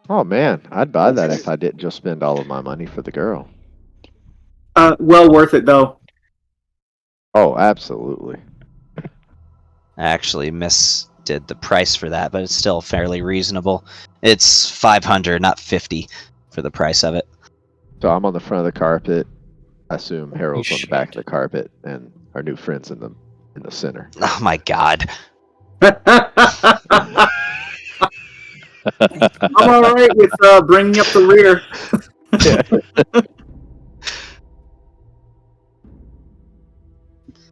Oh man, I'd buy that if I didn't just spend all of my money for the girl. Well worth it though. Oh, absolutely. I actually misdid the price for that, but it's still fairly reasonable. It's 500, not 50, for the price of it. So I'm on the front of the carpet. I assume Harold's on the back of the carpet, and our new friend's in the center. Oh my god. I'm all right with bringing up the rear.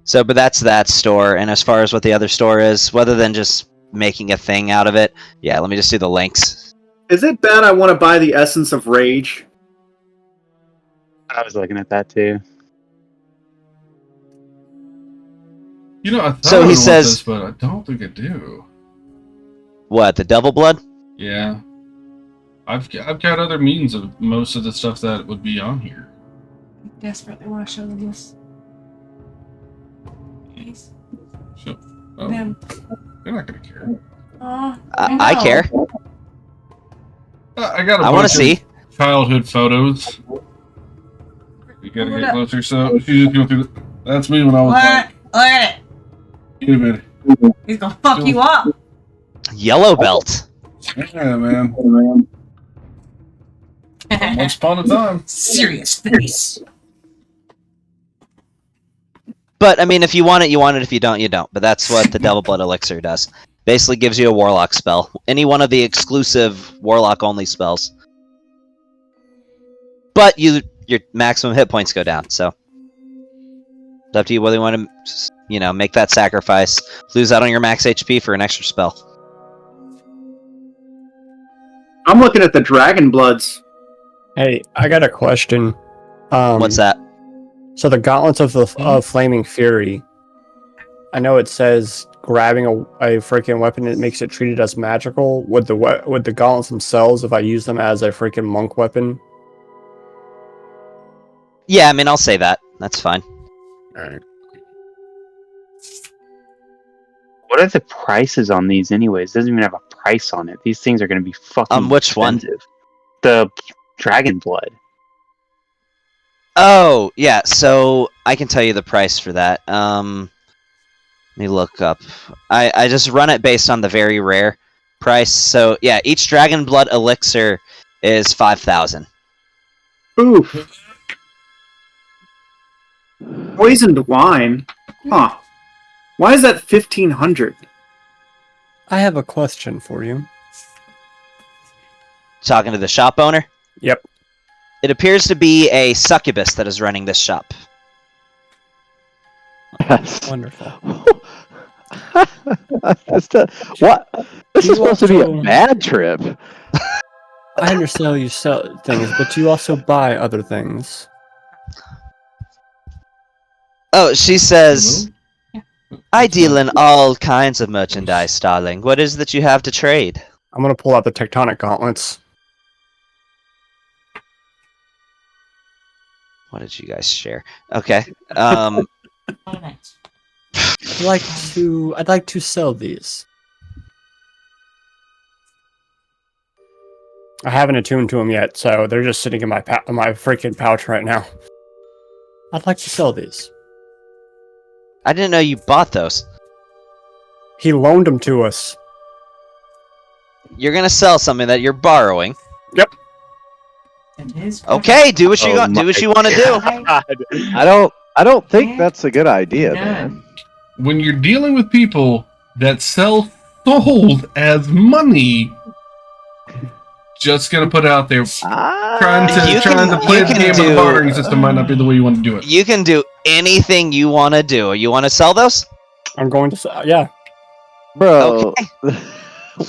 So, but that's that store, and as far as what the other store is, other than just making a thing out of it. Yeah, let me just do the links. Is it bad I want to buy the Essence of Rage? I was looking at that too. You know, I thought So I he would says- want this, but I don't think I do. What, the Devil Blood? Yeah. I've got other means of most of the stuff that would be on here. I desperately want to show them this. Please. So, oh, Them. they're not gonna care. Oh, I know. care. I got a I want bunch to of see. childhood photos. You gotta Hold get up. closer. So she's just going through. That's me when I was Look at it. like, wait a minute. He's gonna fuck you up. Yellow Belt. Yeah, man. Once upon a time. Serious face. But, I mean, if you want it, you want it. If you don't, you don't. But that's what the Devil Blood Elixir does. Basically gives you a Warlock spell. Any one of the exclusive Warlock-only spells. But your maximum hit points go down, so... It's up to you whether you want to, make that sacrifice. Lose out on your max HP for an extra spell. I'm looking at the Dragon Bloods. Hey, I got a question. What's that? So the Gauntlets of Flaming Fury. I know it says grabbing a freaking weapon, it makes it treated as magical. Would the gauntlets themselves, if I use them as a freaking monk weapon? Yeah, I mean, I'll say that. That's fine. Alright. What are the prices on these anyways? It doesn't even have a price on it. These things are going to be fucking Which one? expensive. The Dragon Blood. Oh, yeah, so I can tell you the price for that. Let me look up. I just run it based on the very rare price. So, yeah, each Dragon Blood Elixir is 5,000. Oof. Poisoned wine? Huh. Why is that 1,500? I have a question for you. Talking to the shop owner? Yep. It appears to be a succubus that is running this shop. Yes. Wonderful. What? This You is supposed to be a also- bad trip. I understand you sell things, but you also buy other things. Oh, she says, I deal in all kinds of merchandise, darling. What is that you have to trade? I'm gonna pull out the Tectonic Gauntlets. What did you guys share? Okay. Oh, nice. I'd like to sell these. I haven't attuned to them yet, so they're just sitting in my freaking pouch right now. I'd like to sell these. I didn't know you bought those. He loaned them to us. You're gonna sell something that you're borrowing. It is. Okay, do what you Oh got. Do my what you want to do. I don't think that's a good idea, man. When you're dealing with people that sell souls as money, just gonna put it out there. Trying You to can- play you the can game of do- the bartering system might not be the way you want to do it. You can do anything you want to do. You want to sell those? I'm going to sell. Yeah. Bro,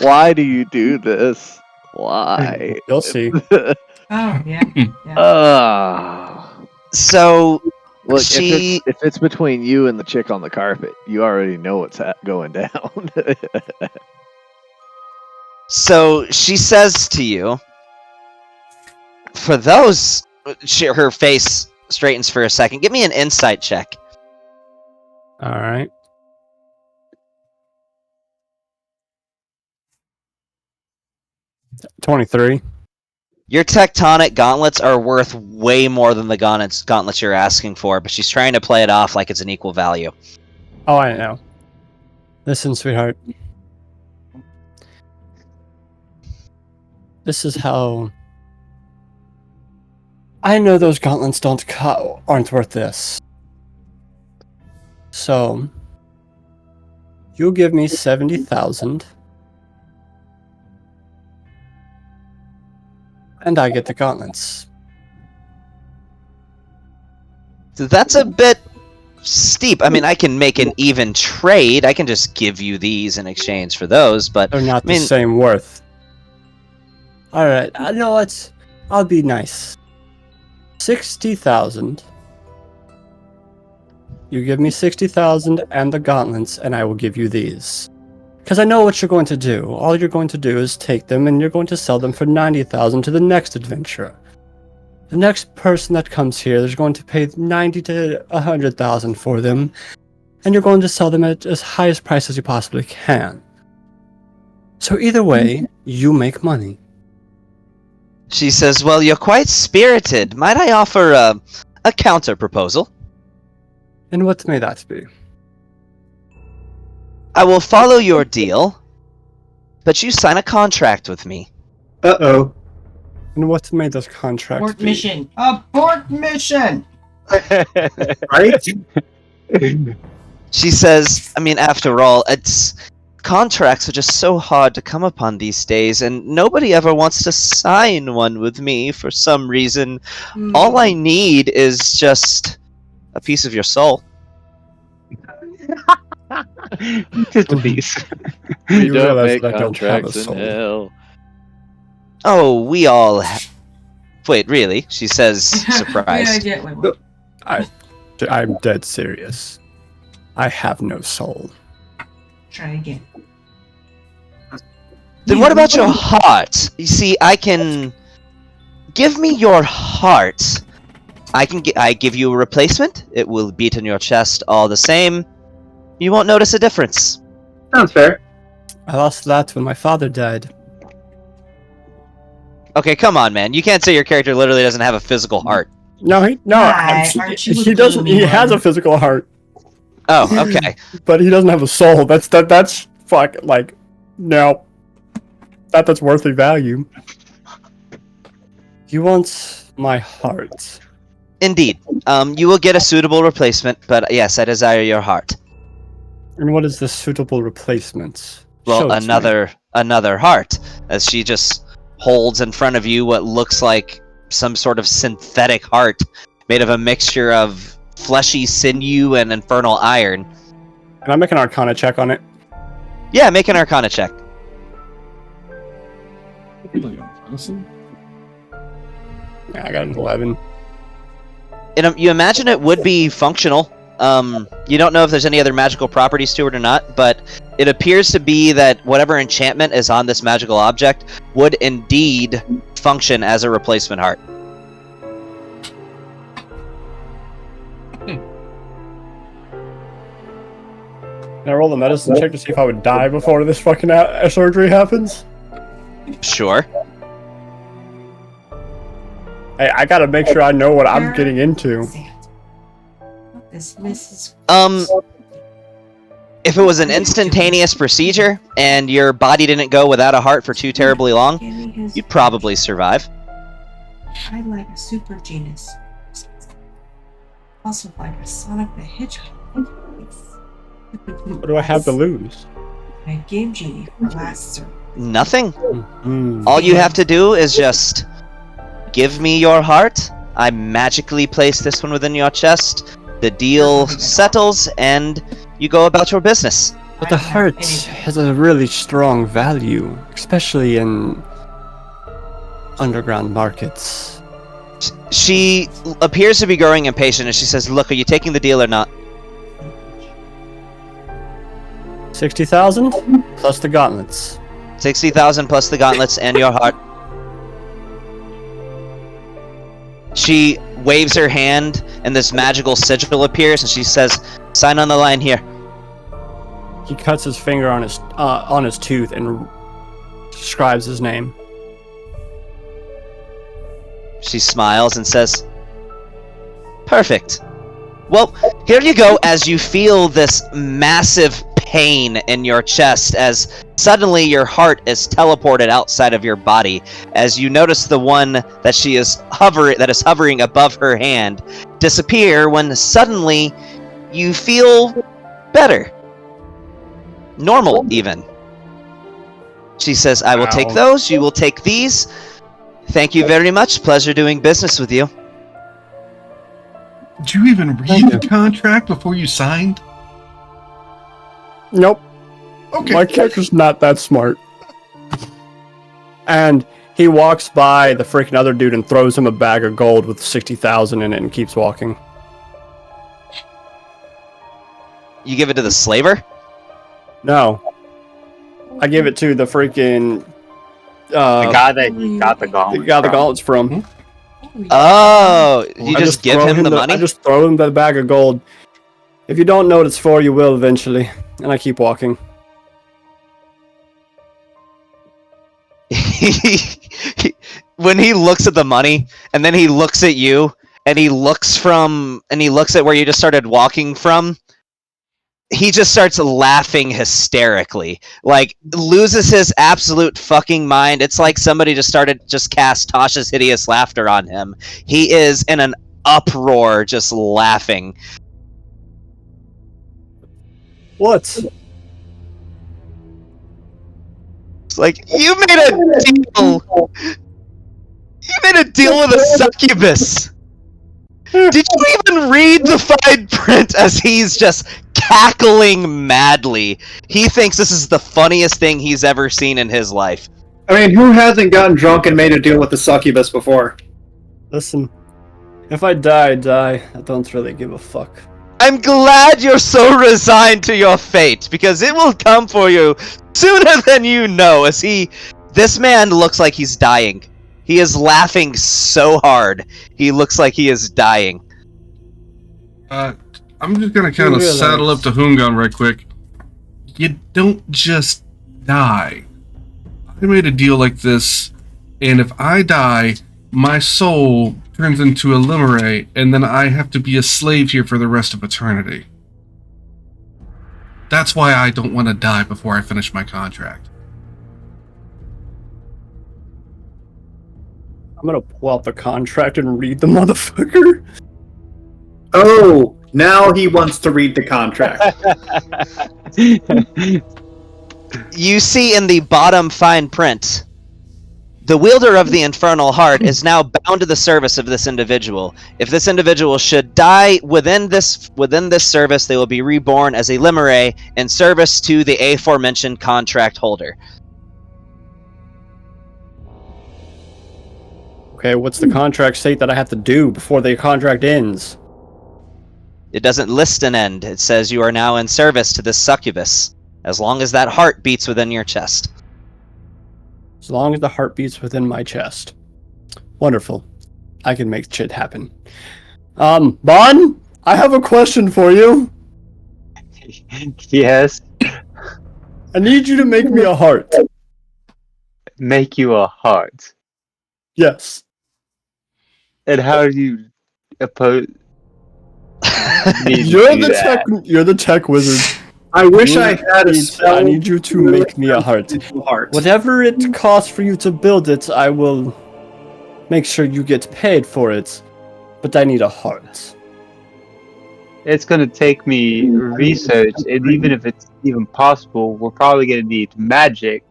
why do you do this? Why? You'll see. Oh, yeah. yeah. So Look, She- if it's between you and the chick on the carpet, you already know what's going down. So she says to you, for those, her face straightens for a second. Give me an insight check. All right. $23. Your tectonic gauntlets are worth way more than the gauntlets you're asking for, but she's trying to play it off like it's an equal value. Oh, I know. Listen, sweetheart. This is how. I know those gauntlets aren't worth this. So, you'll give me 70,000, and I get the gauntlets. So that's a bit steep. I mean, I can make an even trade. I can just give you these in exchange for those, but They're not I mean, the same worth. Alright, I know what? I'll be nice. 60,000. You give me 60,000 and the gauntlets, and I will give you these. Because I know what you're going to do. All you're going to do is take them and you're going to sell them for 90,000 to the next adventurer. The next person that comes here is going to pay 90 to 100,000 for them, and you're going to sell them at as high a price as you possibly can. So either way, you make money. she says, well, you're quite spirited. Might I offer a counter proposal? And what may that be? I will follow your deal, but you sign a contract with me. Uh-oh. And what may this contract Abort be? mission. Abort mission. Right? She says, I mean, after all, contracts are just so hard to come upon these days, and nobody ever wants to sign one with me for some reason. All I need is just a piece of your soul. Just a piece. We You don't realize make that I don't have a contracts in soul. hell. Oh, we all Wait, really? She says, surprised. Yeah, wait. I'm dead serious. I have no soul. Try again. Then what about your heart? You see, I can... Give me your heart. I give you a replacement. It will beat in your chest all the same. You won't notice a difference. Sounds fair. I lost that when my father died. Okay, come on, man. You can't say your character literally doesn't have a physical heart. No, he Aren't you he doesn't. He gloomy has one? a physical heart, Oh, okay. but he doesn't have a soul. That's fuck like no. That's worthy value. You want my heart. Indeed. You will get a suitable replacement, but yes, I desire your heart. And what is the suitable replacement? Well, Show it to me. another heart, as she just holds in front of you what looks like some sort of synthetic heart made of a mixture of fleshy sinew and infernal iron. Can I make an Arcana check on it? Yeah, make an Arcana check. Yeah, I got an 11. You imagine it would be functional. You don't know if there's any other magical properties to it or not, but it appears to be that whatever enchantment is on this magical object would indeed function as a replacement heart. Can I roll a medicine check to see if I would die before this fucking surgery happens? Sure. Hey, I gotta make sure I know what I'm getting into. This Mrs. If it was an instantaneous procedure and your body didn't go without a heart for too terribly long, you'd probably survive. I like a super genius. Also like a Sonic the Hedgehog. What do I have to lose? My game genie for last serve. Nothing. Mm. All you have to do is just give me your heart. I magically place this one within your chest. The deal settles, and you go about your business. But the heart has a really strong value, especially in underground markets. She appears to be growing impatient, and she says, "Look, are you taking the deal or not?" 60,000 plus the gauntlets. 60,000 plus the gauntlets and your heart. She waves her hand, and this magical sigil appears, and she says, "Sign on the line here." He cuts his finger on his tooth and scribes his name. She smiles and says, "Perfect. Well, here you go," as you feel this massive pain in your chest as suddenly your heart is teleported outside of your body, as you notice the one that is hovering above her hand disappear, when suddenly you feel better. Normal, even. She says, "I will take those, you will take these. Thank you very much. Pleasure doing business with you." Did you even read the contract before you signed? Nope. Okay. My character's not that smart. And he walks by the freaking other dude and throws him a bag of gold with 60,000 in it and keeps walking. You give it to the slaver? No. I give it to the freaking... The guy that he got the gauntlet. The guy the gauntlet's from. Oh, you I just give throw him the money? I just throw him the bag of gold. If you don't know what it's for, you will eventually. And I keep walking. When he looks at the money, and then he looks at you, and he looks at where you just started walking from, he just starts laughing hysterically. Like, loses his absolute fucking mind. It's like somebody just cast Tasha's Hideous Laughter on him. He is in an uproar, just laughing. What? It's like, you made a deal! You made a deal with a succubus! Did you even read the fine print as he's just cackling madly? He thinks this is the funniest thing he's ever seen in his life. I mean, who hasn't gotten drunk and made a deal with the succubus before? Listen, if I die, I die. I don't really give a fuck. I'm glad you're so resigned to your fate, because it will come for you sooner than you know, this man looks like he's dying. He is laughing so hard, he looks like he is dying. I'm just gonna kind of saddle up to Hungan right quick. You don't just die. I made a deal like this, and if I die, my soul turns into a limere, and then I have to be a slave here for the rest of eternity. That's why I don't want to die before I finish my contract. I'm gonna pull out the contract and read the motherfucker. Oh, now he wants to read the contract. You see in the bottom fine print, the wielder of the infernal heart is now bound to the service of this individual. If this individual should die within this service, they will be reborn as a limere in service to the aforementioned contract holder. Okay, what's the contract state that I have to do before the contract ends? It doesn't list an end. It says you are now in service to this succubus, as long as that heart beats within your chest. As long as the heart beats within my chest. Wonderful. I can make shit happen. Bon, I have a question for you. Yes. I need you to make me a heart. Make you a heart. Yes. And how do you oppose? You're the tech wizard. I wish I had a spell. I need you to make me a heart. Whatever it costs for you to build it, I will make sure you get paid for it. But I need a heart. It's gonna take me research, and even if it's even possible, we're probably gonna need magic.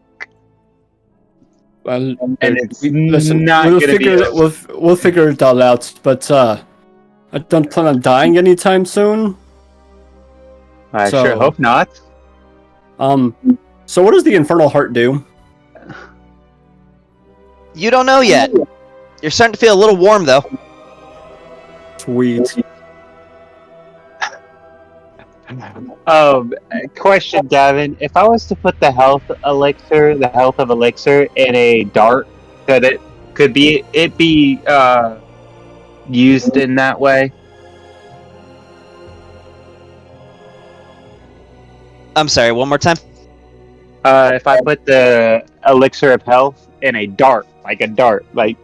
Well, And it's listen, not we'll gonna figure be. it. We'll figure it all out. But I don't plan on dying anytime soon. I so- sure hope not. So what does the infernal heart do? You don't know yet. You're starting to feel a little warm, though. Sweet. Question, Gavin. If I was to put the health of elixir in a dart, could it be used in that way? I'm sorry, one more time? If I put the elixir of health in a dart, like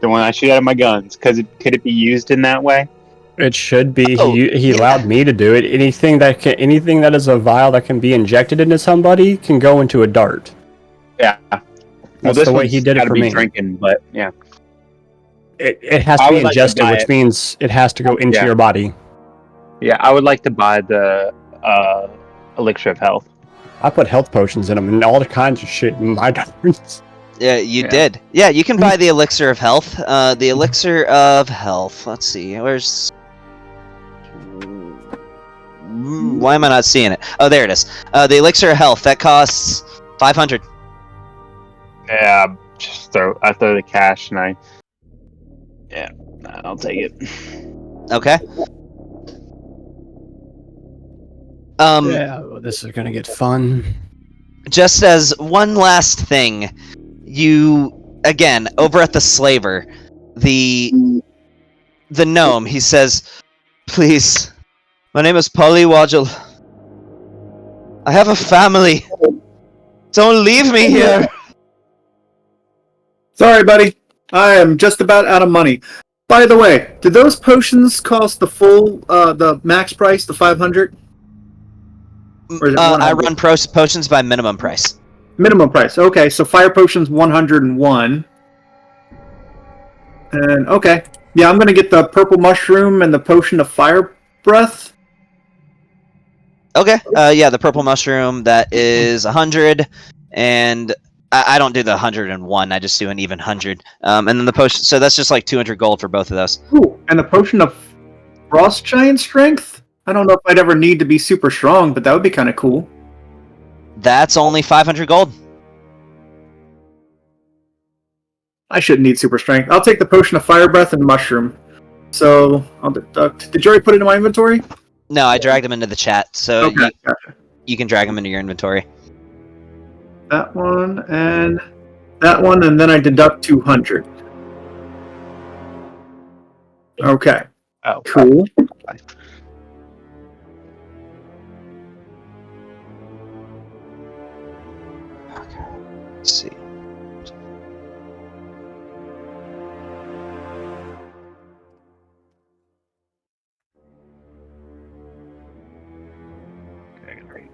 the one I shoot out of my guns, could it be used in that way? It should be. Oh, He yeah. allowed me to do it. Anything that is a vial that can be injected into somebody can go into a dart. Yeah. That's the way he did it gotta for be me. Drinking, but yeah. It has I to be would like to ingested, buy which it. means it has to go into Yeah. your body. Yeah, I would like to buy the elixir of health. I put health potions in them and all the kinds of shit in my darts. Yeah, you Yeah. did. Yeah, you can buy the elixir of health. The elixir of health. Let's see. Where's Why am I not seeing it? Oh, there it is. The elixir of health that costs 500. Yeah, I throw the cash and I'll take it. Okay. Yeah, well, this is gonna get fun. Just as one last thing, you again over at the slaver, the gnome. He says, "Please, my name is Polly Wodgel. I have a family. Don't leave me here." Sorry, buddy. I am just about out of money. By the way, did those potions cost the full, the max price, the 500? Or is it I 100? run potions by minimum price. Minimum price. Okay, so fire potions 101. And okay, yeah, I'm gonna get the purple mushroom and the potion of fire breath. Okay. Yeah, the purple mushroom that is 100, and I don't do the 101. I just do an even 100. And then the potion. So that's just like 200 gold for both of those. Ooh, and the potion of frost giant strength. I don't know if I'd ever need to be super strong, but that would be kind of cool. That's only 500 gold. I shouldn't need super strength. I'll take the potion of fire breath and mushroom. So I'll deduct. Did you already put it in my inventory? No, I dragged them into the chat, so Okay, gotcha. you can drag them into your inventory. That one, and then I deduct 200. Okay, Oh, cool. Let's see.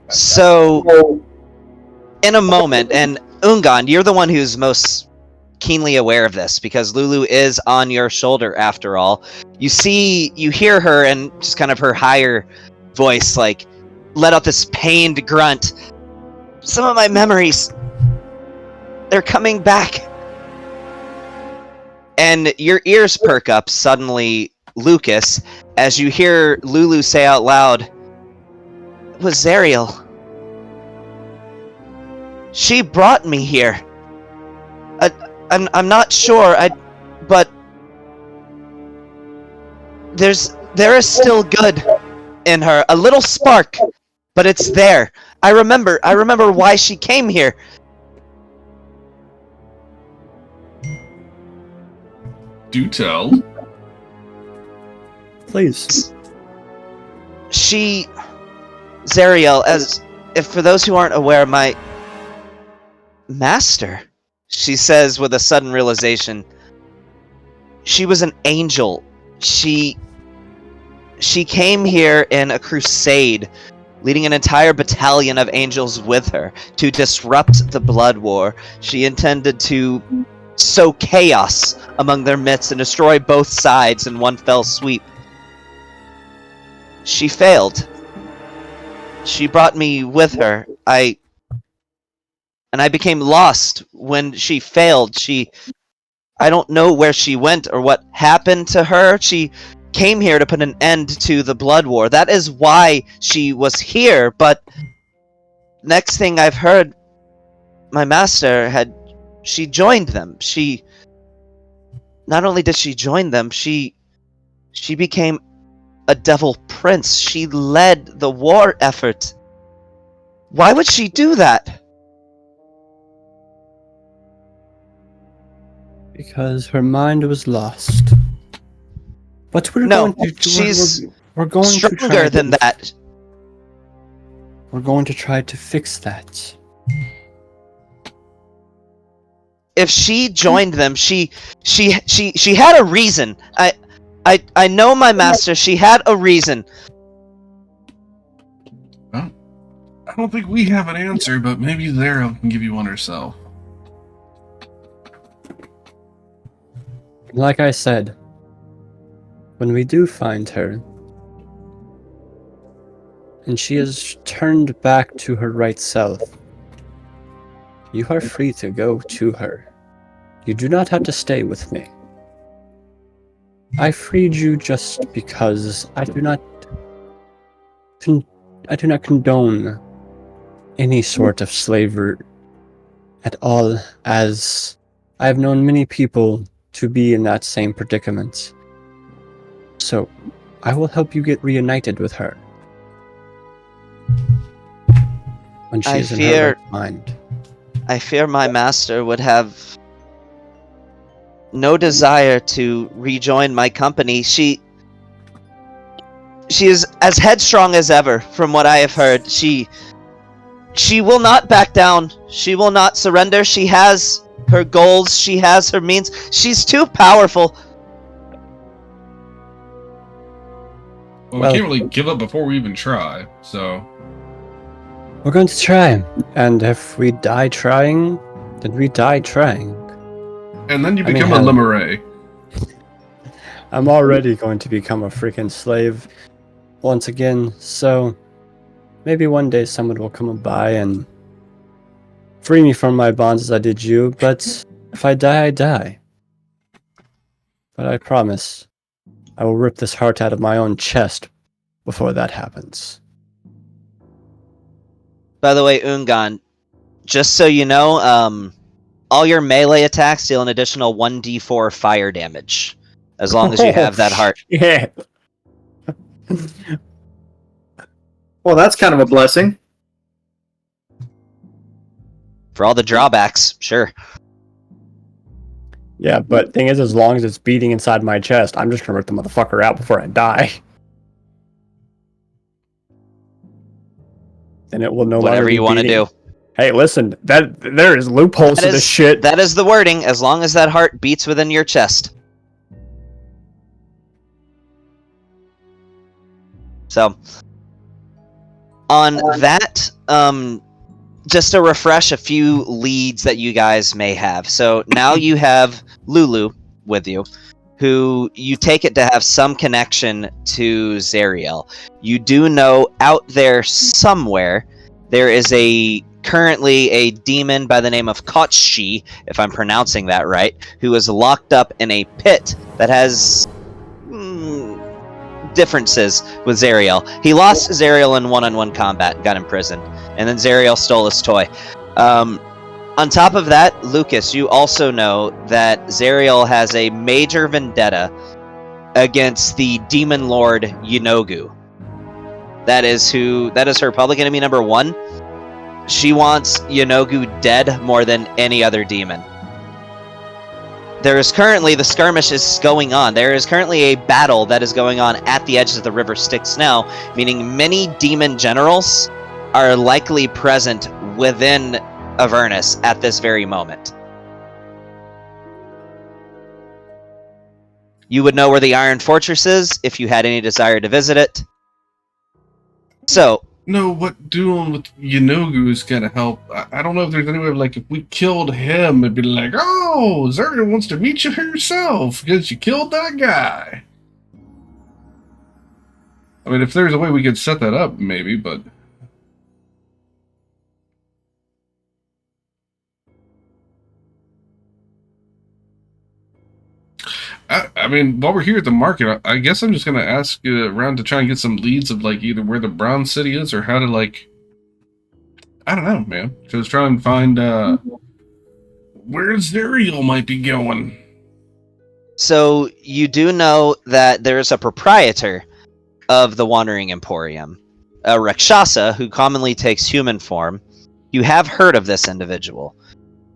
So, in a moment, and Ungan, you're the one who's most keenly aware of this because Lulu is on your shoulder after all. You hear her and just kind of her higher voice, like, let out this pained grunt. Some of my memories, they're coming back. And your ears perk up suddenly, Lucas, as you hear Lulu say out loud, "It was Zariel. She brought me here. I'm not sure, but there is still good in her, a little spark, but it's there. I remember why she came here." Do tell. Please. Zariel, if for those who aren't aware, my master, she says with a sudden realization, she was an angel. She came here in a crusade, leading an entire battalion of angels with her to disrupt the Blood War. She intended to sow chaos among their midst and destroy both sides in one fell sweep. She failed. She brought me with her. I became lost when she failed. I don't know where she went or what happened to her. She came here to put an end to the Blood War. That is why she was here, but next thing I've heard, my master she joined them. Not only did she join them, she became a devil prince. She led the war effort. Why would she do that? Because her mind was lost. But we're No, going to. she's we're going stronger to try than that. We're going to try to fix that. If she joined them, she had a reason. I know my master. She had a reason. Well, I don't think we have an answer, but maybe Zara can give you one herself. Like I said, when we do find her, and she is turned back to her right self, you are free to go to her. You do not have to stay with me. I freed you just because I do not do not condone any sort of slavery at all, as I have known many people to be in that same predicament. So, I will help you get reunited with her when she is in her right mind. I fear my master would have no desire to rejoin my company. She is as headstrong as ever, from what I have heard. She will not back down. She will not surrender. She has her goals. She has her means. She's too powerful. Well, we can't really give up before we even try, so... We're going to try, and if we die trying, then we die trying. And then you become a lemure. I'm already going to become a freaking slave once again, so maybe one day someone will come by and free me from my bonds as I did you, but if I die, I die. But I promise, I will rip this heart out of my own chest before that happens. By the way, Ungan, just so you know, all your melee attacks deal an additional 1d4 fire damage, as long as you have that heart. Yeah. Well, that's kind of a blessing. For all the drawbacks, sure. Yeah, but thing is, as long as it's beating inside my chest, I'm just gonna rip the motherfucker out before I die. Then it will no longer Whatever be you want to beating. do. Hey, listen, there is loopholes to this shit. That is the wording, as long as that heart beats within your chest. So, on that, just to refresh a few leads that you guys may have. So now you have Lulu with you, who you take it to have some connection to Zariel. You do know out there somewhere there is currently a demon by the name of Kochi, if I'm pronouncing that right, who is locked up in a pit that has differences with Zariel. He lost Zariel in one-on-one combat and got imprisoned, and then Zariel stole his toy. On top of that, Lucas, you also know that Zariel has a major vendetta against the demon lord Yinogu. That is her public enemy number one. She wants Yinogu dead more than any other demon. There is currently, the skirmish is going on. There is currently a battle that is going on at the edges of the river Styx now, meaning many demon generals are likely present within Avernus at this very moment. You would know where the Iron Fortress is if you had any desire to visit it. So, No, what doing with Yinogu is gonna help. I don't know if there's any way of, like, if we killed him, it'd be like, oh, Zerga wants to meet you herself because you killed that guy. I mean, if there's a way we could set that up, maybe, but... I mean, while we're here at the market, I guess I'm just going to ask around to try and get some leads of, like, either where the Brown City is or how to, like... I don't know, man. Just try and find where Zariel might be going. So you do know that there is a proprietor of the Wandering Emporium, a Rakshasa who commonly takes human form. You have heard of this individual.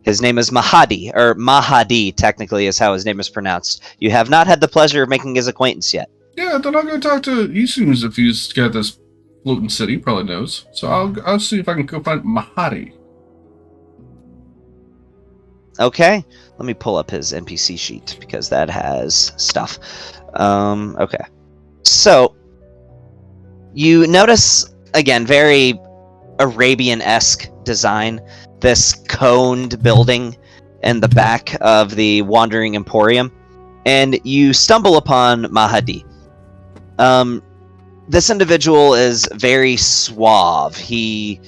His name is Mahadi, or Mahadi, technically, is how his name is pronounced. You have not had the pleasure of making his acquaintance yet. Yeah, then I'll go talk to Isunes if he's got this floating city. He probably knows. So I'll see if I can go find Mahadi. Okay, let me pull up his NPC sheet because that has stuff. Okay, so you notice again very Arabian-esque design. This coned building in the back of the Wandering Emporium, and you stumble upon Mahadi. This individual is very suave. He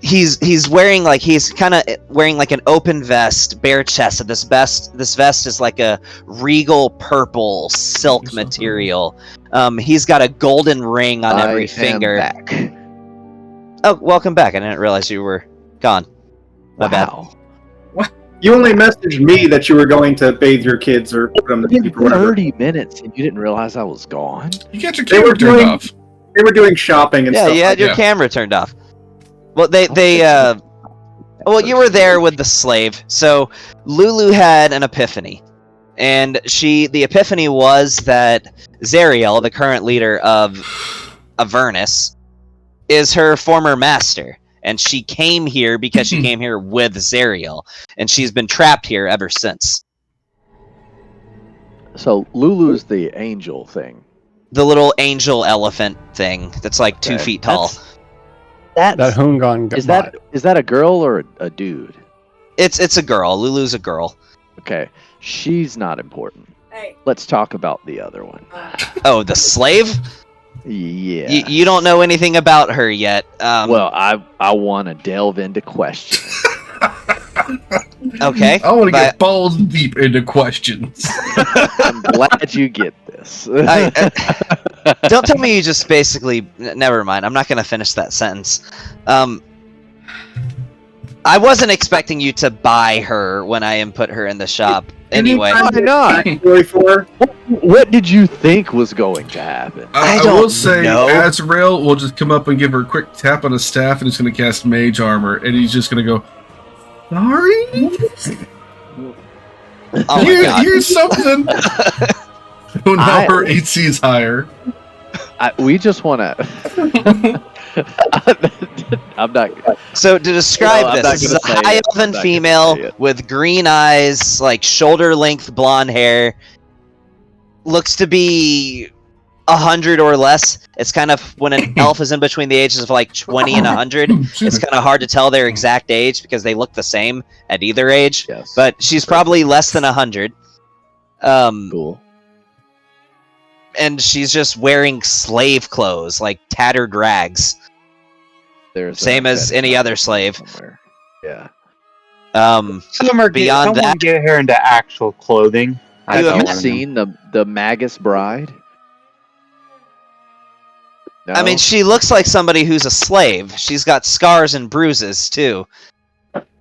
he's wearing he's kind of wearing an open vest, bare chested. This vest is like a regal purple silk material. He's got a golden ring on every finger. Back. Oh, welcome back. I didn't realize you were gone. My bad. You only messaged me that you were going to bathe your kids or put them to sleep or whatever. 30 minutes and you didn't realize I was gone? You got your They were camera turned doing- off. They were doing shopping and Yeah, stuff. you had your Yeah. camera turned off. Well, well, you were there with the slave. So Lulu had an epiphany, and the epiphany was that Zariel, the current leader of Avernus, is her former master, and she came here because she came here with Zariel, and she's been trapped here ever since. So Lulu's the angel thing. The little angel elephant thing that's 2 feet tall. That Hungon Is that a girl or a dude? It's a girl. Lulu's a girl. Okay, she's not important. Hey. Let's talk about the other one. Oh, the slave? Yeah. You don't know anything about her yet. Well, I want to delve into questions. Okay. I want to get balls deep into questions. I'm glad you get this. Don't tell me you just basically. Never mind. I'm not going to finish that sentence. I wasn't expecting you to buy her when I input her in the shop. Anyway, Why not? What did you think was going to happen? I I don't will say, know. Azrael will just come up and give her a quick tap on his staff, and he's going to cast Mage Armor, and he's just going to go, sorry? oh my god. Here's something. Oh, now her AC is higher. We just want to. I'm not. So to describe I'm this, not this is a gonna say high it. I'm elven not gonna female say it. with green eyes, shoulder length blonde hair. Looks to be 100 or less. It's kind of when an elf is in between the ages of 20 and 100. It's kind of hard to tell their exact age because they look the same at either age. Yes. But she's probably less than 100. Cool. And she's just wearing slave clothes, tattered rags. There's Same as that any other slave. somewhere. Yeah. Beyond that, get her into actual clothing. I Have don't you wanna seen the Magus Bride? No? I mean, she looks like somebody who's a slave. She's got scars and bruises too.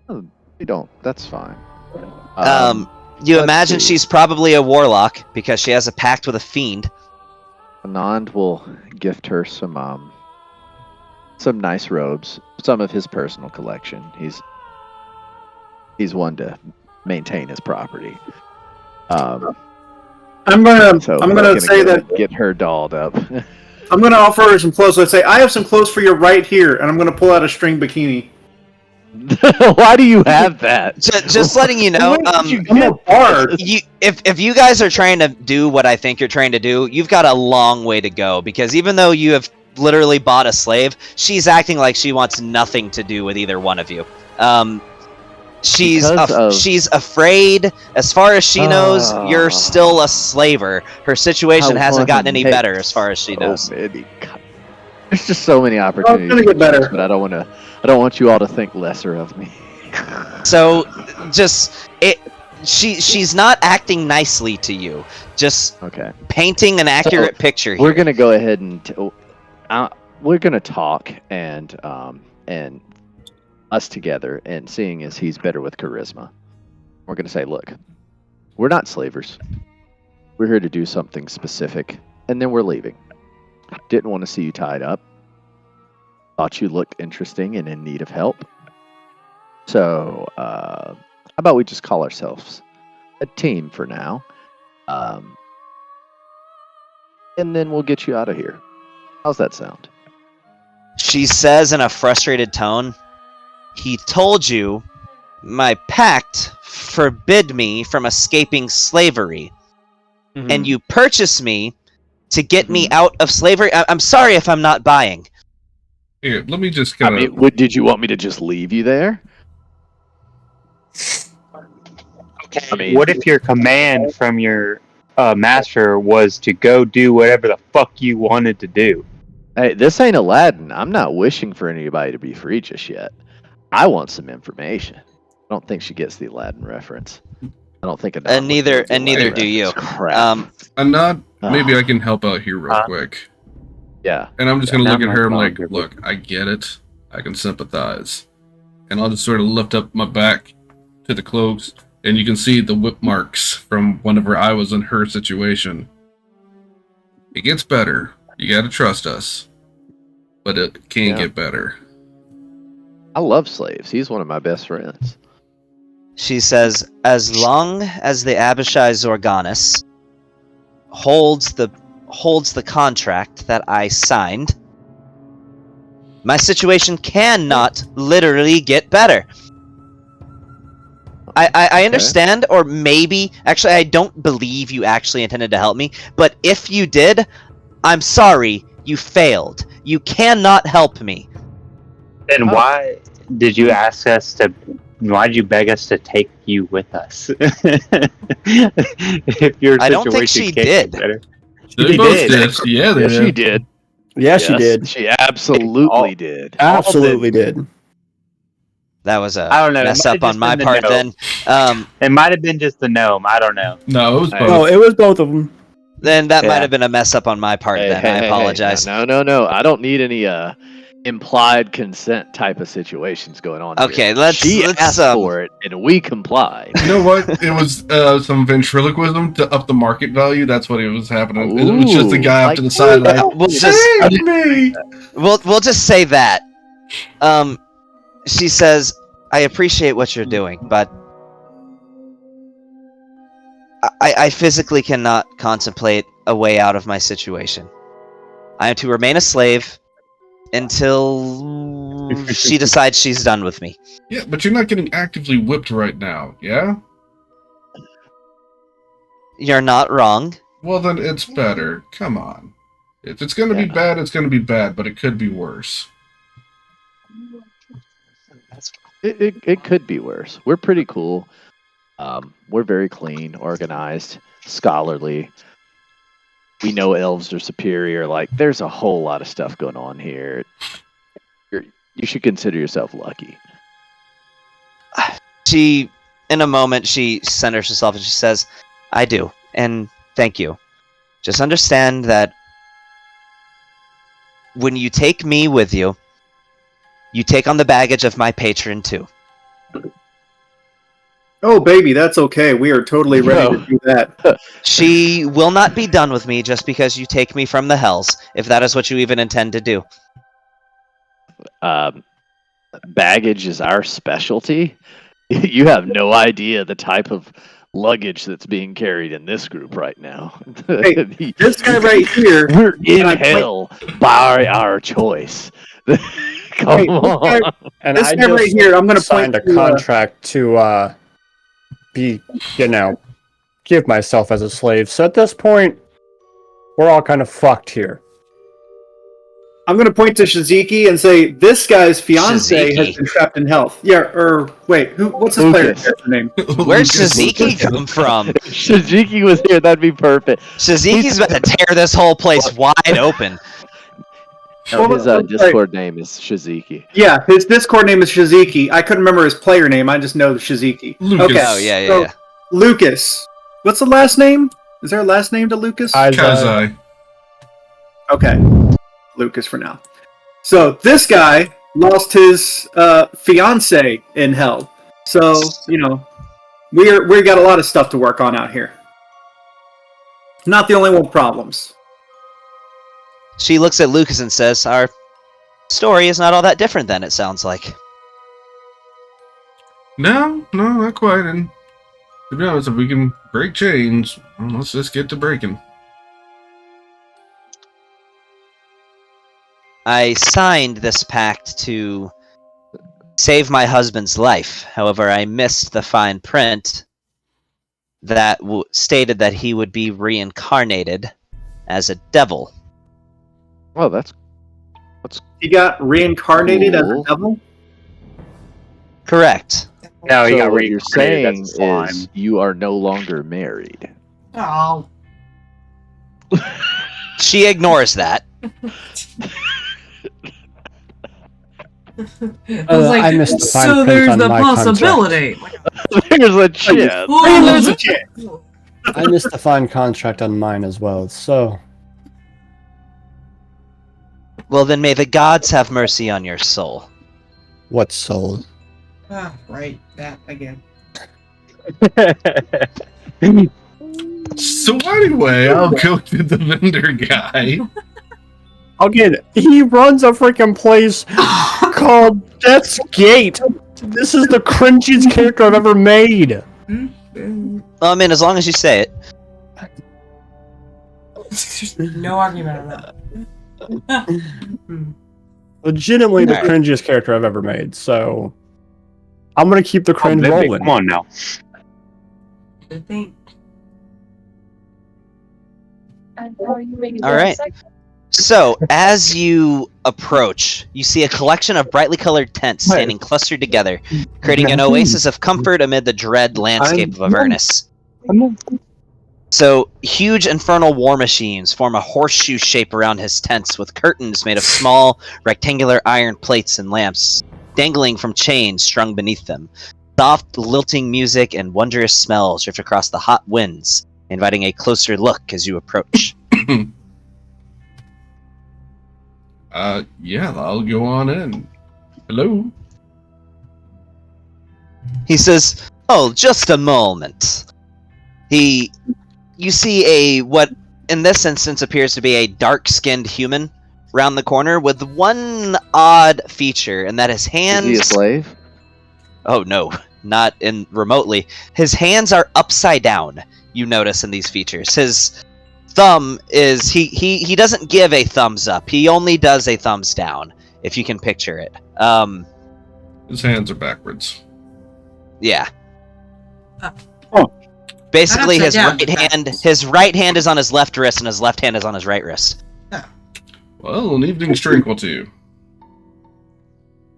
You don't. That's fine. You let's imagine see. she's probably a warlock because she has a pact with a fiend. Anand will gift her some nice robes, some of his personal collection. He's one to maintain his property. I'm gonna So I'm we're gonna say go that get her dolled up. I'm gonna offer her some clothes. Let's say I have some clothes for you right here, and I'm gonna pull out a string bikini. Why do you have that? Just letting you know, I'm a bard. if you guys are trying to do what I think you're trying to do, you've got a long way to go because even though you have literally bought a slave, she's acting like she wants nothing to do with either one of you. She's afraid. As far as she knows, you're still a slaver. Her situation hasn't gotten any better as far as she knows. There's just so many opportunities. gonna get better. But I don't want you all to think lesser of me. So, she's not acting nicely to you. Just Okay. painting an accurate picture here. We're gonna go ahead and we're gonna talk and us together, and seeing as he's better with charisma, we're gonna say, look, we're not slavers. We're here to do something specific, and then we're leaving. Didn't want to see you tied up. Thought you looked interesting and in need of help. So, how about we just call ourselves a team for now? And then we'll get you out of here. How's that sound? She says in a frustrated tone, "He told you my pact forbid me from escaping slavery, and you purchased me to get me out of slavery. I'm sorry if I'm not buying." Here, let me just kind of... Did you want me to just leave you there? Okay. I mean- What if your command from your master was to go do whatever the fuck you wanted to do? Hey, this ain't Aladdin. I'm not wishing for anybody to be free just yet. I want some information. I don't think she gets the Aladdin reference. I don't think. And neither do you. It's crap. Anad, maybe Ugh. I can help out here real quick. Yeah. And I'm just gonna Yeah, look at I'm her. I'm not like, wrong. look, I get it. I can sympathize. And I'll just sort of lift up my back to the cloaks, and you can see the whip marks from whenever I was in her situation. It gets better. You gotta trust us. But it can Yeah. get better. I love slaves. He's one of my best friends. She says, as long as the Abishai Zorganis holds the contract that I signed, my situation cannot literally get better. I understand, or maybe, actually, I don't believe you actually intended to help me, but if you did, I'm sorry, you failed. You cannot help me. Then why did you ask us to? Why did you beg us to take you with us? If your I don't think situation she can't did. get better. They She both did. did. Yeah, they Yes, did. she did. Yeah, she Yes, did. She absolutely did. Absolutely did. That was a I don't know, it mess might up have on just my been the part gnome. then. It might have been just the gnome. I don't know. No, it was Hey. both. No, it was both of them. Then that Yeah. might have been a mess up on my part then. I apologize. No. I don't need any implied consent type of situations going on. Okay, here. let's She asked for it, and we complied. You know what? It was some ventriloquism to up the market value. That's what it was happening. It was just a guy up to the side. Like, We'll just save me! we'll just say that. She says, I appreciate what you're doing, but I physically cannot contemplate a way out of my situation. I am to remain a slave until she decides she's done with me. Yeah, but you're not getting actively whipped right now, yeah? You're not wrong. Well, then it's better. Come on. If it's going to be Yeah. bad, it's going to be bad, but it could be worse. It could be worse. We're pretty cool. We're very clean, organized, scholarly. We know elves are superior. Like, there's a whole lot of stuff going on here. You should consider yourself lucky. She, in a moment, she centers herself and she says, I do, and thank you. Just understand that when you take me with you, you take on the baggage of my patron too. Oh, baby, that's okay. We are totally ready to do that. She will not be done with me just because you take me from the hells, if that is what you even intend to do. Baggage is our specialty. You have no idea the type of luggage that's being carried in this group right now. Hey, this guy right here. We're in and I- hell by our choice. Come Hey, on. And This I guy right just here, I'm going to signed point a to, contract to be, give myself as a slave. So at this point, we're all kind of fucked here. I'm going to point to Shiziki and say, this guy's fiance Shiziki. has been trapped in hell. Yeah, or wait, what's his player Lucas. character name? Where's Shiziki come from? If Shiziki was here, that'd be perfect. Shiziki's about to tear this whole place wide open. No, his I'm sorry. Discord name is Shiziki. Yeah, his Discord name is Shiziki. I couldn't remember his player name. I just know Shiziki. Lucas. Okay, Oh, yeah. so Lucas. What's the last name? Is there a last name to Lucas? Kazai. Okay, Lucas for now. So this guy lost his fiance in hell. So we got a lot of stuff to work on out here. Not the only one with problems. She looks at Lucas and says, our story is not all that different then, it sounds like. No, not quite. And to be honest, if we can break chains, well, let's just get to breaking. I signed this pact to save my husband's life. However, I missed the fine print that stated that he would be reincarnated as a devil. Oh, that's He got reincarnated as a Cool. devil? Correct. No, he so got what you're saying reincarnated as a slime. is you are no longer married. Oh, She ignores that. I was I missed the fine so print there's on the my possibility. There's a chance. There's a chance. I missed the fine contract on mine as well, so Well, then may the gods have mercy on your soul. what soul? Ah, right, that again. So anyway, I'll go to the vendor guy. Again, he runs a freaking place called Death's Gate. This is the cringiest character I've ever made. I mean, as long as you say it. There's no argument on that. Legitimately the Alright. cringiest character I've ever made, so I'm gonna keep the cringe rolling. Come on now. Good thing. All right. So, as you approach, you see a collection of brightly colored tents standing clustered together, creating an oasis of comfort amid the dread landscape of Avernus. So, huge infernal war machines form a horseshoe shape around his tents, with curtains made of small, rectangular iron plates and lamps dangling from chains strung beneath them. Soft, lilting music and wondrous smells drift across the hot winds, inviting a closer look as you approach. Yeah, I'll go on in. Hello? He says, "Oh, just a moment." You see what in this instance appears to be a dark-skinned human round the corner with one odd feature, and that his hands... Is he a slave? Oh no, not in remotely. His hands are upside down, you notice in these features. His thumb is... He doesn't give a thumbs up. He only does a thumbs down, if you can picture it. His hands are backwards. Yeah. Oh. Basically, Not his upside down, right hand, backwards. his right hand is on his left wrist, and his left hand is on his right wrist. Well, an evening's tranquil to you.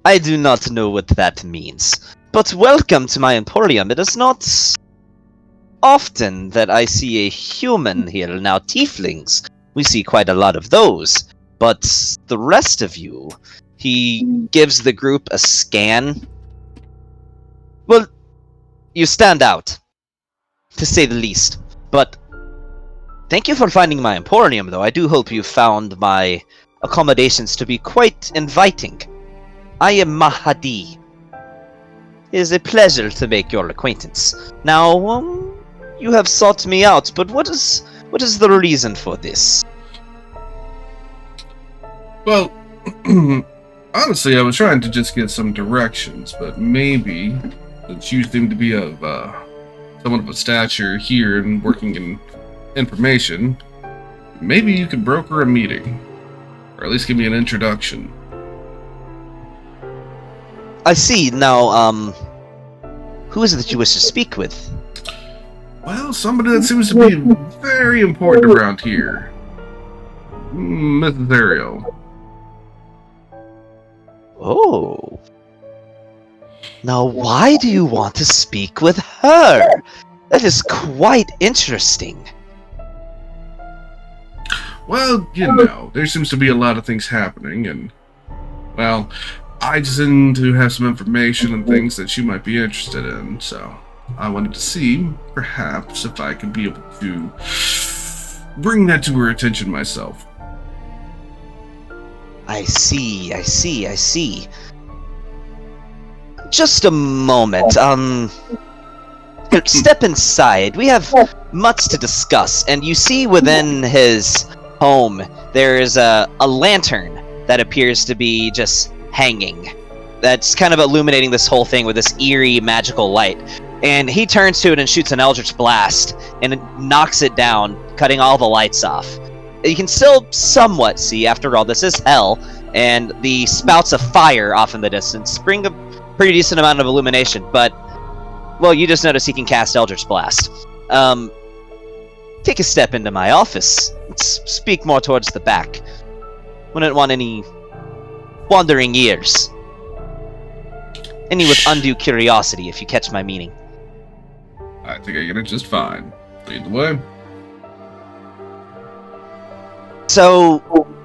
I do not know what that means, but welcome to my emporium. It is not often that I see a human here. Now, tieflings, we see quite a lot of those, but the rest of you, he gives the group a scan. Well, you stand out, to say the least, but thank you for finding my emporium, though. I do hope you found my accommodations to be quite inviting. I am Mahadi. It is a pleasure to make your acquaintance. Now, you have sought me out, but what is the reason for this? Well, honestly, I was trying to just get some directions, but maybe, since you seem to be of somewhat of a stature here and working in information, maybe you could broker a meeting, or at least give me an introduction. I see. Now, who is it that you wish to speak with? Well, somebody that seems to be very important around here. Mrs. Ariel. Oh. Now, why do you want to speak with her? That is quite interesting. Well, you know, there seems to be a lot of things happening, and, well, I just seem to have some information and things that she might be interested in, so I wanted to see, perhaps, if I could be able to bring that to her attention myself. I see. Just a moment. Step inside. We have much to discuss, and you see within his home there is a lantern that appears to be just hanging. That's kind of illuminating this whole thing with this eerie magical light. And he turns to it and shoots an eldritch blast, and it knocks it down, cutting all the lights off. You can still somewhat see, after all, this is hell, and the spouts of fire off in the distance bring a pretty decent amount of illumination, but, well, you just notice he can cast Eldritch Blast. Take a step into my office. Let's speak more towards the back. Wouldn't want any wandering ears. Any with undue curiosity, if you catch my meaning. I think I get it just fine. Lead the way. So,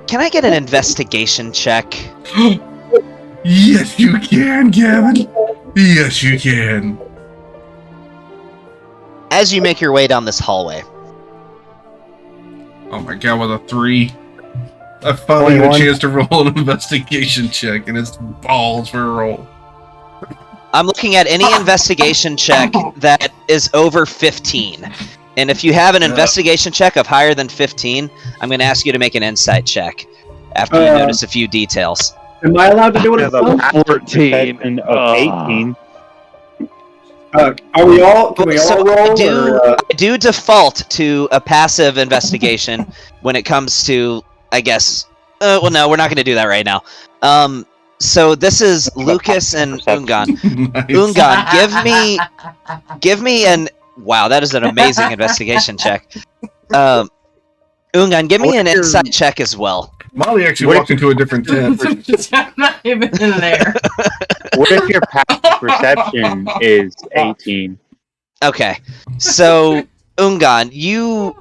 can I get an investigation check? Yes, you can, Gavin. Yes, you can. As you make your way down this hallway, Oh my god, with a 3. I finally had a 21. chance to roll an investigation check, and it's balls for a roll. I'm looking at any investigation check that is over 15. And if you have an investigation check of higher than 15, I'm going to ask you to make an insight check after you notice a few details. Am I allowed to do it? Have a passive 14. perception of 18. Are we all? Can we all So roll? I do default to a passive investigation when it comes to, I guess. Well, no, we're not going to do that right now. So this is Lucas and Ungan. Nice. Ungan, give me an. Wow, that is an amazing investigation check. Ungan, give me an insight check as well. Molly actually walked into a different tent. I'm not even in there. What if your passive perception is 18? Okay, so Ungan, you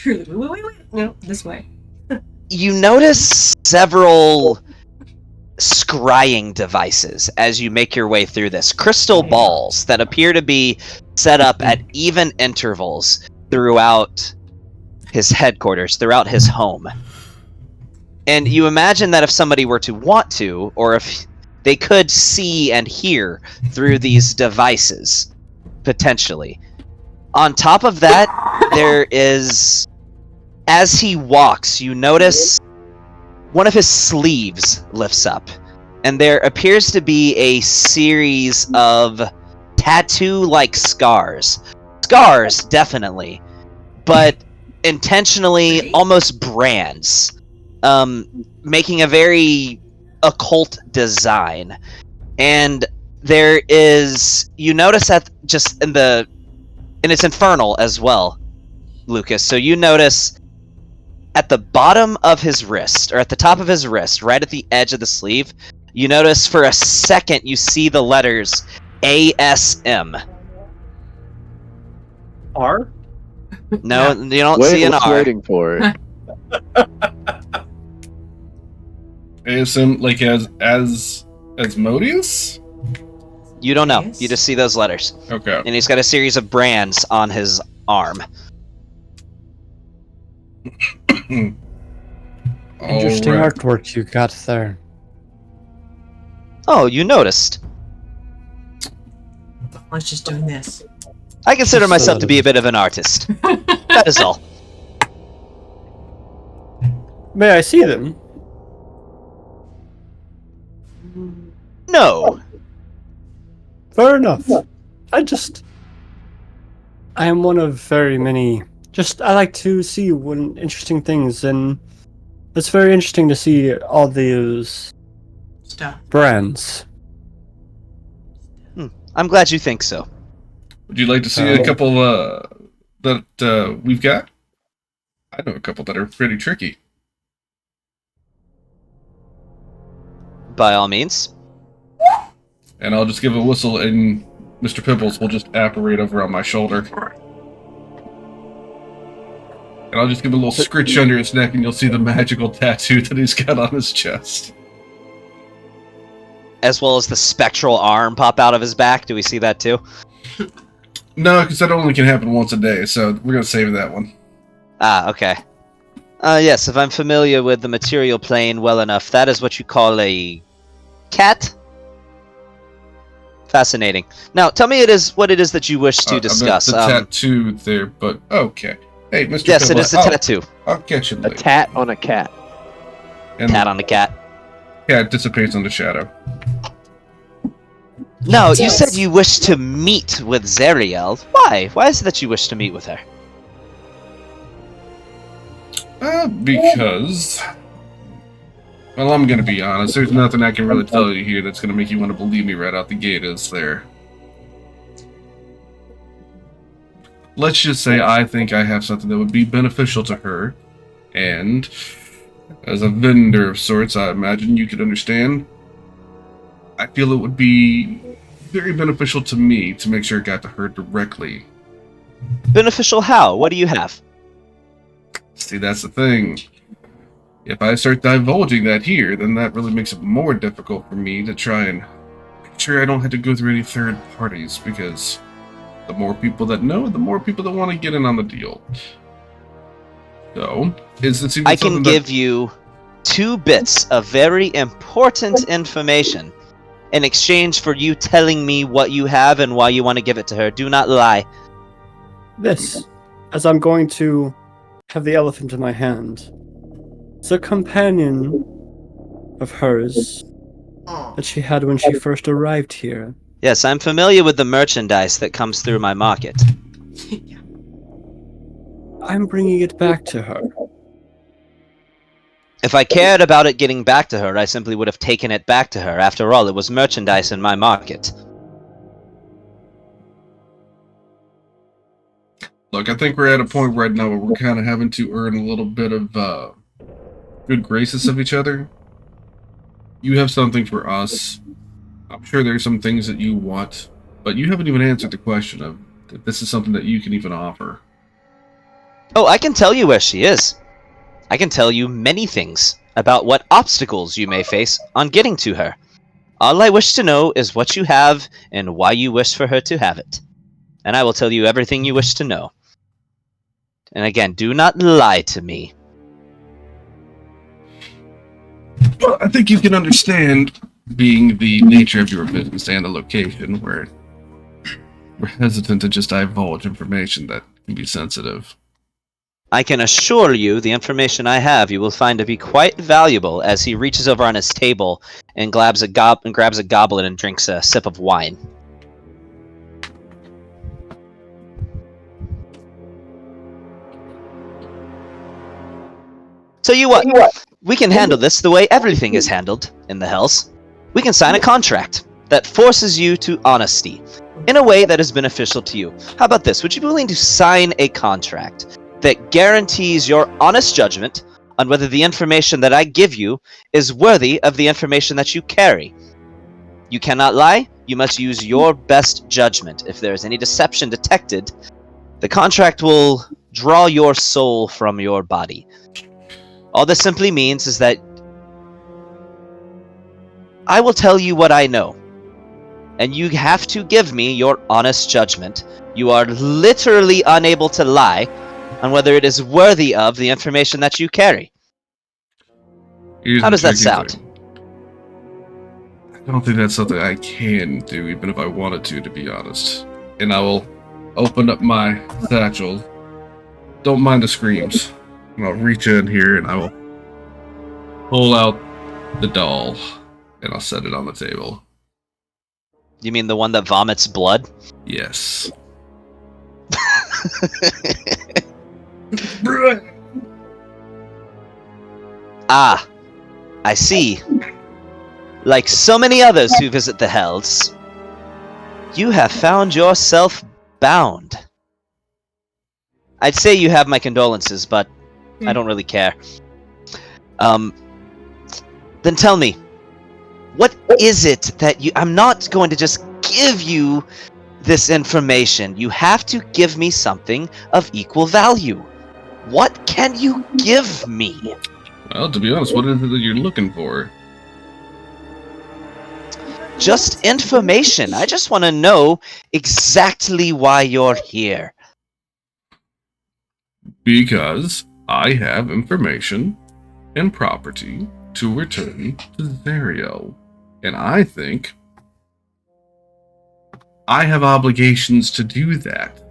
Wait. No, this way. you notice several scrying devices as you make your way through this. Crystal balls that appear to be set up at even intervals throughout his headquarters, throughout his home. And you imagine that if somebody were to want to, or if they could see and hear through these devices, potentially. On top of that, there is, as he walks, you notice one of his sleeves lifts up, and there appears to be a series of tattoo-like scars. Scars, definitely, but intentionally almost brands, making a very occult design. And there is, you notice that just in the, and it's infernal as well, Lucas. So you notice at the bottom of his wrist, or at the top of his wrist, right at the edge of the sleeve, you notice for a second you see the letters ASM. R? No, you don't see an R. Waiting for it. ASM, like as Asmodeus? You don't know. Yes. You just see those letters. Okay. And he's got a series of brands on his arm. Interesting Alright. artwork you got there. Oh, you noticed. Let's just doing this. I consider Just myself to be a bit of an artist. That is all. May I see them? No. Fair enough. I am one of very many. I like to see interesting things, and it's very interesting to see all these Stuff. brands. I'm glad you think so. Would you like to see a couple that we've got? I know a couple that are pretty tricky. By all means. And I'll just give a whistle, and Mr. Pibbles will just apparate over on my shoulder. And I'll just give a little scritch under his neck, and you'll see the magical tattoo that he's got on his chest. As well as the spectral arm pop out of his back. Do we see that too? No, because that only can happen once a day, so we're going to save that one. Ah, okay. Yes, if I'm familiar with the material plane well enough, that is what you call a cat? Fascinating. Now, tell me what it is that you wish to discuss. I meant the tattoo there, but okay. Hey, Mr. Yes, Pibble, it is the tattoo. I'll catch you A later. tat on a cat. And Cat on the cat. cat dissipates into shadow. No, you said you wish to meet with Zeriel. Why? Why is it that you wish to meet with her? Because... Well, I'm gonna be honest. There's nothing I can really tell you here that's gonna make you want to believe me right out the gate, is there? Let's just say I think I have something that would be beneficial to her, and as a vendor of sorts, I imagine you could understand. I feel it would be very beneficial to me to make sure it got to her directly. Beneficial how? What do you have? See, that's the thing. if I start divulging that here, then that really makes it more difficult for me to try and make sure I don't have to go through any third parties, because the more people that know, the more people that want to get in on the deal. So, is this even I can something give you 2 bits of very important information in exchange for you telling me what you have and why you want to give it to her. Do not lie. This, as I'm going to have the elephant in my hand, is a companion of hers that she had when she first arrived here. Yes, I'm familiar with the merchandise that comes through my market. I'm bringing it back to her. If I cared about it getting back to her, I simply would have taken it back to her. After all, it was merchandise in my market. Look, I think we're at a point right now where we're kind of having to earn a little bit of good graces of each other. You have something for us. I'm sure there's some things that you want, but you haven't even answered the question of if this is something that you can even offer. Oh, I can tell you where she is. I can tell you many things about what obstacles you may face on getting to her. All I wish to know is what you have and why you wish for her to have it. And I will tell you everything you wish to know. And again, do not lie to me. Well, I think you can understand, being the nature of your business and the location, where we're hesitant to just divulge information that can be sensitive. I can assure you the information I have you will find to be quite valuable, as he reaches over on his table and grabs a goblet and drinks a sip of wine. Tell you what, we can handle this the way everything is handled in the Hells. We can sign a contract that forces you to honesty in a way that is beneficial to you. How about this? Would you be willing to sign a contract that guarantees your honest judgment on whether the information that I give you is worthy of the information that you carry? You cannot lie. You must use your best judgment. If there is any deception detected, the contract will draw your soul from your body. All this simply means is that I will tell you what I know, and you have to give me your honest judgment. You are literally unable to lie on whether it is worthy of the information that you carry. How does that sound? I don't think that's something I can do, even if I wanted to be honest. And I will open up my satchel. Don't mind the screams. And I'll reach in here and I will pull out the doll and I'll set it on the table. You mean the one that vomits blood? Yes. Ah, I see. Like so many others who visit the Hells, you have found yourself bound. I'd say you have my condolences, but I don't really care. Then tell me, what is it that you... I'm not going to just give you this information. You have to give me something of equal value. What can you give me? Well, to be honest, what is it that you're looking for? Just information. I just want to know exactly why you're here. Because I have information and property to return to Zario. And I think I have obligations to do that.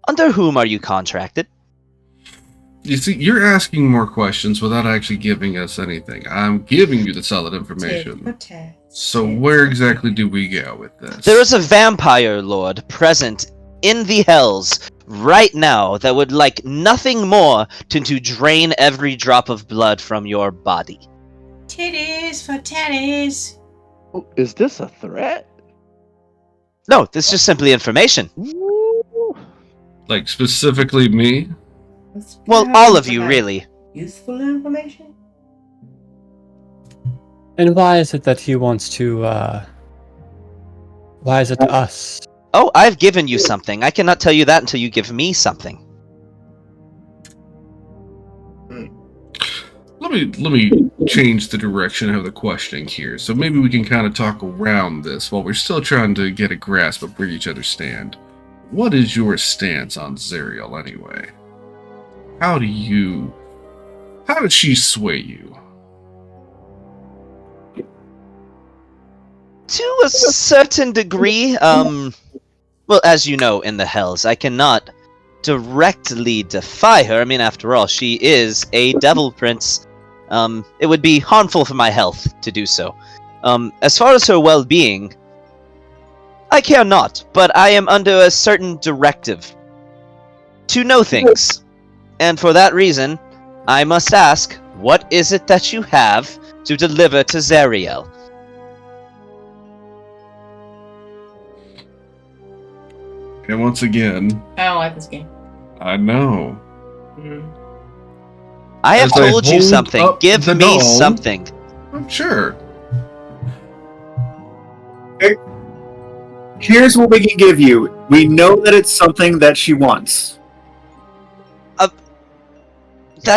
Under whom are you contracted? You see, you're asking more questions without actually giving us anything. I'm giving you the solid information. So where exactly do we go with this? There is a vampire lord present in the Hells right now that would like nothing more than to drain every drop of blood from your body. Titties for titties. Oh, is this a threat? No, this is just simply information. Ooh. Like, specifically me? Well, all of you, really. Useful information? And why is it that he wants to, why is it us? Oh, I've given you something. I cannot tell you that until you give me something. me change the direction of the questioning here. So maybe we can kind of talk around this while we're still trying to get a grasp of where each other stand. What is your stance on Zariel anyway? How did she sway you? To a certain degree, well, as you know, in the Hells, I cannot directly defy her. I mean, after all, she is a devil prince. It would be harmful for my health to do so. As far as her well-being, I care not, but I am under a certain directive to know things. And for that reason, I must ask, what is it that you have to deliver to Zariel? And once again, I don't like this game. I know. I have As I told you hold something. up Give the me doll- something. I'm sure. Here's what we can give you. We know that it's something that she wants. That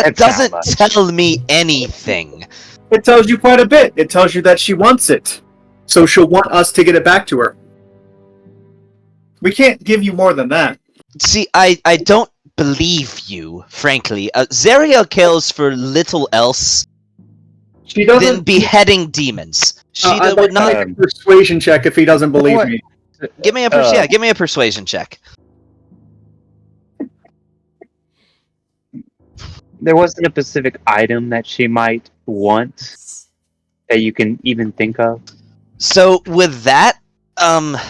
That's not doesn't much. tell me anything. It tells you quite a bit. It tells you that she wants it. So she'll want us to get it back to her. We can't give you more than that. See, I don't believe you, frankly. Zariel cares for little else She than doesn't. beheading demons. She I'd would like to not. make a persuasion check if he doesn't believe What? me. Give me a give me a persuasion check. There wasn't a specific item that she might want that you can even think of. So with that, I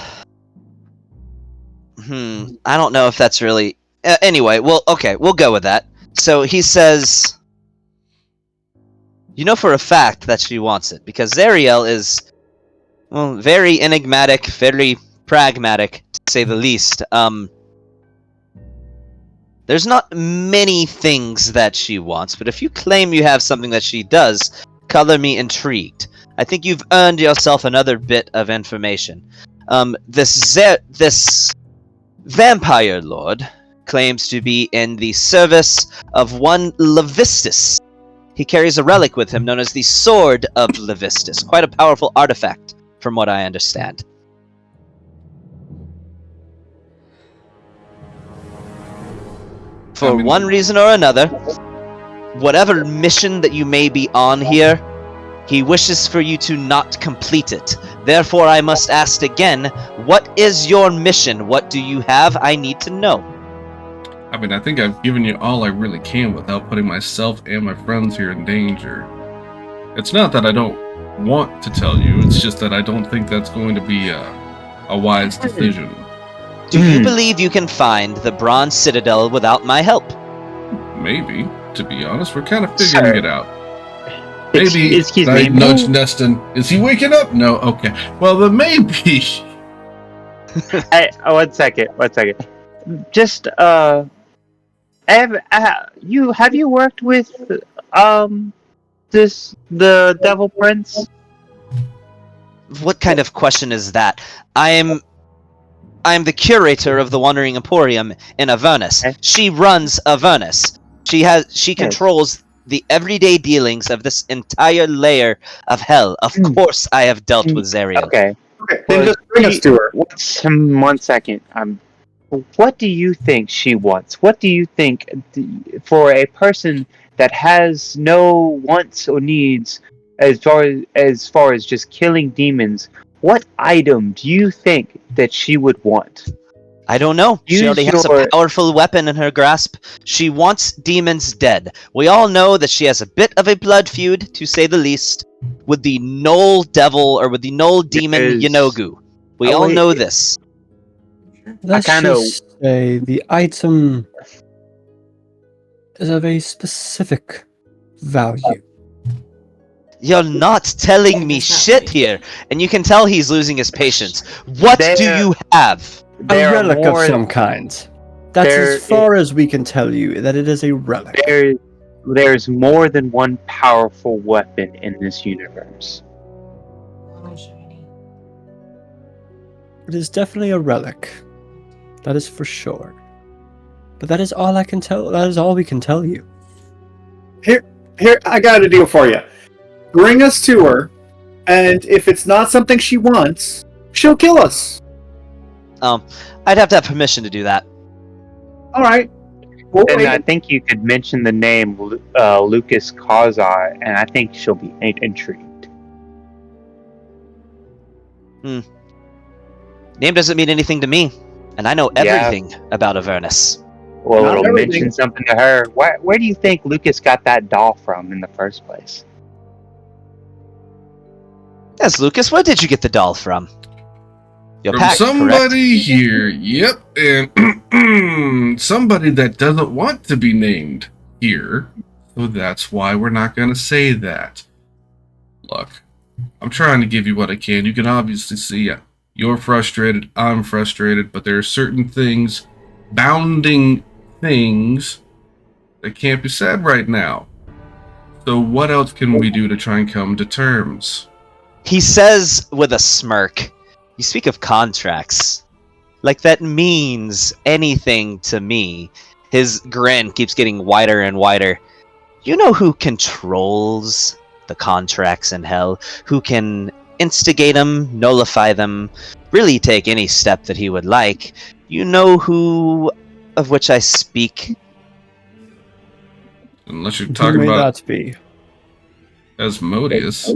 don't know if that's really. Anyway, well, okay, we'll go with that. So he says, you know for a fact that she wants it because Zariel is, well, very enigmatic, very pragmatic, to say the least. There's not many things that she wants, but if you claim you have something that she does, color me intrigued. I think you've earned yourself another bit of information. This vampire lord claims to be in the service of one Levistus. He carries a relic with him known as the Sword of Levistus. Quite a powerful artifact, from what I understand. For one reason or another, whatever mission that you may be on here, he wishes for you to not complete it. Therefore, I must ask again, what is your mission? What do you have? I need to know. I mean, I think I've given you all I really can without putting myself and my friends here in danger. It's not that I don't want to tell you, it's just that I don't think that's going to be a wise decision. Do you believe you can find the Bronze Citadel without my help? Maybe. To be honest, we're kind of figuring it out. Maybe. Excuse I me. nudge Neston. Is he waking up? No. Okay. Well, then maybe. One second. Just have you worked with the Devil Prince? What kind of question is that? I am the curator of the Wandering Emporium in Avernus. Okay. She runs Avernus. She controls the everyday dealings of this entire layer of hell. Of course, I have dealt with Zariel. Okay. Okay, then just bring us to her. 1 second. What do you think she wants? What do you think for a person that has no wants or needs as far as just killing demons? What item do you think that she would want? I don't know. She Use already has a powerful weapon in her grasp. She wants demons dead. We all know that she has a bit of a blood feud, to say the least, with the Knoll Devil, or with the Knoll Demon Yanogu. We all know this. Let's just say the item is of a specific value. You're not telling me shit here, and you can tell he's losing his patience. What do you have? A relic of some kind. That's as far as we can tell you, that it is a relic. There's more than one powerful weapon in this universe. It is definitely a relic. That is for sure. But that is all I can tell. That is all we can tell you. Here, I got a deal for you. Bring us to her, and if it's not something she wants, she'll kill us. I'd have to have permission to do that. All right. We'll Then I wait. think you could mention the name Lucas Kazar, and I think she'll be intrigued. Name doesn't mean anything to me, and I know everything about Avernus. Well, Not it'll everything. mention something to her. Where do you think Lucas got that doll from in the first place? Yes, Lucas, where did you get the doll from? Your From pack, correct? somebody here. Yep, and somebody that doesn't want to be named here. So that's why we're not going to say that. Look, I'm trying to give you what I can. You can obviously see you're frustrated, I'm frustrated, but there are certain things, bounding things, that can't be said right now. So what else can we do to try and come to terms? He says with a smirk, "You speak of contracts. Like that means anything to me." His grin keeps getting wider and wider. You know who controls the contracts in hell? Who can instigate them, nullify them, really take any step that he would like? You know who of which I speak? Unless you're Who talking may about that be? Asmodeus.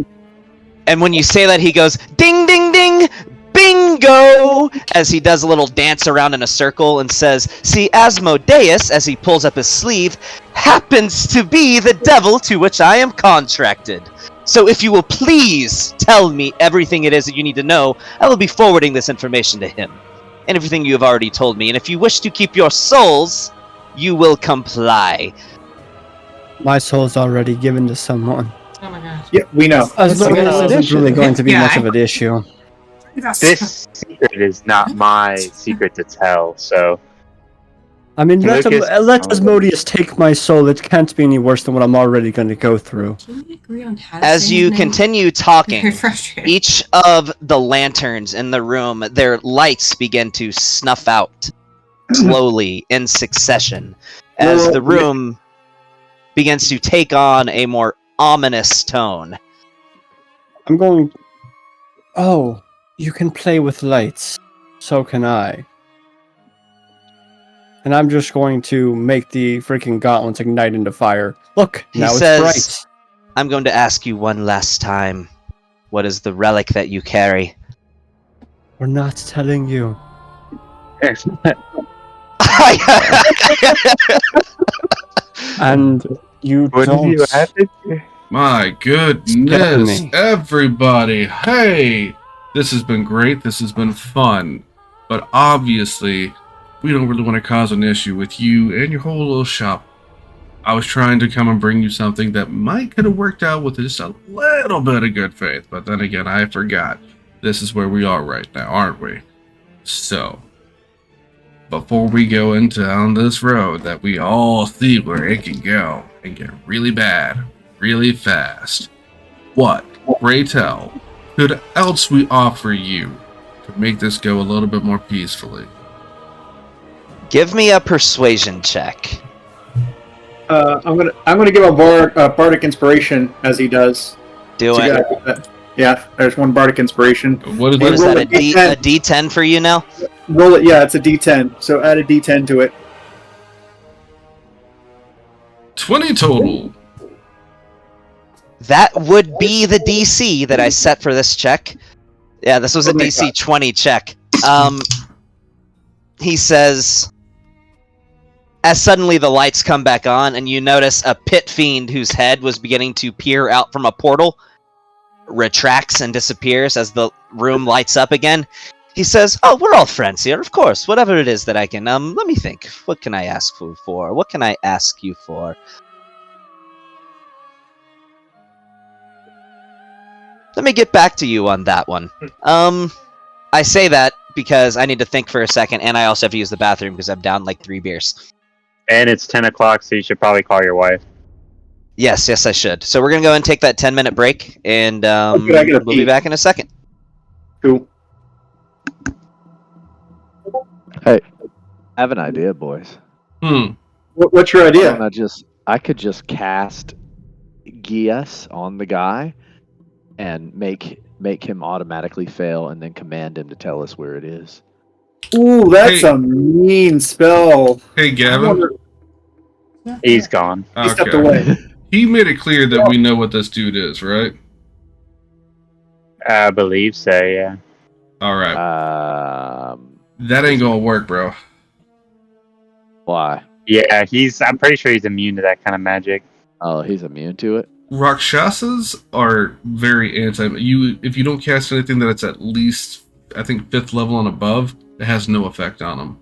And when you say that, he goes, ding, ding, ding, bingo, as he does a little dance around in a circle and says, see, Asmodeus, as he pulls up his sleeve, happens to be the devil to which I am contracted. So if you will please tell me everything it is that you need to know, I will be forwarding this information to him. And everything you have already told me. And if you wish to keep your souls, you will comply. My soul's already given to someone. Oh my god. Yeah, we know. As long as this isn't really going to be Yeah, much of an issue. This secret is not my secret to tell, so I mean, let Lucas- Asmodeus take my soul. It can't be any worse than what I'm already going to go through. Can we agree on how to As say you his name? continue Very talking, frustrated. each of the lanterns in the room, their lights begin to snuff out slowly in succession as the room begins to take on a more ominous tone. I'm going... Oh, you can play with lights. So can I. And I'm just going to make the freaking gauntlets ignite into fire. Look, He now says- it's bright. I'm going to ask you one last time. What is the relic that you carry? We're not telling you. And you don't. My Scare goodness, me. everybody. Hey, this has been great. This has been fun. But obviously, we don't really want to cause an issue with you and your whole little shop. I was trying to come and bring you something that might could have worked out with just a little bit of good faith. But then again, I forgot. This is where we are right now, aren't we? So, before we go into down this road that we all see where it can go and get really bad, really fast, what, pray tell, could else we offer you to make this go a little bit more peacefully? Give me a persuasion check. I'm gonna give a bardic inspiration as he does. Do So it. yeah, there's one bardic inspiration. What is What is it? that, roll a D10 for you now? Roll it. Yeah, it's a D10. So add a D10 to it. 20 total. That would be the DC that I set for this check. Yeah, this was a Oh my DC God. 20 check. He says, as suddenly the lights come back on, and you notice a pit fiend whose head was beginning to peer out from a portal retracts and disappears as the room lights up again. He says, "Oh, we're all friends here, of course. Whatever it is that I can, let me think. What can I ask you for? What can I ask you for? Let me get back to you on that one. I say that because I need to think for a second, and I also have to use the bathroom because I'm down like 3 beers. And it's 10 o'clock, so you should probably call your wife. Yes, I should. So we're gonna go and take that 10-minute break, and Okay, I gotta we'll be pee. back in a second. Cool. I have an idea, boys. Hmm. What's your Why idea? don't I could just cast guess on the guy and make him automatically fail, and then command him to tell us where it is. Ooh, that's Hey. a mean spell. Hey, I Gavin. wonder- He's gone. He stepped Okay. away. He made it clear that we know what this dude is, right? I believe so, yeah. All right. That ain't gonna work, bro. Why? Yeah, I'm pretty sure he's immune to that kind of magic. Oh, he's immune to it? Rakshasas are very anti. If you don't cast anything that's at least, I think, 5th level and above, it has no effect on them.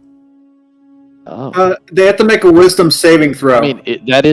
Oh. They have to make a wisdom saving throw. I mean, that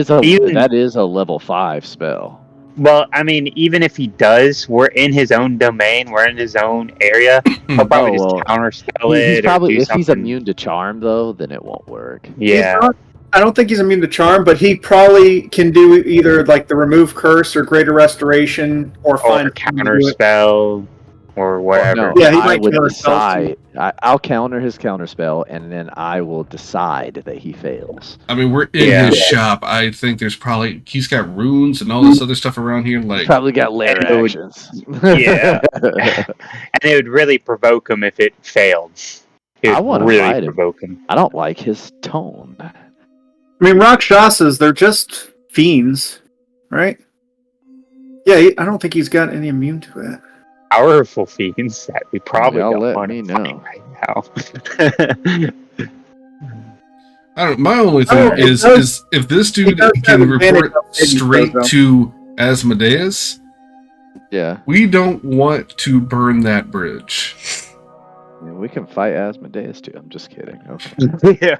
is a level 5 spell. Well, I mean, even if he does, we're in his own domain, we're in his own area. He'll probably just counterspell it. He's probably, or do if he's something. immune to charm, though, then it won't work. Yeah. I don't think he's immune to charm, but he probably can do either like the remove curse or greater restoration or find counterspell or whatever. No, Yeah, he I might would counterspell decide. I'll counter his counterspell, and then I will decide that he fails. I mean, we're in his shop. I think he's got runes and all this other stuff around here. Like, He's probably got lair actions. Yeah. And it would really provoke him if it failed. It I would want to really fight him. provoke him. I don't like his tone. I mean, Rakshasas, they're just fiends, right? Yeah, I don't think he's got any immune to it. Powerful fiends that we probably Y'all don't let want me to know. fight right now. I don't. My only thing is if this dude can report straight to Asmodeus, Yeah, we don't want to burn that bridge. I mean, we can fight Asmodeus too. I'm just kidding. Okay. Yeah,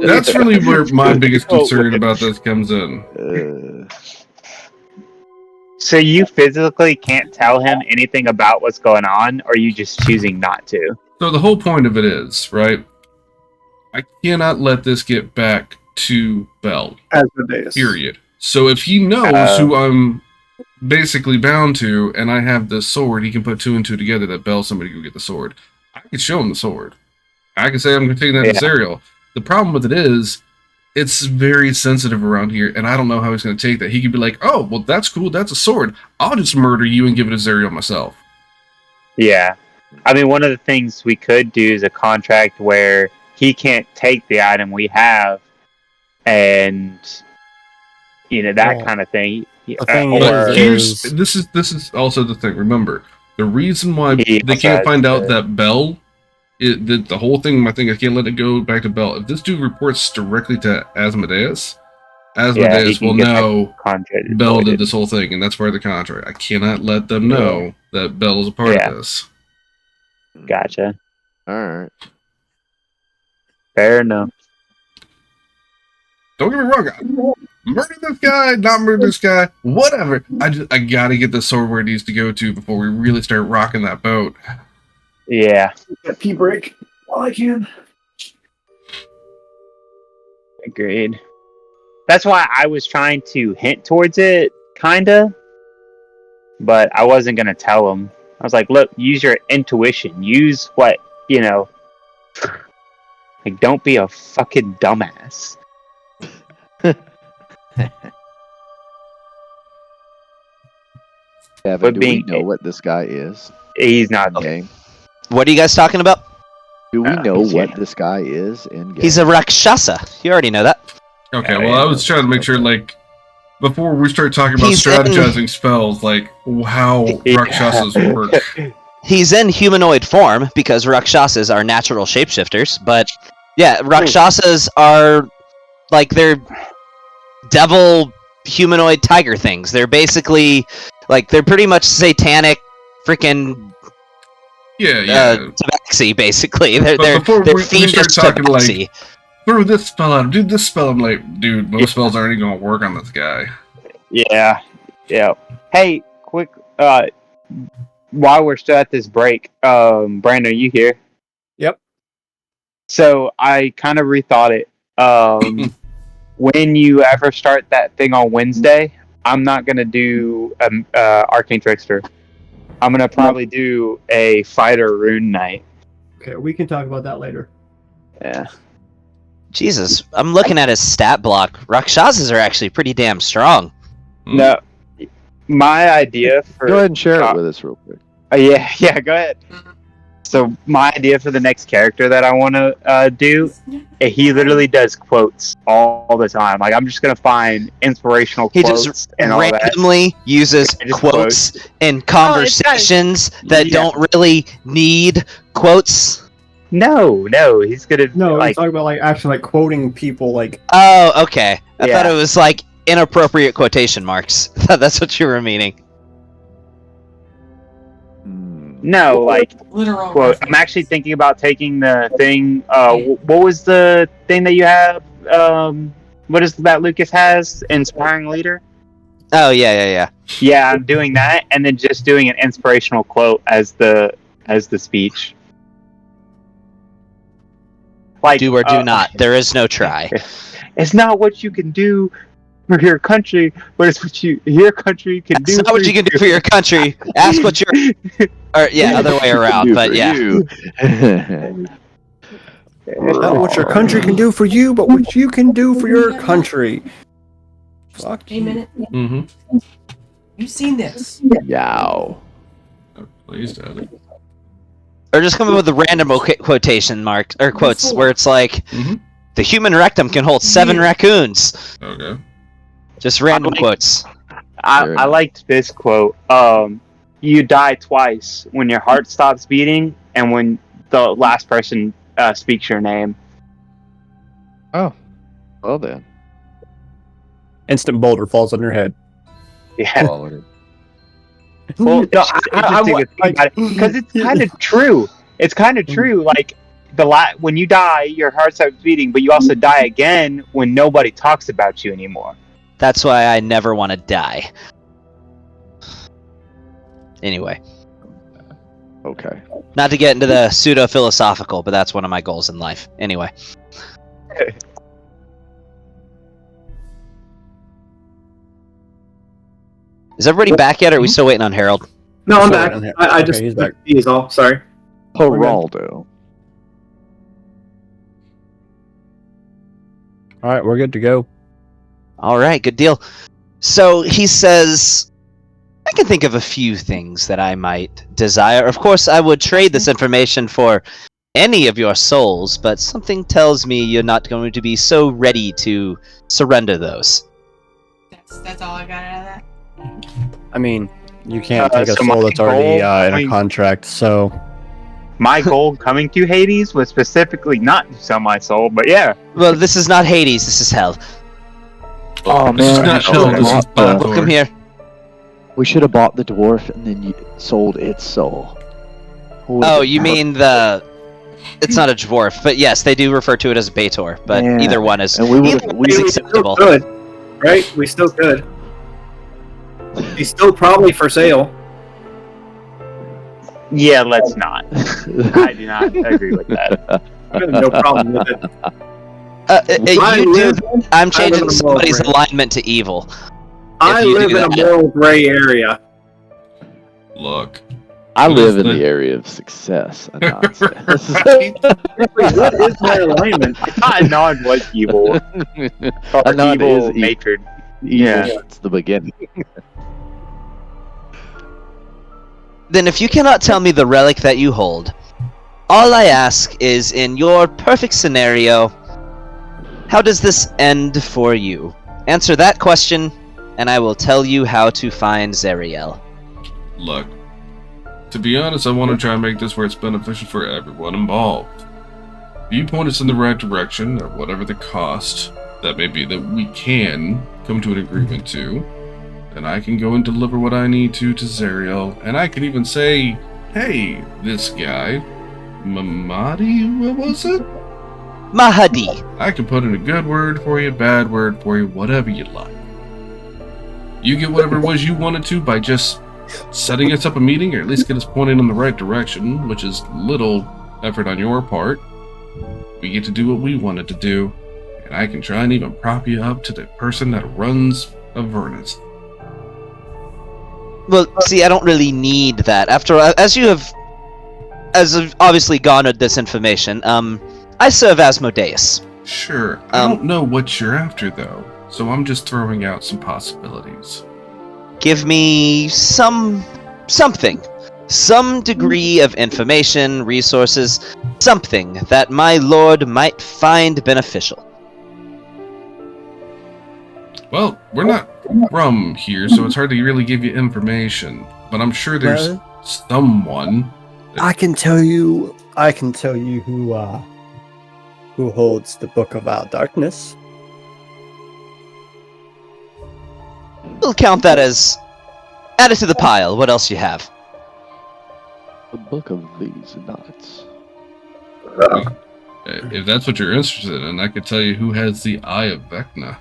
That's really where my biggest concern about this comes in. So you physically can't tell him anything about what's going on, or are you just choosing not to? So the whole point of it is, right? I cannot let this get back to Bell. Asmodeus. Period. So if he knows who I'm basically bound to, and I have the sword, he can put 2 and 2 together that Bell somebody go get the sword. I can show him the sword. I can say I'm going to take that to Zariel. The problem with it is, it's very sensitive around here, and I don't know how he's going to take that. He could be like, oh, well, that's cool, that's a sword. I'll just murder you and give it to Zariel myself. Yeah. I mean, one of the things we could do is a contract where he can't take the item we have, and, you know, that kind of thing. The thing But is, this is also the thing. Remember, the reason why He they can't has find out to- that Bell, the whole thing, I think I can't let it go back to Bell. If this dude reports directly to Asmodeus, Asmodeus he will can get that know contract Bell voided. did this whole thing, and that's part of the contract. I cannot let them know that Bell is a part of this. Gotcha. All right. Fair enough. Don't get me wrong. Murder this guy, not murder this guy, whatever. I gotta get the sword where it needs to go to before we really start rocking that boat. Yeah. Get pee break while I can. Agreed. That's why I was trying to hint towards it, kinda. But I wasn't gonna tell him. I was like, look, use your intuition. Use what, you know. Like, don't be a fucking dumbass. Gavin, But do being- we know what this guy is? He's not. In game? What are you guys talking about? Do we know he's what here. this guy is in game? He's a Rakshasa. You already know that. Okay, Oh, well, yeah. I was trying to make sure, like, before we start talking about He's in- strategizing spells, like, how Yeah. Rakshasas work. He's in humanoid form because Rakshasas are natural shapeshifters, but yeah, Rakshasas are like they're devil humanoid tiger things. They're basically like they're pretty much satanic freaking Yeah. tabaxi basically. They're But before they're we start fiendish talking, like, tabaxi. throw this spell out, do this spell. I'm like, dude, most spells aren't even gonna work on this guy. Yeah. Yeah. Hey, quick, while we're still at this break, Brandon, are you here? Yep. So I kind of rethought it. When you ever start that thing on Wednesday, I'm not gonna do Arcane Trickster. I'm gonna probably do a fighter rune night. Okay, we can talk about that later. Yeah. Jesus, I'm looking at his stat block. Rakshasas are actually pretty damn strong. No, my idea for Go ahead and share it with us real quick. yeah, go ahead. So my idea for the next character that I want to do, he literally does quotes all the time. Like I'm just gonna find inspirational He quotes just and all that. randomly uses Just quotes in conversations that Yeah. don't really need quotes. No, he's gonna No, like he's talking about like actually like quoting people like Oh, okay. I Yeah. thought it was like inappropriate quotation marks. I thought that's what you were meaning. no like Literal. quote. reference. I'm actually thinking about taking the thing. What was the thing that you have? What is that Lucas has? Inspiring leader. Oh yeah. Yeah, I'm doing that, and then just doing an inspirational quote as the speech. Like Do or do not. There is no try. It's not what you can do for your country, but it's what your country can do. That's not what you can do for your country. Ask what your or yeah, other way around. But yeah. not what your country can do for you, but what you can do for your country. Fuck Wait a minute. Mm-hmm. You've seen this. Yow. Please, Daddy. Or just come up with a random quotation mark or quotes where it's like Mhm. the human rectum can hold 7 raccoons. Okay. Just random like- quotes. I liked this quote. You die twice: when your heart stops beating, and when the last person speaks your name. Oh, well then. Instant boulder falls on your head. Yeah. Quality. Well, no, I- I- because it's kind of true. It's kind of true. Like when you die, your heart stops beating, but you also die again when nobody talks about you anymore. That's why I never want to die. Anyway, Okay. not to get into the pseudo philosophical, but that's one of my goals in life. Anyway. Is everybody back yet, or are we still waiting on Harold? No, I'm So, back. okay, I just he's back. he's all sorry. Geraldo. All right, we're good to go. All right, good deal. So he says, I can think of a few things that I might desire. Of course, I would trade this information for any of your souls, but something tells me you're not going to be so ready to surrender those. That's all I got out of that. I mean, you can't take a so soul my that's already goal- in a contract, so My goal coming to Hades was specifically not to sell my soul, but yeah. Well, this is not Hades, this is hell. Oh, This is man, not I hell, should've this is bought the- Baldur. Welcome here. We should have bought the dwarf and then sold its soul. Oh, you mean the... It's not a dwarf, but yes, they do refer to it as a Baitor, but Yeah. either one is, And we would've- either one we is would've- acceptable. Still could, right? We still could. He's still probably for sale. Yeah, let's not. I do not agree with that. I have no problem with it. I You live- do. I'm I changing live in a somebody's world, alignment to evil. I you live do in a that. moral gray area. Look. I What live is in the- the area of success. And not Right? What is my alignment? Anon was evil. Or Anon evil is evil. natured. Yeah, Yeah. it's the beginning. Then if you cannot tell me the relic that you hold, all I ask is, in your perfect scenario, how does this end for you? Answer that question, and I will tell you how to find Zariel. Look. To be honest, I want to try and make this where it's beneficial for everyone involved. If you point us in the right direction, at whatever the cost that may be that we can come to an agreement to, then I can go and deliver what I need to Zariel, and I can even say, hey, this guy, Mamadi, what was it? Mahadi. I can put in a good word for you, bad word for you, whatever you like. You get whatever it was you wanted to by just setting us up a meeting, or at least get us pointed in the right direction, which is little effort on your part. We get to do what we wanted to do, and I can try and even prop you up to the person that runs Avernus. Well, see, I don't really need that. After all, as I've obviously garnered this information, I serve Asmodeus. Sure, I don't know what you're after though, so I'm just throwing out some possibilities. give me something. Some degree of information, resources, something that my lord might find beneficial. Well, we're not from here, so it's hard to really give you information. But I'm sure there's someone. I can tell you who holds the Book of Our Darkness. We'll count that as add it to the pile. What else you have? The Book of these nuts. If that's what you're interested in, I could tell you who has the Eye of Vecna.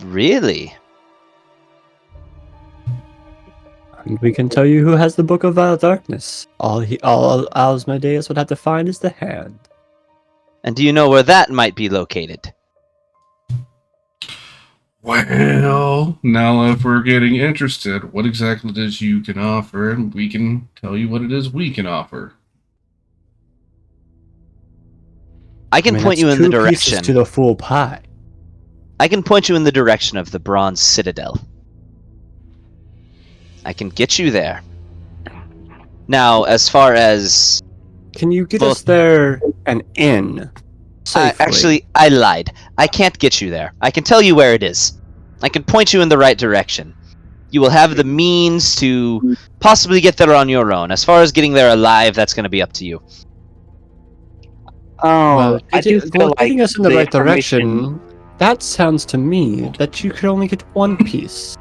Really? And we can tell you who has the Book of Our Darkness. All Asmodeus would have to find is the hand. And do you know where that might be located? Well, now if we're getting interested, what exactly it is you can offer, and we can tell you what it is we can offer. I can point you in the direction. To the full pie. I can point you in the direction of the Bronze Citadel. I can get you there. Now, as far as... Can you get us there and in? Actually, I lied. I can't get you there. I can tell you where it is. I can point you in the right direction. You will have the means to possibly get there on your own. As far as getting there alive, that's going to be up to you. Oh, I do feel like getting us in the right information- direction. That sounds to me that you could only get one piece.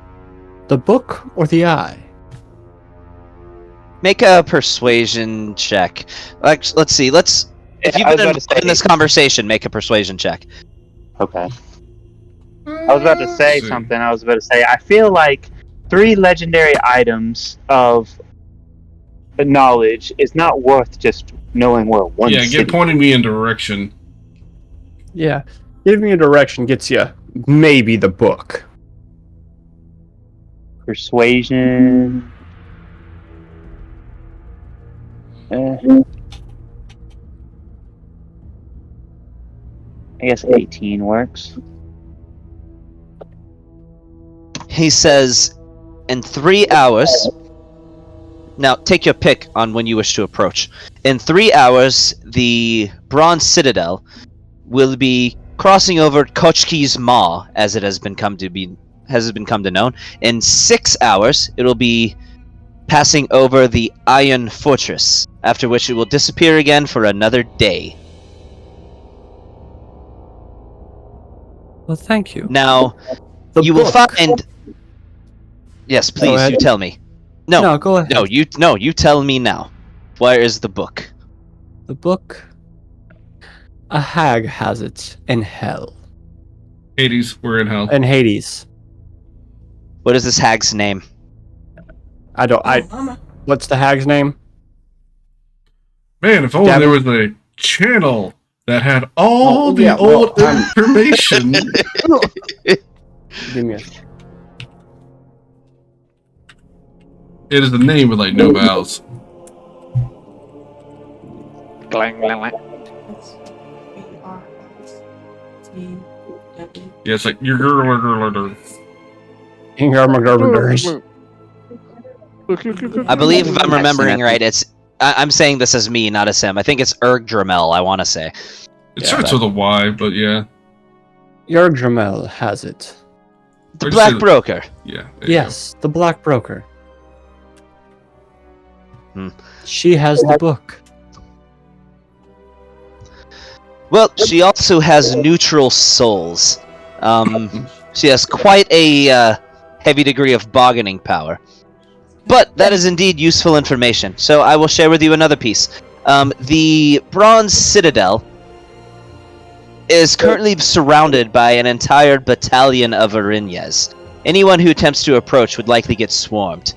The book or the eye? Make a persuasion check. Let's see. If you've I was been about to say- in this conversation, make a persuasion check. Okay. I was about to say something. I was about to say, I feel like 3 legendary items of knowledge is not worth just knowing where one Yeah, city. get pointing me in direction. Yeah. Giving a direction gets you maybe the book. Persuasion. I guess 18 works. He says, in 3 hours... Now, take your pick on when you wish to approach. In 3 hours, the Bronze Citadel will be crossing over Kochki's Maw, as it has become to known. In 6 hours, it will be passing over the Iron Fortress, after which it will disappear again for another day. Well, thank you. Now, The you will book. find... Yes, please, ahead. you tell me. No, go ahead. No, you tell me now. Where is the book? The book. A hag has it in hell. Hades, we're in hell. In Hades. What is this hag's name? What's the hag's name? Man, if only Gavin- there was a channel that had all the old information. Give me a... It is the name with like no vowels. Yeah, it's like your girl. I believe, if I'm remembering right, I'm saying this as me, not as him. I think it's Ergdramel, I want to say. It starts with a Y, but yeah. Yardramel has it. The Where'd you Black say- Broker. Yeah. there you Yes, the Black Broker. Hmm. She has the book. Well, she also has neutral souls. She has quite a heavy degree of bargaining power. But that is indeed useful information, so I will share with you another piece. The Bronze Citadel is currently surrounded by an entire battalion of Arinyes. Anyone who attempts to approach would likely get swarmed.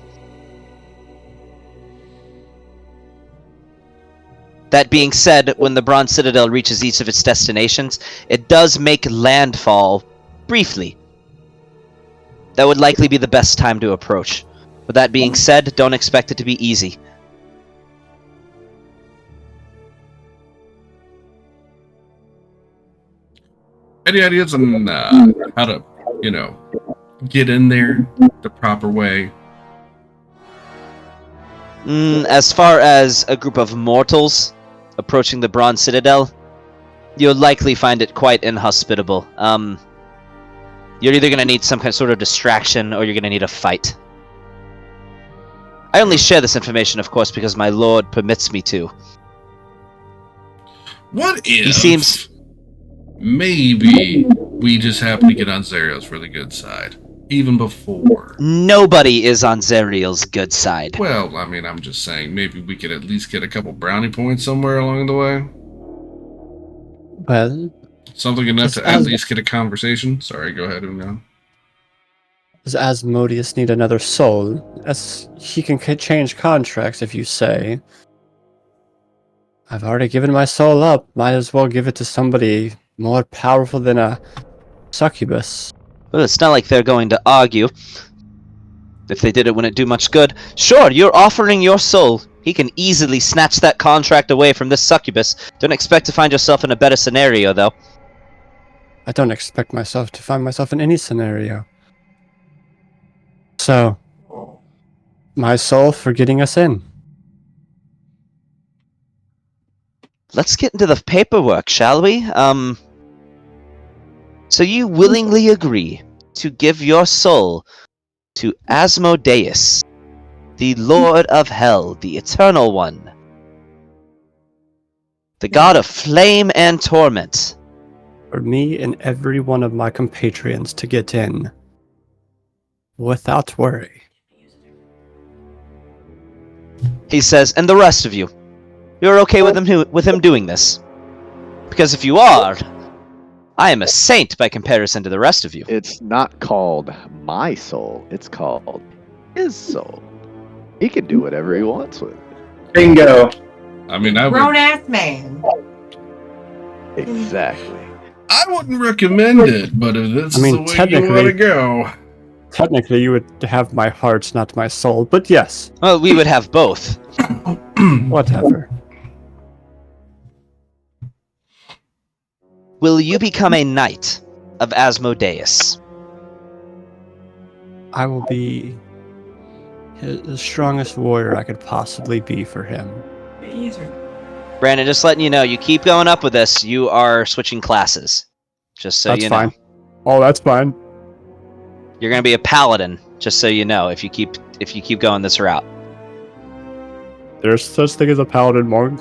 That being said, when the Bronze Citadel reaches each of its destinations, it does make landfall briefly. That would likely be the best time to approach. With that being said, don't expect it to be easy. Any ideas on how to, get in there the proper way? As far as a group of mortals approaching the Bronze Citadel, you'll likely find it quite inhospitable. You're either going to need some kind of sort of distraction, or you're going to need a fight. I only share this information, of course, because my lord permits me to. What if He seems... maybe we just happen to get on Zeriel's really good side, even before? Nobody is on Zeriel's good side. Well, I mean, I'm just saying, maybe we could at least get a couple brownie points somewhere along the way. Well, Something enough to at least get a conversation. Sorry, go ahead, Ungon. does Asmodeus need another soul? As he can change contracts if you say. I've already given my soul up. Might as well give it to somebody more powerful than a succubus. Well, it's not like they're going to argue. If they did, it wouldn't do much good. Sure, you're offering your soul. He can easily snatch that contract away from this succubus. Don't expect to find yourself in a better scenario, though. I don't expect myself to find myself in any scenario. So, my soul for getting us in. Let's get into the paperwork, shall we? So you willingly agree to give your soul to Asmodeus, the Lord of Hell, the Eternal One, the God of Flame and Torment. For me and every one of my compatriots to get in. Without worry. He says, and the rest of you, you're okay with him doing this? Because if you are, I am a saint by comparison to the rest of you. It's not called my soul. It's called his soul. He can do whatever he wants with it. Bingo. I mean, I Grown ass man. Exactly. wouldn't recommend it, but if this I mean, is the way you want to go. Technically, you would have my heart, not my soul, but yes. Well, we would have both. Whatever. Will you become a knight of Asmodeus? I will be the strongest warrior I could possibly be for him. Brandon, just letting you know, you keep going up with this, you are switching classes. Just so That's you know. fine. Oh, that's fine. You're gonna be a paladin, just so you know, if you keep going this route. There's such thing as a paladin monk.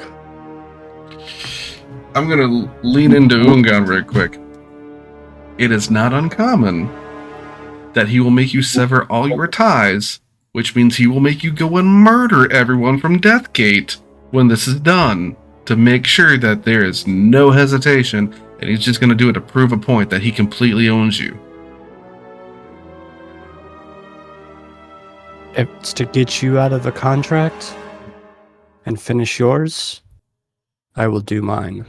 I'm going to lean into Ungan real quick. It is not uncommon that he will make you sever all your ties, which means he will make you go and murder everyone from Deathgate when this is done, to make sure that there is no hesitation, and he's just going to do it to prove a point that he completely owns you. If it's to get you out of the contract and finish yours, I will do mine.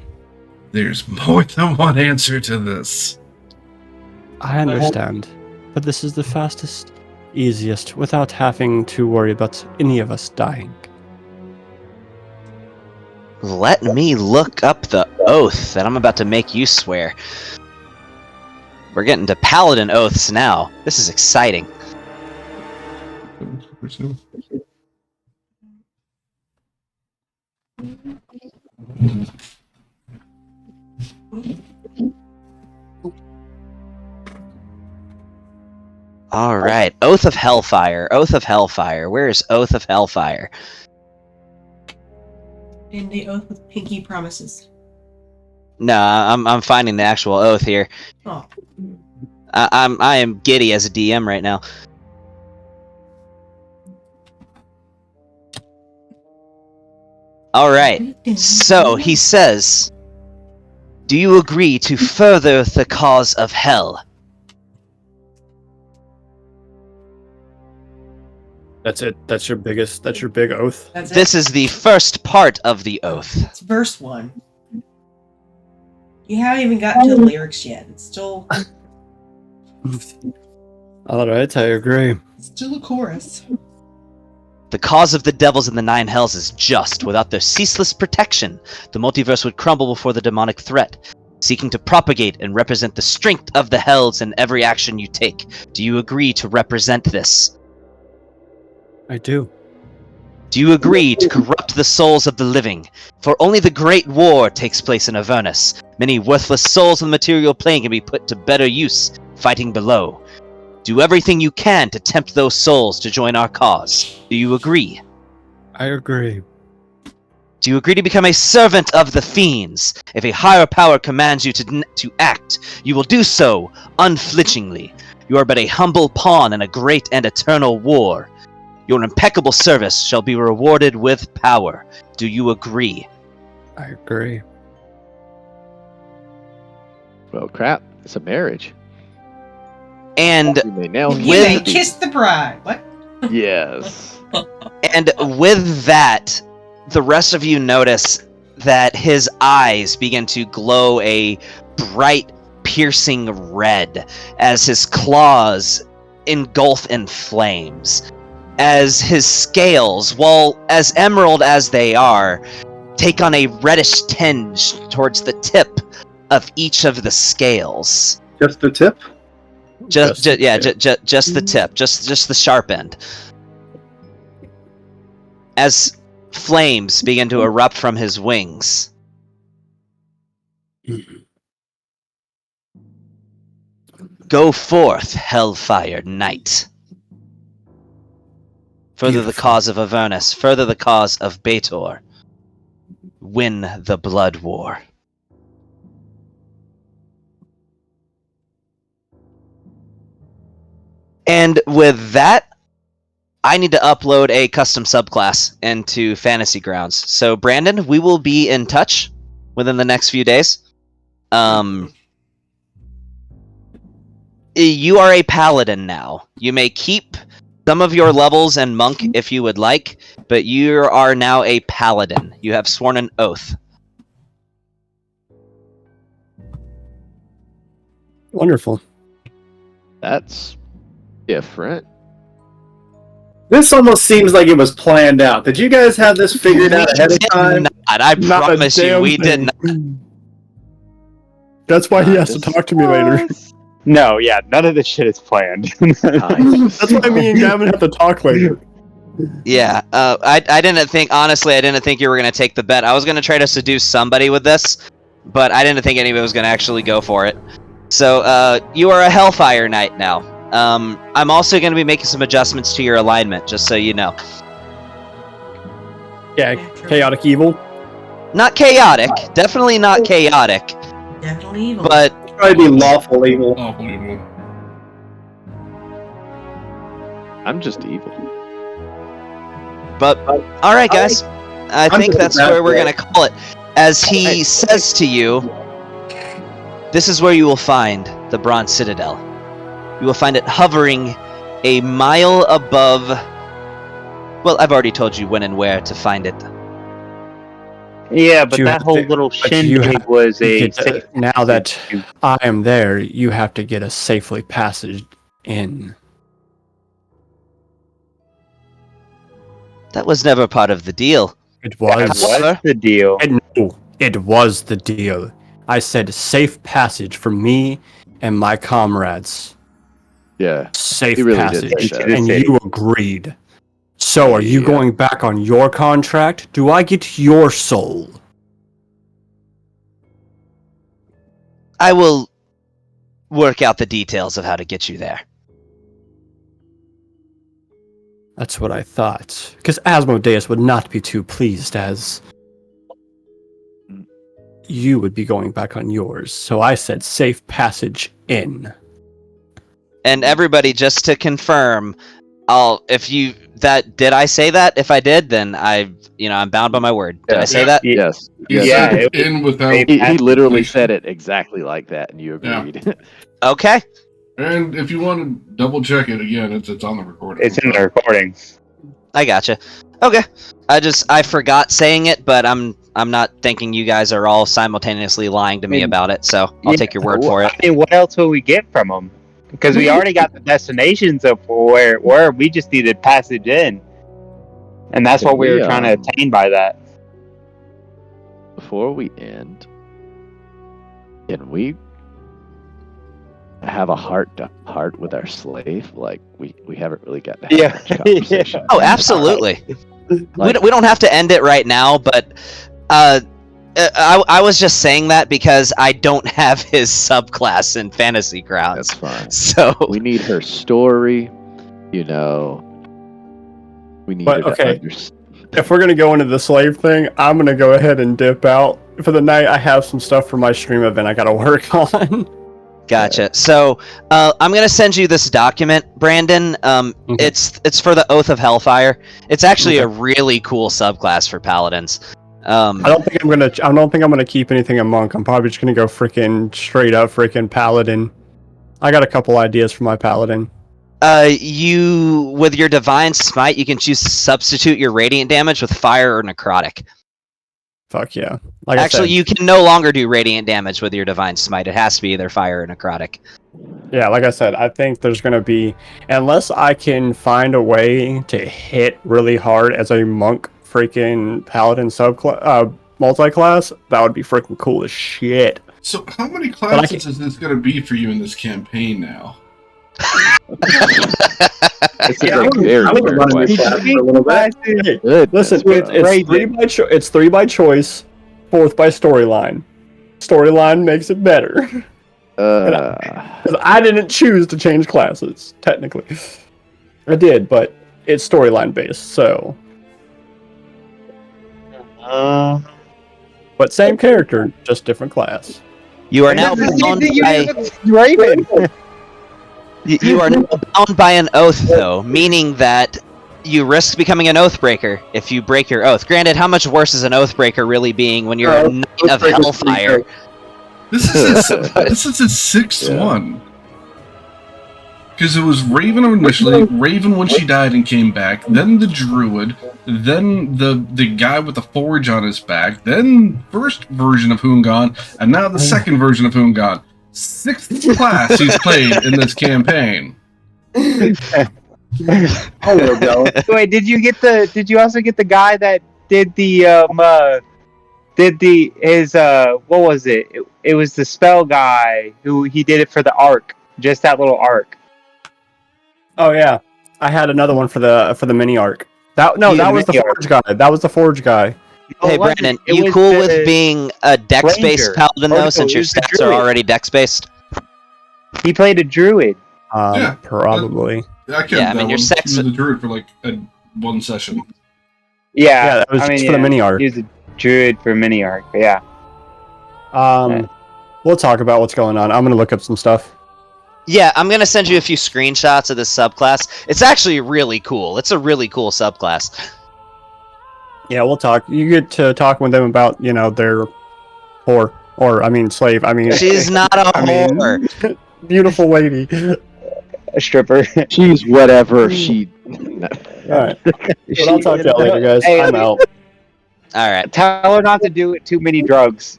There's more than one answer to this. I understand, but this is the fastest, easiest, without having to worry about any of us dying. Let me look up the oath that I'm about to make you swear. We're getting to paladin oaths now. This is exciting. Alright, Oath of Hellfire. Oath of Hellfire. Where is Oath of Hellfire? In the oath with pinky promises. No, I'm finding the actual oath here. Oh. I am giddy as a DM right now. Alright, so he says, do you agree to further the cause of hell? That's it. That's your big oath. That's This is the first part of the oath. It's verse 1. You haven't even gotten to the lyrics yet. It's still Alright, I agree. a chorus. The cause of the devils in the nine hells is just. Without their ceaseless protection, the multiverse would crumble before the demonic threat. seeking to propagate and represent the strength of the hells in every action you take. Do you agree to represent this? I do. Do you agree to corrupt the souls of the living? For only the great war takes place in Avernus. Many worthless souls on the material plane can be put to better use fighting below. Do everything you can to tempt those souls to join our cause. Do you agree? I agree. Do you agree to become a servant of the fiends? If a higher power commands you to act, you will do so unflinchingly. You are but a humble pawn in a great and eternal war. Your impeccable service shall be rewarded with power. Do you agree? I agree. Well, crap. It's a marriage. And You may now You may with kiss the bride. What? Yes. and with that, the rest of you notice that his eyes begin to glow a bright, piercing red as his claws engulf in flames. As his scales, while as emerald as they are, take on a reddish tinge towards the tip of each of the scales. Just the tip? Just the tip, just the sharp end. As flames begin to erupt from his wings. Go forth, Hellfire Knight. Further the cause of Avernus, further the cause of Bator. Win the Blood War. And with that, I need to upload a custom subclass into Fantasy Grounds. So, Brandon, we will be in touch within the next few days. You are a paladin now. You may keep some of your levels and monk if you would like, but you are now a paladin. You have sworn an oath. Wonderful. That's different. This almost seems like it was planned out. Did you guys have this figured out ahead of time? I Not a promise you, damn we did not. thing. That's why he has to talk to me later. No, yeah, none of this shit is planned. That's why me and Gavin have to talk later. Yeah, I didn't think, honestly, I didn't think you were going to take the bet. I was going to try to seduce somebody with this, but I didn't think anybody was going to actually go for it. So, you are a Hellfire Knight now. I'm also going to be making some adjustments to your alignment, just so you know. Yeah, chaotic evil. Not chaotic, definitely not chaotic, Definitely evil. but Probably be lawful evil. Awful evil. I'm just evil. all right, guys. I think just that's a bad where we're boy. going to call it. As he says to you, this is where you will find the Bronze Citadel. You will find it hovering a mile above... Well, I've already told you when and where to find it. Yeah, but You that have whole to- little but you shindig have was a Get, safe now that to- I am there, you have to get a safely passage in. That was never part of the deal. It That was. was the deal. It was the deal. I said safe passage for me and my comrades. Yeah. Safe He really did passage. say that. And you agreed. So are you Yeah. going back on your contract? Do I get your soul? I will work out the details of how to get you there. That's what I thought. Because Asmodeus would not be too pleased, as you would be going back on yours. So I said safe passage in. And everybody, just to confirm, did I say that? If I did, then I'm bound by my word. Did I say that? Yes. You Yes. said Yeah, in without. He literally said it exactly like that, and you agreed. Okay. And if you want to double check it again, it's on the recording. It's in the recording. I gotcha. Okay. I forgot saying it, but I'm not thinking you guys are all simultaneously lying to me about it, so I'll take your word for it. I mean, what else will we get from them? Because we already got the destinations of where we just needed passage in, and that's what we were trying to attain by that. Before we end, can we have a heart to heart with our slave? Like we haven't really got to have Yeah. much conversation. Oh, absolutely. Like, We don't have to end it right now, but I was just saying that because I don't have his subclass in Fantasy Grounds. that's fine. So We need her story. You know, we need But, her to okay. understand. If we're gonna go into the slave thing, I'm gonna go ahead and dip out for the night. I have some stuff for my stream event I gotta work on. gotcha. So I'm gonna send you this document, Brandon. Okay. It's for the Oath of Hellfire. It's actually Okay. a really cool subclass for paladins. I don't think I'm gonna keep anything a monk. I'm probably just gonna go freaking straight up freaking paladin. I got a couple ideas for my paladin. You with your divine smite, you can choose to substitute your radiant damage with fire or necrotic. Fuck yeah! Like Actually, I said, you can no longer do radiant damage with your divine smite. It has to be either fire or necrotic. yeah, like I said, I think there's gonna be, unless I can find a way to hit really hard as a monk freaking paladin multi-class, that would be freaking cool as shit. So, how many I classes is this going to be for you in this campaign now? It's Yeah, a very I would fair run this question. class for a little bit. Hey, Good. listen, it's three by choice, fourth by storyline. Storyline makes it better. Because I didn't choose to change classes, technically. I did, but it's storyline based, so. But same character, just different class. You are now bound by Raven. you are now bound by an oath, though, meaning that you risk becoming an oathbreaker if you break your oath. Granted, how much worse is an oathbreaker really being when you're a knight of Oathbreaker's hellfire? This is his sixth one. Because it was Raven initially, Raven when she died and came back, then the Druid, then the guy with the forge on his back, then first version of Hoongan, and now the second version of Hoongan. Sixth class he's played in this campaign. Oh, there we go. Wait, did you also get the guy that did what was it? It was the spell guy who he did it for the arc, just that little arc. Oh yeah, I had another one for the mini arc. That was the mini forge guy. That was the forge guy. Hey, it wasn't. Brandon, It you was cool the with being a dex-based Ranger. paladin, Oh, though, no, since it your was the stats are Druid. already dex-based? He played a druid. Yeah. Probably. I kept Yeah, I that mean, your one. sex- He was a Druid for like one session. Yeah, that was just for the mini arc. He was a druid for mini arc. But yeah. We'll talk about what's going on. I'm gonna look up some stuff. Yeah, I'm gonna send you a few screenshots of this subclass. It's actually really cool. It's a really cool subclass. Yeah, we'll talk. You get to talk with them about their whore, or I mean slave. I mean She's not a I mean, whore. beautiful lady. A stripper. She's whatever she. All right, but I'll talk to y'all later, guys. Hey, I'm out. All right. Tell her not to do too many drugs.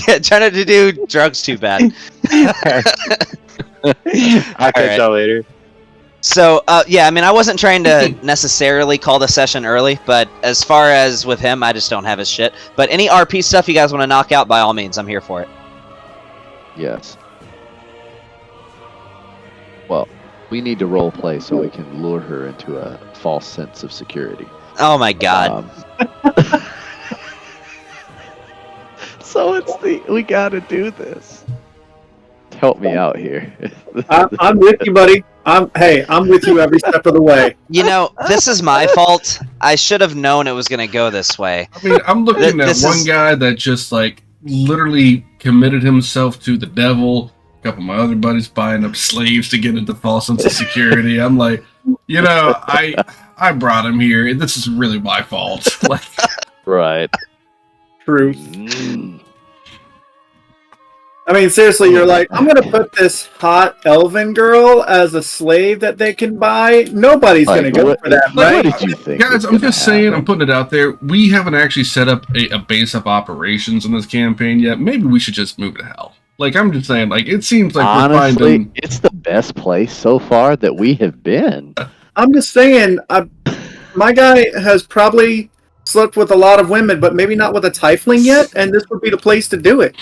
Yeah, trying to do drugs too bad. I'll catch y'all later. So, yeah, I mean, I wasn't trying to necessarily call the session early, but as far as with him, I just don't have his shit. But any RP stuff you guys want to knock out, by all means, I'm here for it. Yes. Well, we need to role play so we can lure her into a false sense of security. Oh my god. So we gotta do this. Help me out here. I'm with you, buddy. I'm with you every step of the way. You know, this is my fault. I should have known it was going to go this way. I mean, I'm looking at This one is- guy that just like literally committed himself to the devil. A couple of my other buddies buying up slaves to get into false sense of security. I'm like, I brought him here. This is really my fault. Like, Right. True. Mm. I mean, seriously, you're like, I'm gonna put this hot elven girl as a slave that they can buy. Nobody's gonna go for that, like, right? What did you think? guys, was I'm gonna just saying, happen? I'm putting it out there. We haven't actually set up a base of operations in this campaign yet. Maybe we should just move to hell. Like, I'm just saying, like, it seems like we're Honestly, finding. it's the best place so far that we have been. I'm just saying, my guy has probably slept with a lot of women, but maybe not with a tiefling yet, and this would be the place to do it.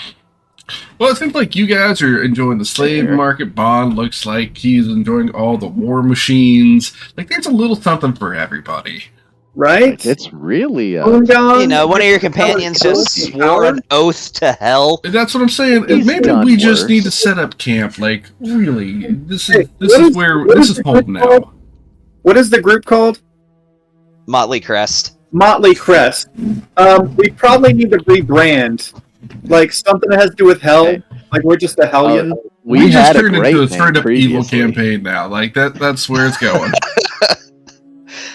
Well, it seems like you guys are enjoying the slave market. Bond looks like he's enjoying all the war machines. Like, there's a little something for everybody. Right? Like, it's really You know, one of your companions just swore an oath to hell. That's what I'm saying. He's Maybe done we just worse. need to set up camp. Like, really, this is the home group now. called? What is the group called? Motley Crest. Motley Crest. We probably need to rebrand. Like something that has to do with hell. Okay. Like we're just the Hellion. We just had turned a great into a name straight up evil previously. campaign now. Like that's where it's going.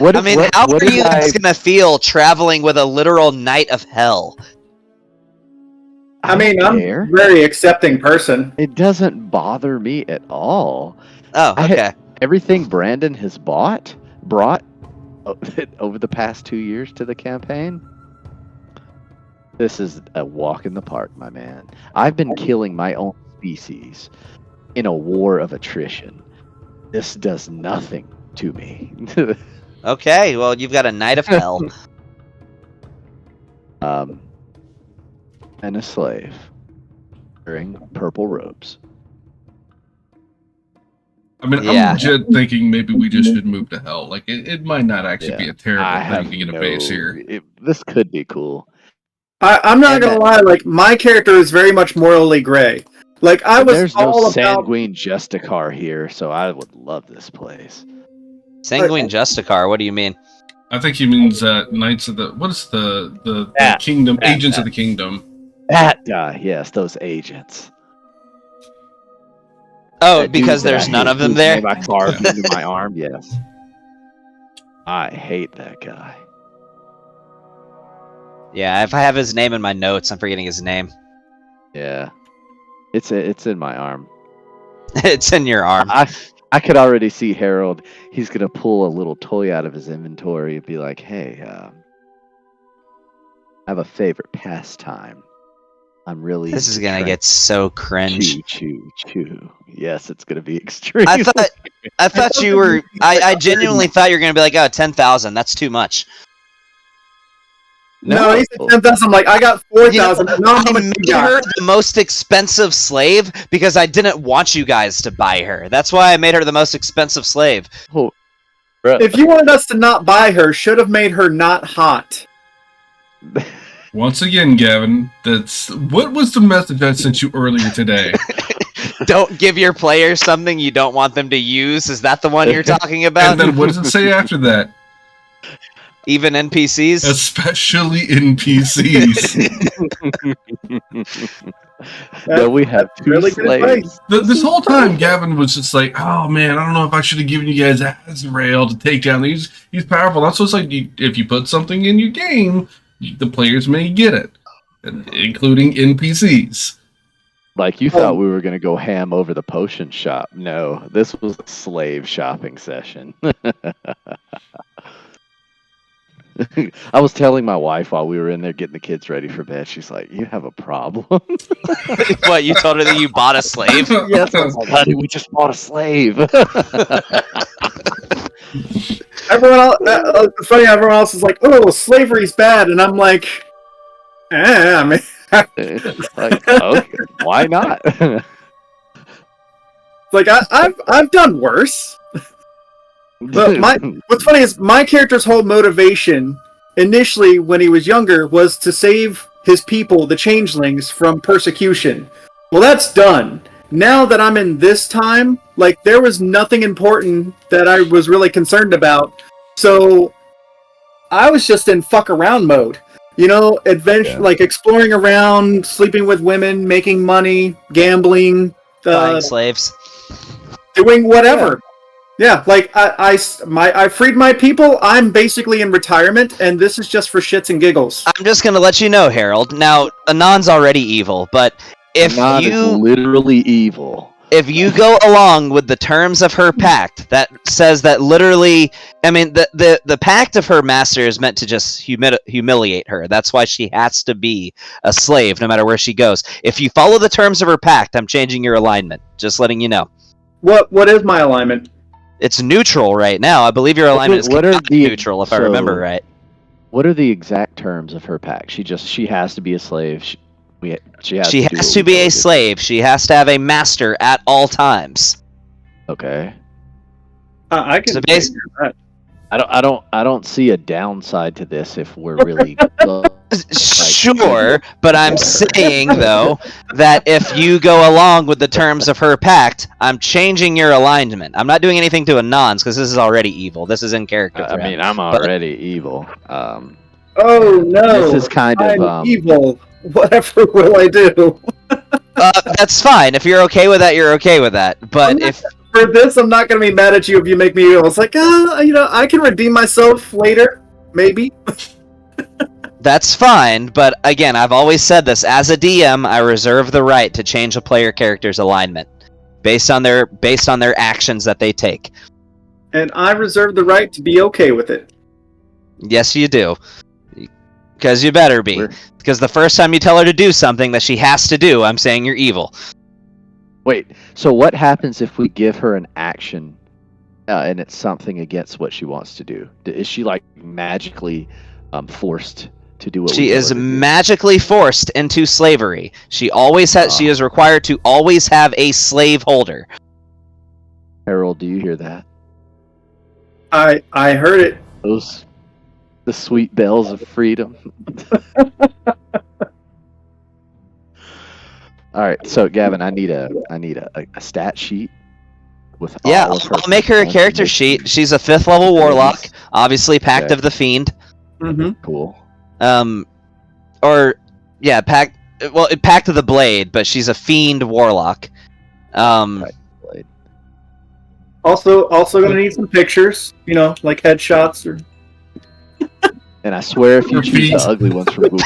I mean, how are you guys gonna feel traveling with a literal knight of hell? I mean, I'm care. a very accepting person. It doesn't bother me at all. Oh, okay. Everything Brandon has brought over the past 2 years to the campaign. This is a walk in the park, my man. I've been killing my own species in a war of attrition. This does nothing to me. Okay, well, you've got a knight of hell. And a slave wearing purple robes. I mean, Yeah. I'm legit thinking maybe we just should move to hell. Like, it might not actually be a terrible thing to get a base here. This could be cool. I'm not gonna lie. Like my character is very much morally gray. Like I was There's all no about. sanguine Justicar here, so I would love this place. Sanguine Justicar, what do you mean? I think he means Knights of the... What is the Kingdom? Agents of the Kingdom. That guy, yes, those agents. Oh, That because dude that there's I none hate of them whose there? name I carved into my arm, yes. I hate that guy. Yeah, if I have his name in my notes, I'm forgetting his name. Yeah. It's in my arm. It's in your arm. I could already see Harold. He's gonna pull a little toy out of his inventory and be like, "Hey, I have a favorite pastime. I'm really This is gonna get so cringe. Chew. Yes, it's gonna be extreme. I thought you were. I genuinely thought you were gonna be like, oh, 10,000. That's too much. No, he said 10,000. I'm like, I got 4,000. You know, No, how I much you made her got? the most expensive slave because I didn't want you guys to buy her. That's why I made her the most expensive slave. Oh, If you wanted us to not buy her, should have made her not hot. Once again, Gavin, what was the message I sent you earlier today? Don't give your players something you don't want them to use. Is that the one you're talking about? And then what does it say after that? Even NPCs? Especially NPCs. No, we have two Really good slaves. This whole time, Gavin was just like, "Oh man, I don't know if I should have given you guys Azrael to take down. He's powerful." That's what's like. If you put something in your game, the players may get it, including NPCs. Like you thought we were gonna go ham over the potion shop. No, this was a slave shopping session. I was telling my wife while we were in there getting the kids ready for bed. She's like, "You have a problem." What, you told her that you bought a slave? Yes, I was like, "Honey, we just bought a slave." Everyone else, it's funny. Everyone else is like, "Oh, slavery's bad," and I'm like, I mean, Like, okay, why not? like I've done worse. But what's funny is my character's whole motivation initially when he was younger was to save his people, the changelings, from persecution. Well, that's done. Now that I'm in this time, like there was nothing important that I was really concerned about. So I was just in fuck around mode. You know, adventure, like exploring around, sleeping with women, making money, gambling, Buying slaves. doing whatever. Yeah, like I freed my people. I'm basically in retirement, and this is just for shits and giggles. I'm just gonna let you know, Harold. Now, Anon's already evil, but if Anon is literally evil. If you go along with the terms of her pact, that says that literally, I mean, the pact of her master is meant to just humiliate her. That's why she has to be a slave, no matter where she goes. If you follow the terms of her pact, I'm changing your alignment. Just letting you know. What is my alignment? It's neutral right now. I believe your alignment is neutral, if I remember right. What are the exact terms of her pact? She has to be a slave. She has She to, do has what to we be told a her. slave. She has to have a master at all times. Okay. I can So take basi- that. I don't see a downside to this if we're really Sure, but I'm saying though that if you go along with the terms of her pact, I'm changing your alignment. I'm not doing anything to Anons because this is already evil. This is in character. I For him. mean, I'm already evil. Oh no! This is kind of I'm evil. Whatever will I do? That's fine. If you're okay with that, you're okay with that. But if For this, I'm not gonna be mad at you if you make me evil. It's like, I can redeem myself later, maybe. that's fine, but again, I've always said this. As a DM, I reserve the right to change a player character's alignment based on their actions that they take. And I reserve the right to be okay with it. Yes, you do. Because you better be. Because the first time you tell her to do something that she has to do, I'm saying you're evil. Wait, so what happens if we give her an action and it's something against what she wants to do? Is she like magically forced to do what She we tell is her to do? magically forced into slavery. She always has. She is required to always have a slave holder. Harold, do you hear that? I heard it. The sweet bells of freedom. All right, so Gavin, I need a stat sheet with Yeah, all of her I'll make her a performance character and sheet. She's a 5th level warlock, obviously Pact Okay. of the Fiend. Mm-hmm. Cool. Pact of the Blade, but she's a Fiend warlock. Right. Also gonna need some pictures, like headshots or. And I swear, if you choose Repeat. the ugly ones from Google,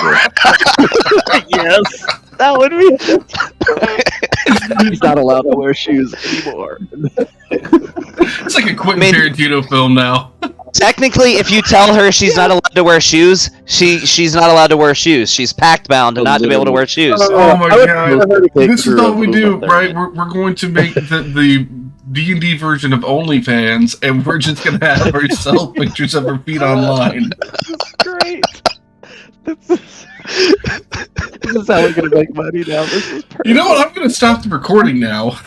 Yes, that would be. He's not allowed to wear shoes anymore. It's like a Quentin Tarantino film now. Technically, if you tell her she's not allowed to wear shoes, she's not allowed to wear shoes. She's pact bound not to be able to wear shoes. Oh my I would- god! This is Picture all of we Uma do, Thurman. right? We're going to make the D&D version of OnlyFans, and we're just gonna have her sell pictures of her feet online. Great. This is how we're gonna make money now. This is perfect. You know what? I'm gonna stop the recording now.